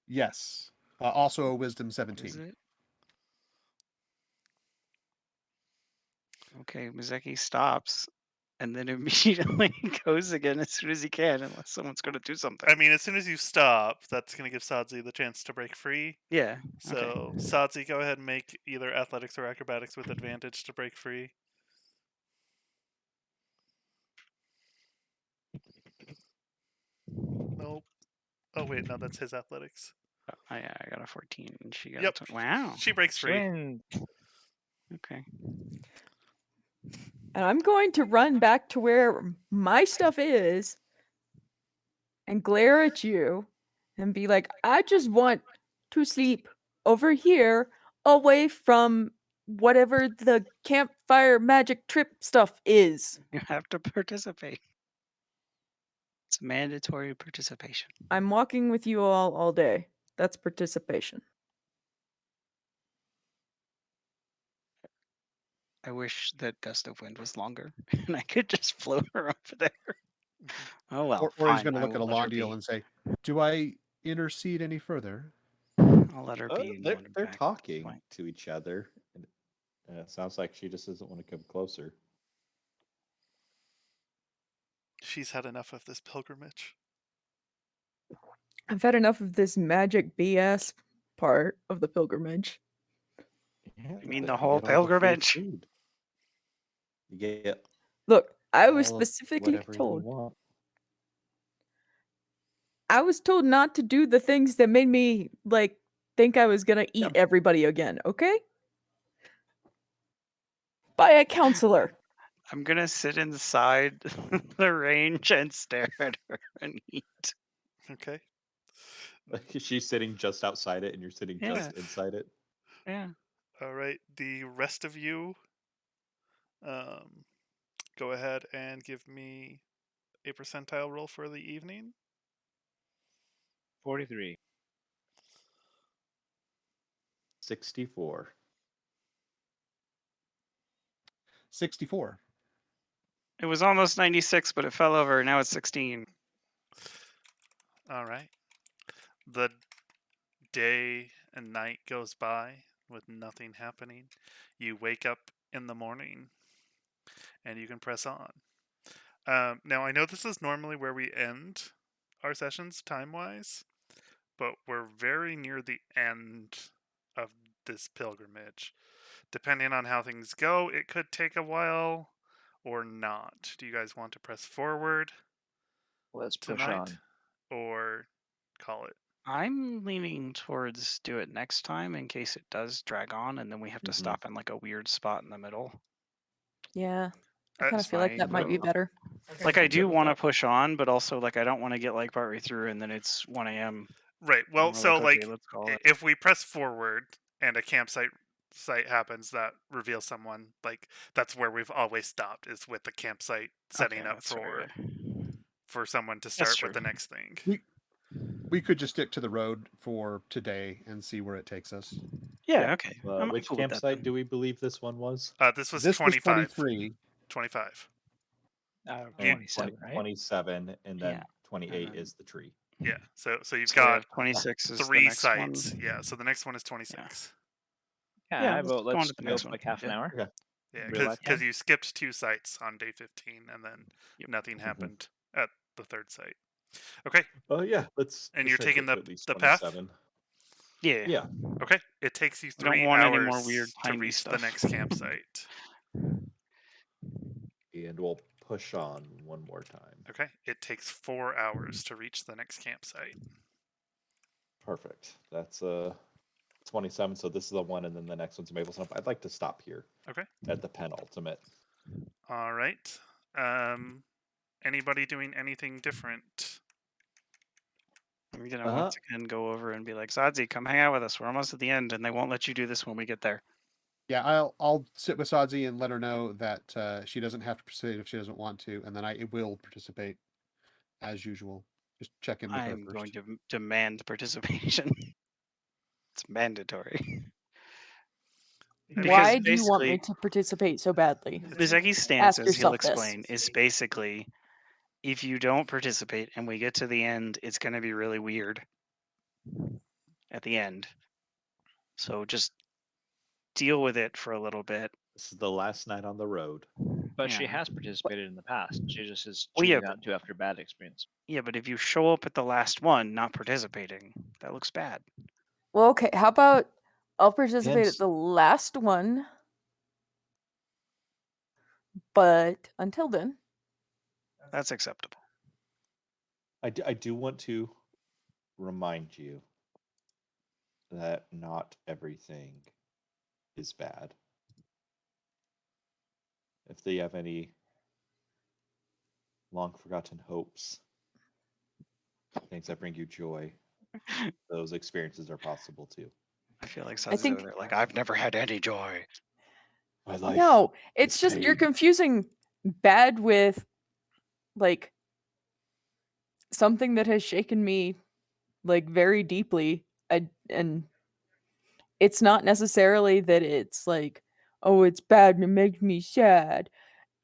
S4: Yes. Also a wisdom
S2: Is
S4: 17.
S2: it? Okay, Mizeki stops and then immediately goes again as soon as he can, unless someone's going to do something.
S1: I mean, as soon as you stop, that's going to give Sadzi the chance to break free.
S2: Yeah.
S1: So, Sadzi, go ahead and make either athletics or acrobatics with advantage to break free. Nope. Oh, wait, no, that's his athletics.
S2: I got a 14 and she got
S1: Yep.
S2: a 20. Wow.
S1: She breaks free.
S5: Win.
S2: Okay.
S3: And I'm going to run back to where my stuff is and glare at you and be like, I just want to sleep over here away from whatever the campfire magic trip stuff is.
S2: You have to participate. It's mandatory participation.
S3: I'm walking with you all day. That's participation.
S2: I wish that Gust of Wind was longer and I could just float her over there. Oh well.
S4: Or he's
S2: fine,
S4: going to
S2: I
S4: look at
S2: will let her
S4: Elondiel
S2: be.
S4: and say, "Do I intercede any further?"
S2: I'll let her be. and
S6: They're
S2: let her
S6: they're
S2: back.
S6: talking
S2: Fine.
S6: to each other, and it sounds like she just doesn't want to come closer.
S1: She's had enough of this pilgrimage.
S3: I've had enough of this magic BS part of the pilgrimage.
S6: Yeah,
S2: You mean
S6: but
S2: the
S6: you
S2: whole
S6: get all the free
S2: pilgrimage?
S6: food. You get
S3: Look, I was
S6: all of
S3: specifically
S6: whatever you
S3: told.
S6: want.
S3: I was told not to do the things that made me like think I was gonna eat everybody again, okay? By a counselor.
S2: I'm gonna sit inside the range and stare at her and eat.
S1: Okay.
S6: She's sitting just outside it, and you're sitting
S2: Yeah.
S6: just inside it.
S2: Yeah.
S1: All right. The rest of you, go ahead and give me a percentile roll for the evening.
S5: 43.
S6: 64.
S4: 64.
S2: It was almost 96, but it fell over. Now it's 16.
S1: All right. The day and night goes by with nothing happening. You wake up in the morning and you can press on. Now, I know this is normally where we end our sessions time-wise, but we're very near the end of this pilgrimage. Depending on how things go, it could take a while or not. Do you guys want to press forward
S5: Let's push
S1: tonight
S5: on.
S1: or call it?
S2: I'm leaning towards do it next time in case it does drag on and then we have to
S6: Mhm.
S2: stop in like a weird spot in the middle.
S3: Yeah. I
S1: Uh,
S3: kind of feel like that might be
S2: vote.
S3: better.
S2: Like I
S6: I'm good
S2: do
S6: with
S2: want to
S6: that.
S2: push on, but also like I don't want to get like partway through and then it's 1 a.m.
S1: Right. Well,
S2: and we're
S1: so
S2: okay, let's call it.
S1: if we press forward and a campsite happens that reveals someone, like that's where we've always stopped is with the campsite setting
S2: Okay,
S1: up
S2: that's fair.
S1: for someone to
S2: That's
S1: start
S2: true.
S1: with the next thing.
S4: We could just stick to the road for today and see where it takes us.
S2: Yeah,
S6: Yeah.
S2: okay. I'm
S6: Which
S2: cool with that
S6: campsite
S2: then.
S6: do we believe this one was?
S1: This was
S4: This
S1: 25.
S4: was 23.
S1: 25.
S5: Out of
S1: You-
S5: 27, right?
S6: 27, and then
S2: Yeah.
S6: 28
S2: then-
S6: is the tree.
S1: Yeah. So you've
S2: So we
S1: got
S2: have 26 is the
S1: 3
S2: next
S1: sites.
S2: one.
S1: Yeah. So the next one is 26.
S5: Yeah,
S2: Yeah,
S5: I
S2: let's
S5: vote
S2: go on
S5: let's
S2: to the
S5: go
S2: next
S5: for
S2: one.
S5: like half an
S2: Yeah.
S5: hour.
S6: Okay.
S1: Yeah,
S5: Real life
S1: because
S5: time?
S1: you skipped 2 sites on day 15, and then
S2: Yep.
S1: nothing happened at the 3rd site. Okay,
S6: Oh yeah, let's.
S1: and
S6: let's
S1: you're
S6: try to
S1: taking
S6: get to at least
S1: the path?
S6: 27.
S2: Yeah.
S6: Yeah.
S1: Okay, it takes you
S2: We don't
S1: 3
S2: want
S1: hours
S2: any more weird
S1: to
S2: timey
S1: reach the
S2: stuff.
S1: next campsite.
S6: And we'll push on one more time.
S1: Okay, it takes 4 hours to reach the next campsite.
S6: Perfect. That's 27. So this is the one, and then the next one's Maple Stump. I'd like to stop here
S1: Okay.
S6: at the penultimate.
S1: All right. Anybody doing anything different?
S2: I'm gonna once again go over and be like, Zadzi, come hang out with us. We're almost at the end, and they won't let you do this when we get there.
S4: Yeah, I'll sit with Sadzi and let her know that she doesn't have to participate if she doesn't want to, and then I will participate as usual. Just check in with her
S2: I'm
S4: first.
S2: going to demand participation. It's mandatory. Because
S3: Why do you want me
S2: basically-
S3: to participate so badly?
S2: Mizaki's stance,
S3: Ask
S2: as he'll
S3: yourself this.
S2: explain, is basically if you don't participate and we get to the end, it's going to be really weird at the end. So just deal with it for a little bit.
S6: This is the last night on the road.
S5: But she
S2: Yeah.
S5: has participated in the past. She just is
S2: Well, yeah,
S5: choosing not to after a bad experience.
S2: Yeah, but if you show up at the last one not participating, that looks bad.
S3: Well, okay. How about I'll participate
S6: Hence-
S3: at the last one, but until then,
S2: That's acceptable.
S6: I do want to remind you that not everything is bad. If they have any long forgotten hopes, things that bring you joy, those experiences are possible too.
S2: I feel like
S3: I think-
S2: Sad's over there, like, I've never had any joy.
S6: My life.
S3: no, it's
S6: is
S3: just you're
S6: pain.
S3: confusing bad with like something that has shaken me like very deeply. And it's not necessarily that it's like, oh, it's bad and it makes me sad.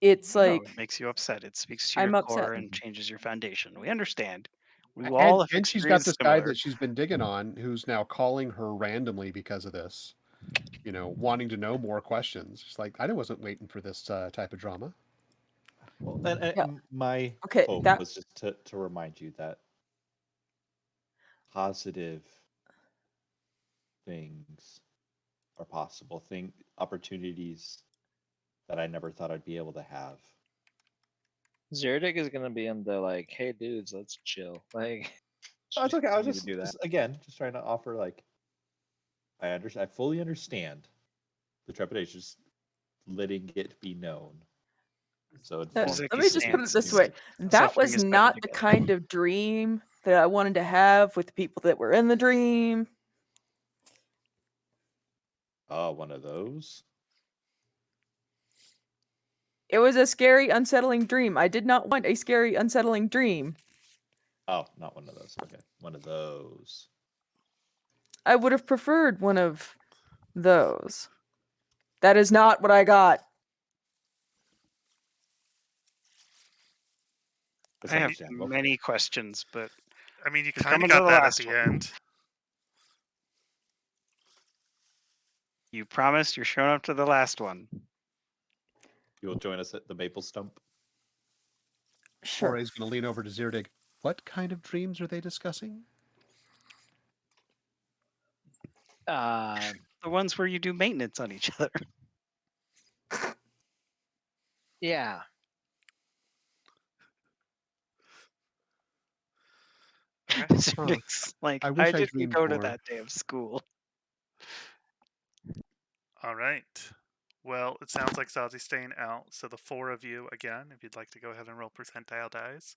S3: It's
S2: No,
S3: like
S2: it makes you upset. It speaks to
S3: I'm
S2: your
S3: upset.
S2: core and changes your foundation. We understand. We
S4: And,
S2: all have
S4: and she's got
S2: experienced
S4: this guy
S2: similar.
S4: that she's been digging on who's now calling her randomly because of this. Wanting to know more questions. She's like, I wasn't waiting for this type of drama.
S6: Well, and
S3: Yeah.
S6: my
S3: Okay,
S6: hope
S3: that-
S6: was just to remind you that positive things are possible. Opportunities that I never thought I'd be able to have.
S5: Zerdig is gonna be in the like, hey dudes, let's chill. Like
S6: Oh, it's okay. I was
S5: continue to do that.
S6: just trying to offer like I fully understand the trepidation, just letting it be known. So
S3: Let
S6: informed
S3: me just put it
S2: stance
S3: this
S2: is-
S3: way. That
S2: suffering
S3: was
S2: is better
S3: not the
S2: together.
S3: kind of dream that I wanted to have with the people that were in the dream.
S6: one of those.
S3: It was a scary, unsettling dream. I did not want a scary, unsettling dream.
S6: Oh, not one of those. Okay, one of those.
S3: I would have preferred one of those. That is not what I got.
S6: That's
S2: I have
S6: understandable.
S2: many questions, but
S1: I mean, you
S2: You're
S1: kind
S2: coming
S1: of
S2: to
S1: got
S2: the
S1: that at
S2: last
S1: the
S2: one.
S1: end.
S2: you promised you're showing up to the last one.
S6: You'll join us at the Maple Stump.
S3: Sure.
S4: Jorge's going to lean over to Zirdig. What kind of dreams are they discussing?
S5: Uh,
S2: The ones where you do maintenance on each other.
S5: yeah.
S1: Okay.
S2: It's like,
S4: I
S2: I,
S4: wish I
S2: didn't
S4: dreamed
S2: go to
S4: more.
S2: that damn school.
S1: All right. Well, it sounds like Zazi's staying out. So the 4 of you, again, if you'd like to go ahead and roll percentile dice,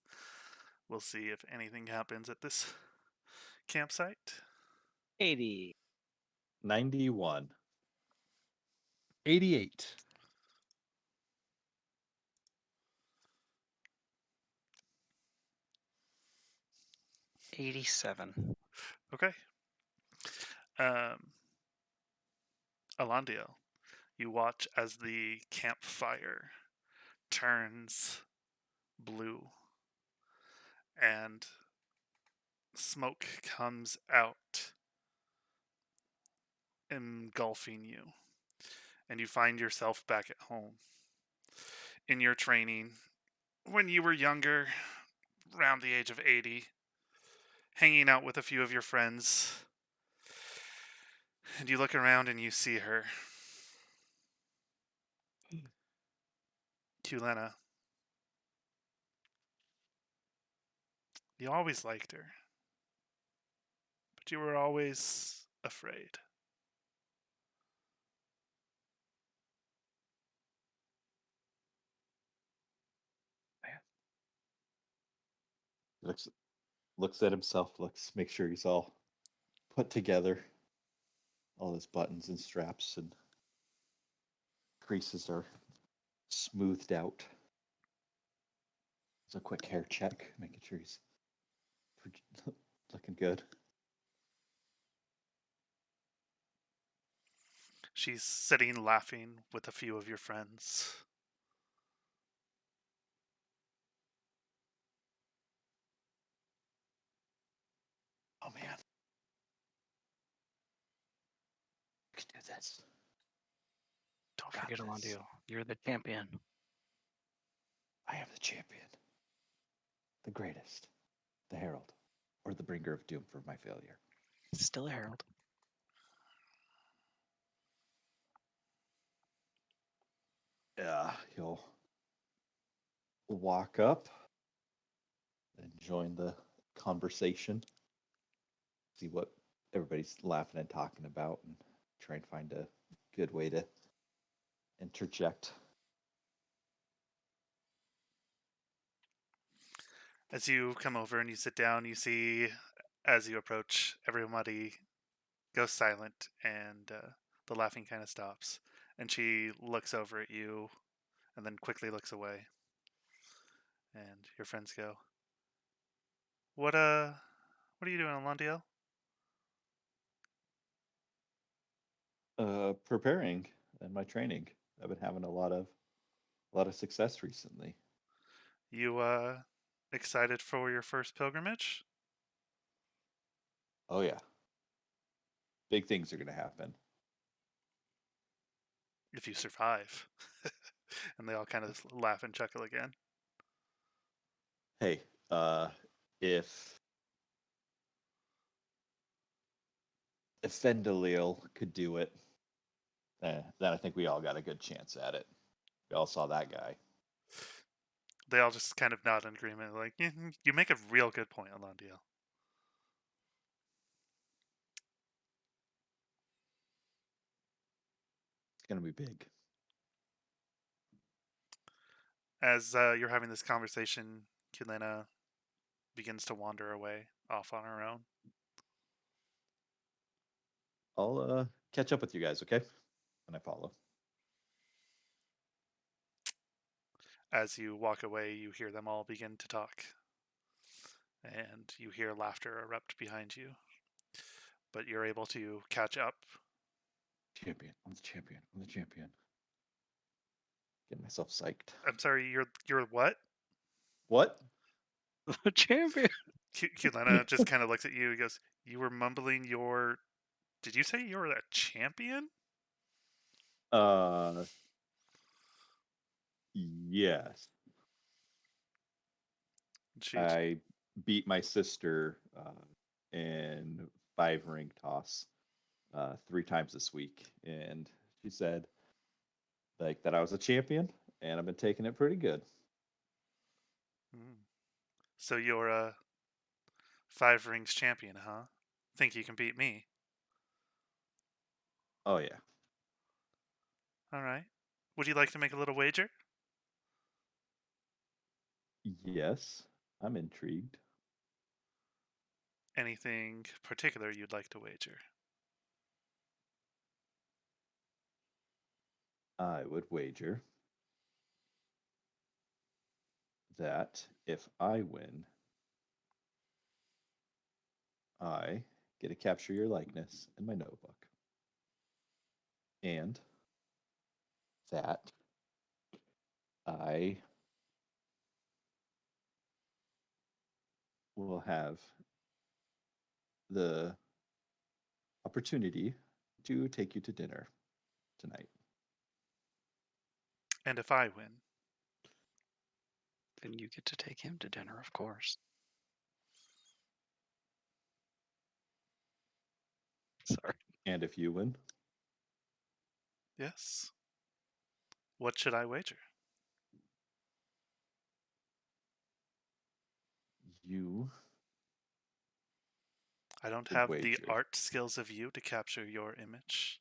S1: we'll see if anything happens at this campsite.
S5: 80.
S6: 91.
S4: 88.
S2: $87.
S1: Okay. Alandio, you watch as the campfire turns blue and smoke comes out, engulfing you. and you find yourself back at home. In your training, when you were younger, around the age of 80, hanging out with a few of your friends, and you look around and you see her. Kulena. You always liked her, but you were always afraid.
S6: Looks at himself, make sure he's all put together. All his buttons and straps and creases are smoothed out. It's a quick hair check, making sure he's looking good.
S1: She's sitting laughing with a few of your friends.
S6: Oh man. We can do this.
S2: Don't
S6: Got
S2: forget,
S6: this.
S2: Alondio, you're the champion.
S6: I am the champion. The greatest. The herald. Or the bringer of doom for my failure.
S2: Still a herald.
S6: Yeah, he'll walk up and join the conversation. See what everybody's laughing and talking about and try and find a good way to interject.
S1: As you come over and you sit down, you see, as you approach, everybody goes silent and the laughing kind of stops. And she looks over at you and then quickly looks away. And your friends go, What are you doing, Alondio?
S6: Preparing and my training. I've been having a lot of success recently.
S1: You excited for your first pilgrimage?
S6: Oh yeah. Big things are gonna happen.
S1: If you survive. And they all kind of laugh and chuckle again.
S6: Hey, if Fendalil could do it, then I think we all got a good chance at it. We all saw that guy.
S1: They all just kind of nod in agreement, like, you make a real good point, Alondio.
S6: It's gonna be big.
S1: As you're having this conversation, Kulena begins to wander away off on her own.
S6: I'll catch up with you guys, okay? When I follow.
S1: As you walk away, you hear them all begin to talk. And you hear laughter erupt behind you. But you're able to catch up.
S6: Champion. I'm the champion. I'm the champion. Getting myself psyched.
S1: I'm sorry, you're what?
S6: What?
S2: The champion.
S1: Kulena just kind of looks at you and goes, You were mumbling your... Did you say you were a champion?
S6: Yes.
S1: She,
S6: I beat my sister in 5-ring toss 3 times this week, and she said like that I was a champion, and I've been taking it pretty good.
S1: So you're a 5 rings champion, huh? Think you can beat me?
S6: Oh yeah.
S1: All right. Would you like to make a little wager?
S6: Yes, I'm intrigued.
S1: Anything particular you'd like to wager?
S6: I would wager that if I win, I get to capture your likeness in my notebook. And that I will have the opportunity to take you to dinner tonight.
S1: And if I win,
S2: Then you get to take him to dinner, of course. Sorry.
S6: And if you win,
S1: yes. What should I wager?
S6: you
S1: I don't
S6: should
S1: have the
S6: wager.
S1: art skills of you to capture your image.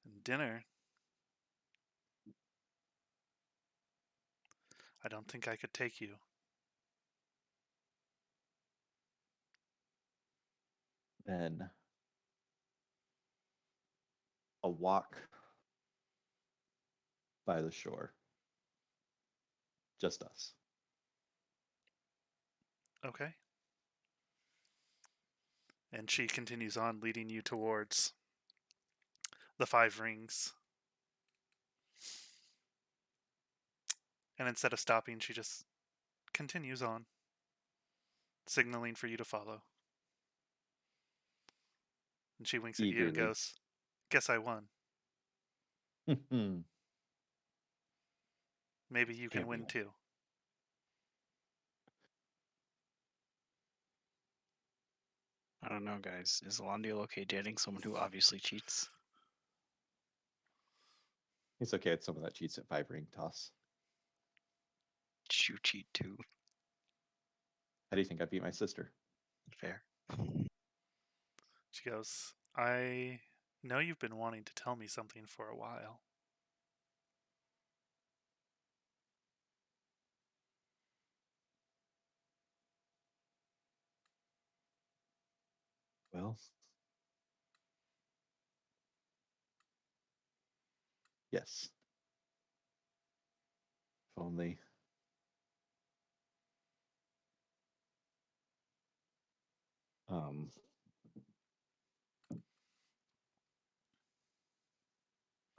S1: And dinner. I don't think I could take you.
S6: Then a walk by the shore. Just us.
S1: Okay. And she continues on, leading you towards the 5 rings. And instead of stopping, she just continues on, signaling for you to follow. And she winks at you and
S6: Eagerly.
S1: goes, "Guess I won. Maybe you can win
S6: Champion.
S1: too."
S2: I don't know, guys. Is Alondiel okay dating someone who obviously cheats?
S6: It's okay. It's someone that cheats at 5-ring toss.
S2: You cheat too.
S6: How do you think I beat my sister?
S2: Fair.
S1: She goes, "I know you've been wanting to tell me something for a while."
S6: Well, yes. If only.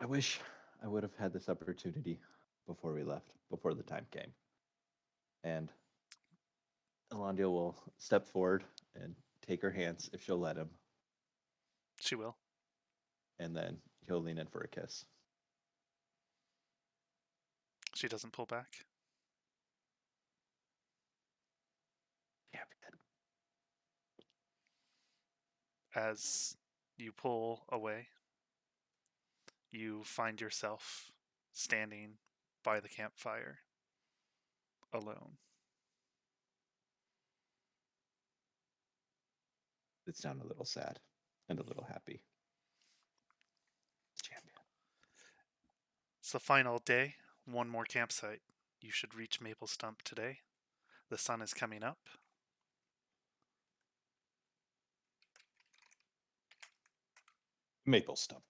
S6: I wish I would have had this opportunity before we left, before the time came. And Alondia will step forward and take her hands if she'll let him,
S1: She will.
S6: and then he'll lean in for a kiss.
S1: She doesn't pull back.
S6: Champion.
S1: As you pull away, you find yourself standing by the campfire, alone.
S6: It's sound a little sad and a little happy. Champion.
S1: It's the final day, one more campsite. You should reach Maple Stump today. The sun is coming up.
S6: Maple Stump.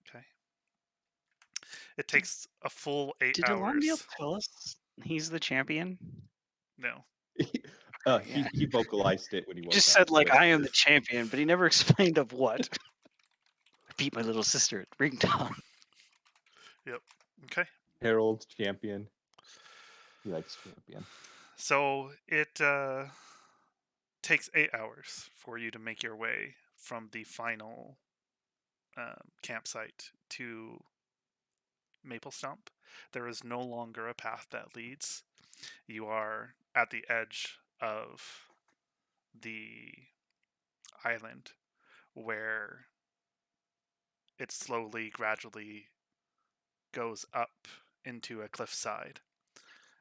S1: Okay. It takes a full 8
S2: Did Alondiel
S1: hours.
S2: tell us he's the champion?
S1: No.
S2: Yeah.
S6: He vocalized it when he
S2: He
S6: woke
S2: just
S6: up,
S2: said, like,
S6: but-
S2: I am the champion, but he never explained of what. I beat my little sister at ring toss.
S1: Okay.
S6: Harold champion. He likes champion.
S1: So it takes 8 hours for you to make your way from the final campsite to Maple Stump. There is no longer a path that leads. You are at the edge of the island where it slowly, gradually goes up into a cliffside.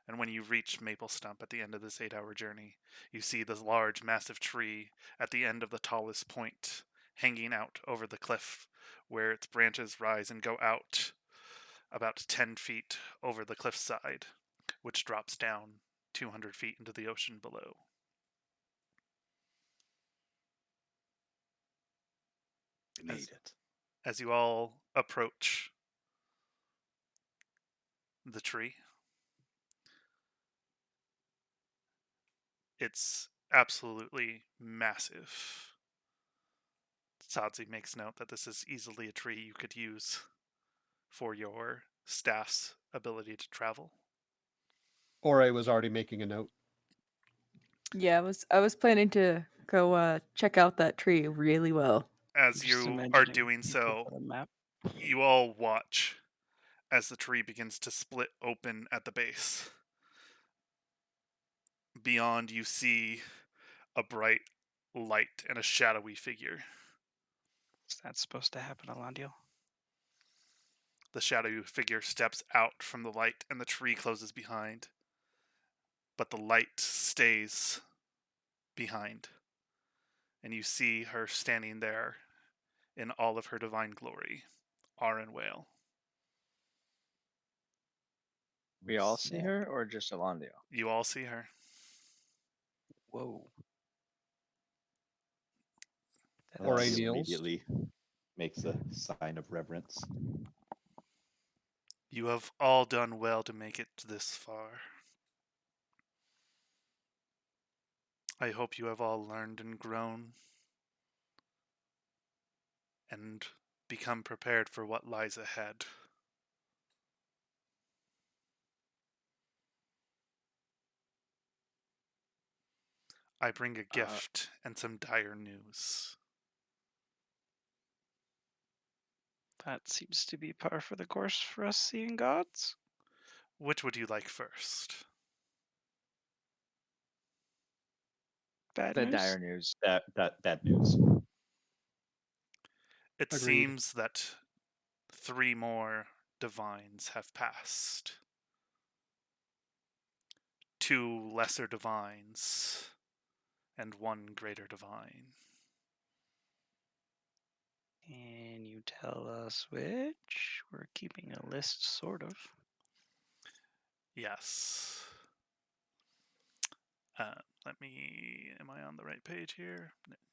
S1: And when you reach Maple Stump at the end of this 8-hour journey, you see this large, massive tree at the end of the tallest point, hanging out over the cliff, where its branches rise and go out about 10 feet over the cliffside, which drops down 200 feet into the ocean below.
S6: We made it.
S1: As you all approach the tree, it's absolutely massive. Sadzi makes note that this is easily a tree you could use for your staff's ability to travel.
S4: Ore was already making a note.
S3: Yeah, I was planning to go check out that tree really well.
S1: As
S2: Just
S1: you are
S2: imagining
S1: doing
S2: you pull
S1: so,
S2: out a map.
S1: you all watch as the tree begins to split open at the base. Beyond, you see a bright light and a shadowy figure.
S2: Is that supposed to happen, Alandio?
S1: The shadowy figure steps out from the light and the tree closes behind. But the light stays behind. And you see her standing there in all of her divine glory. Arin Whale.
S5: We all see her, or just Elandio?
S1: You all see her.
S2: Whoa.
S4: Or
S2: That's-
S4: a meals.
S6: Immediately makes a sign of reverence.
S1: You have all done well to make it this far. I hope you have all learned and grown and become prepared for what lies ahead. I bring a gift and some dire news.
S2: That seems to be par for the course for us seeing gods.
S1: Which would you like first?
S2: Bad
S5: The
S2: news?
S5: dire news.
S6: That news.
S1: It
S4: Agreed.
S1: seems that 3 more divines have passed. 2 lesser divines and 1 greater divine.
S2: Can you tell us which? We're keeping a list, sort of.
S1: Yes. Let me. Am I on the right page here?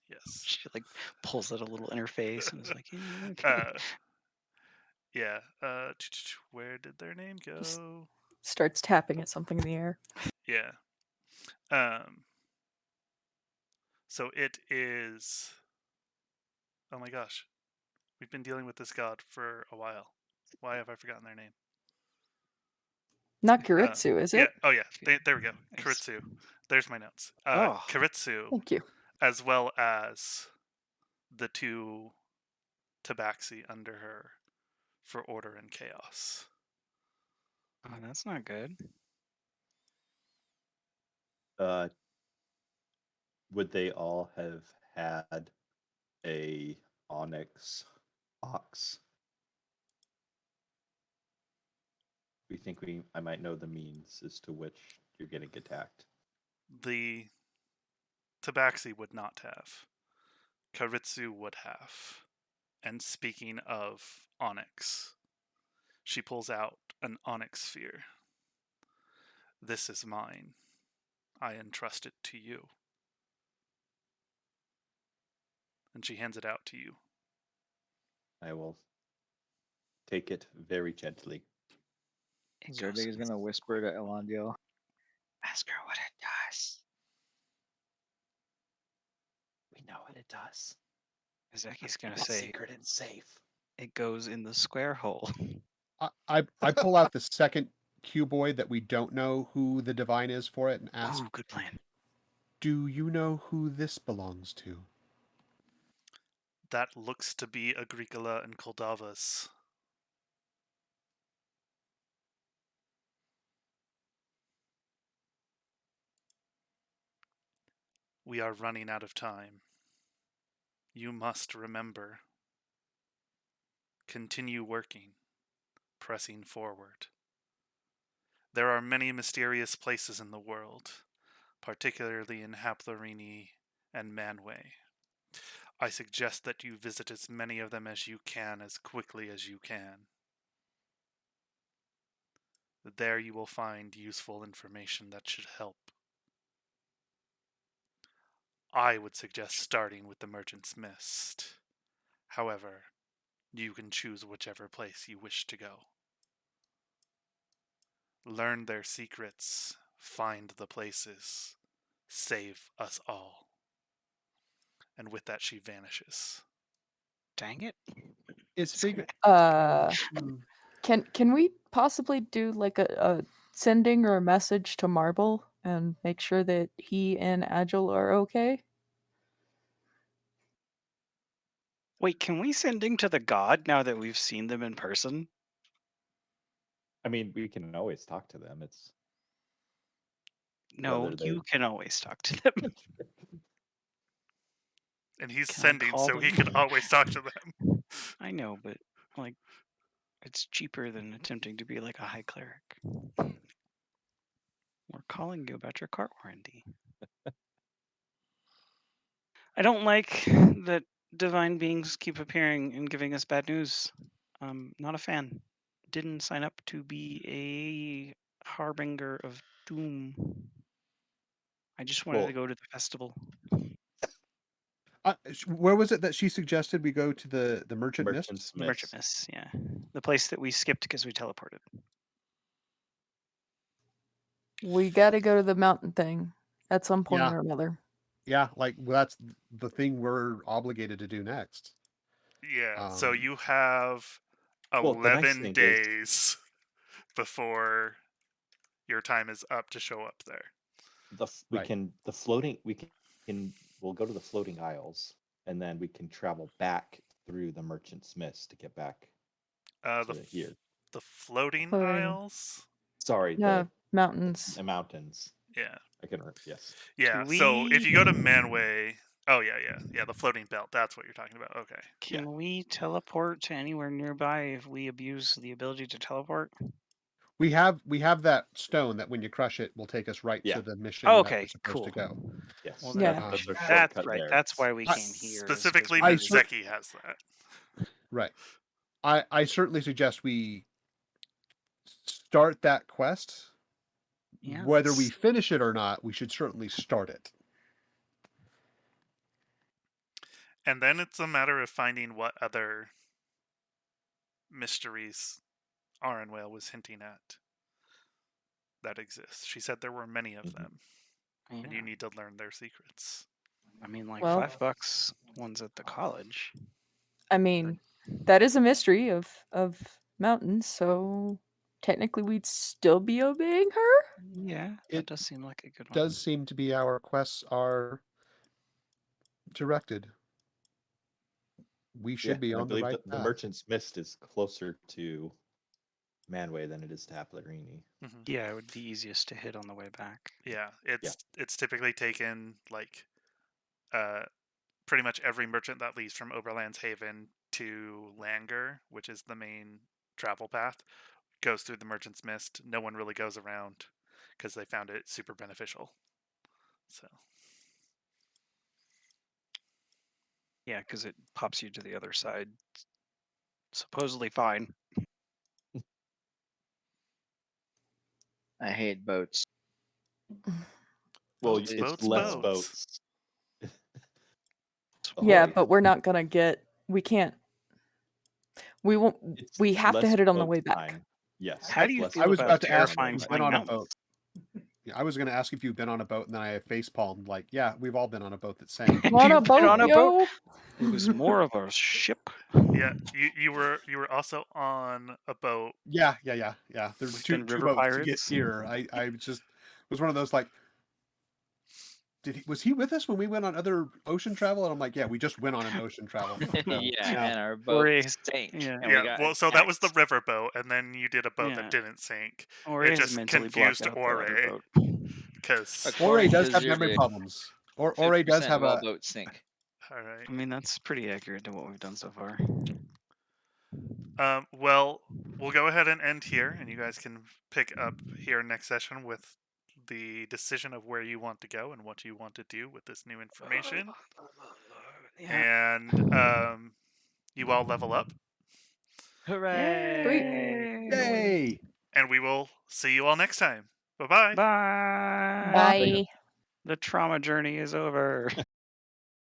S1: Yes.
S2: She like pulls out a little interface and is like, "Yeah, okay."
S1: Yeah. Where did their name
S3: Just-
S1: go?
S3: Starts tapping at something in the air.
S1: Yeah. So it is. Oh my gosh. We've been dealing with this god for a while. Why have I forgotten their name?
S3: Not Kiritsu, is
S1: Yeah.
S3: it?
S1: Oh yeah. There we go.
S2: Nice.
S1: Kiritsu. There's my notes.
S2: Oh.
S1: Kiritsu,
S3: Thank you.
S1: as well as the 2 tabaxi under her for order and chaos.
S2: Oh, that's not good.
S6: Would they all have had a onyx ox? We think I might know the means as to which you're getting attacked.
S1: The tabaxi would not have. Karitsu would have. And speaking of onyx, she pulls out an onyx sphere. This is mine. I entrust it to you. And she hands it out to you.
S6: I will take it very gently.
S2: It goes
S5: Zerdig is
S2: in-
S5: gonna whisper to Elandio.
S2: Ask her what it does.
S6: We know what it does.
S2: Zaki's gonna
S6: It's
S2: say
S6: secret and safe.
S2: it goes in the square hole.
S4: I pull out the second cuboid that we don't know who the divine is for it and ask,
S2: Ooh, good plan.
S4: do you know who this belongs to?
S1: That looks to be Agricola and Koldava's. We are running out of time. You must remember. Continue working, pressing forward. There are many mysterious places in the world, particularly in Haplorini and Manway. I suggest that you visit as many of them as you can as quickly as you can. There you will find useful information that should help. I would suggest starting with the Merchant's Mist. However, you can choose whichever place you wish to go. Learn their secrets, find the places, save us all. And with that, she vanishes.
S2: Dang it.
S4: Is figure
S3: Can we possibly do like a sending or a message to Marble and make sure that he and Agile are okay.
S2: Wait, can we send Ding to the god now that we've seen them in person?
S6: I mean, we can always talk to them. It's
S2: No,
S6: Whether they-
S2: you can always talk to them.
S1: And he's
S2: Can I
S1: sending,
S2: call
S1: so he
S2: them?
S1: can always talk to them.
S2: I know, but like, it's cheaper than attempting to be like a high cleric. We're calling you about your cart warranty. I don't like that divine beings keep appearing and giving us bad news. I'm not a fan. Didn't sign up to be a harbinger of doom. I just wanted
S6: Well-
S2: to go to the festival.
S4: Where was it that she suggested we go to the Merchant Mist?
S6: Merchant's
S2: The Merchant
S6: Mist.
S2: Mist, yeah. The place that we skipped because we teleported.
S3: We got to go to the mountain thing at some point
S4: Yeah.
S3: or another.
S4: Yeah, like that's the thing we're obligated to do next.
S1: Yeah. So
S4: Um,
S1: you have
S6: Well, the nice
S1: 11
S6: thing is-
S1: days before your time is up to show up there.
S4: Right.
S6: We'll go to the floating isles, and then we can travel back through the Merchant's Mist to get back
S1: The
S6: to here.
S1: the floating
S3: Floating.
S1: isles.
S6: Sorry,
S3: No, mountains.
S6: the mountains.
S1: Yeah.
S6: I can yes.
S1: Yeah.
S2: Can
S1: So if
S2: we-
S1: you go to Manway, oh yeah, the floating belt. That's what you're talking about. Okay.
S2: Can we teleport to anywhere nearby if we abuse the ability to teleport?
S4: we have that stone that when you crush it will take us right
S6: Yeah.
S4: to the mission
S2: Oh,
S4: that
S2: okay,
S4: we're supposed to
S2: cool.
S4: go.
S6: Yes.
S2: Well,
S3: Yeah.
S6: That's our
S2: That's
S6: shortcut
S2: right.
S6: there.
S2: That's why we
S4: I-
S2: came here. is 'cause
S1: Specifically,
S2: we
S4: I
S2: needed-
S4: cer-
S1: Zeki has that.
S4: Right. I certainly suggest we start that quest.
S2: Yeah,
S4: Whether we
S2: let's-
S4: finish it or not, we should certainly start it.
S1: And then it's a matter of finding what other mysteries Arenwhale was hinting at that exist. She said there were many of
S6: Mhm.
S1: them, and
S2: yeah.
S1: you need to learn their secrets.
S2: I mean, like
S3: Well-
S2: $5 ones at the college.
S3: I mean, that is a mystery of mountains, so technically we'd still be obeying her.
S2: Yeah,
S4: It
S2: that does seem like a good one.
S4: Does seem to be our quests are directed. We should be
S6: and I
S4: on the
S6: believe
S4: right
S6: the
S4: path.
S6: Merchant's Mist is closer to Manway than it is to Aplerini.
S2: Yeah, it would be easiest to hit on the way back.
S1: Yeah, it's typically taken like pretty much every merchant that leaves from Oberland's Haven to Langer, which is the main travel path, goes through the Merchant's Mist. No one really goes around because they found it super beneficial. So
S2: Yeah, because it pops you to the other side. Supposedly fine.
S5: I hate boats.
S6: Well,
S1: Boats,
S6: it's
S1: boats,
S6: less
S1: boats.
S6: boats.
S3: Yeah,
S6: Holy.
S3: but we're not gonna get. We can't. We won't.
S6: It's
S3: We have to
S6: less
S3: hit it on the
S6: boat
S3: way back.
S6: time. Yes.
S2: How do
S6: it's
S2: you
S6: less
S2: feel
S4: I was
S2: about
S4: about to ask
S2: terrifying
S4: if you've
S2: flying
S4: been on a
S2: mountains?
S4: boat. Yeah, I was going to ask if you've been on a boat, and then I face palmed. Like, yeah, we've all been on a boat that sank.
S3: On a
S2: You've been
S3: boat,
S2: on a
S3: yo.
S2: boat? It was more of a ship.
S1: Yeah, you were also on a boat.
S4: Yeah. There's
S2: We've
S4: two
S2: been river
S4: boats to get
S2: pirates.
S4: here. I just was one of those like, was he with us when we went on other ocean travel? And I'm like, yeah, we just went on an ocean travel.
S5: And our
S2: Or
S5: boat
S2: a-
S5: sank.
S2: yeah.
S5: And we
S1: Yeah,
S5: got
S1: well, so that was the
S5: attacked.
S1: river boat, and then you did a boat
S2: Yeah.
S1: that didn't sink
S2: Or
S1: It
S2: is
S1: just
S2: mentally
S1: confused
S2: blocked out the other
S1: Ore.
S2: boat.
S1: because.
S5: Okay.
S4: Ore
S5: According
S4: does
S5: to
S4: have memory
S5: Zerdig,
S4: problems. Ore does
S5: 50%
S4: have
S5: of all
S4: a.
S5: boats sink.
S1: All right.
S2: I mean, that's pretty accurate to what we've done so far.
S1: Well, we'll go ahead and end here, and you guys can pick up here next session with the decision of where you want to go and what you want to do with this new information.
S2: Yeah.
S1: And you all level up,
S2: Hooray!
S4: Yay!
S1: and we will see you all next time. Bye-bye.
S2: Bye.
S3: Bye.
S2: The trauma journey is over.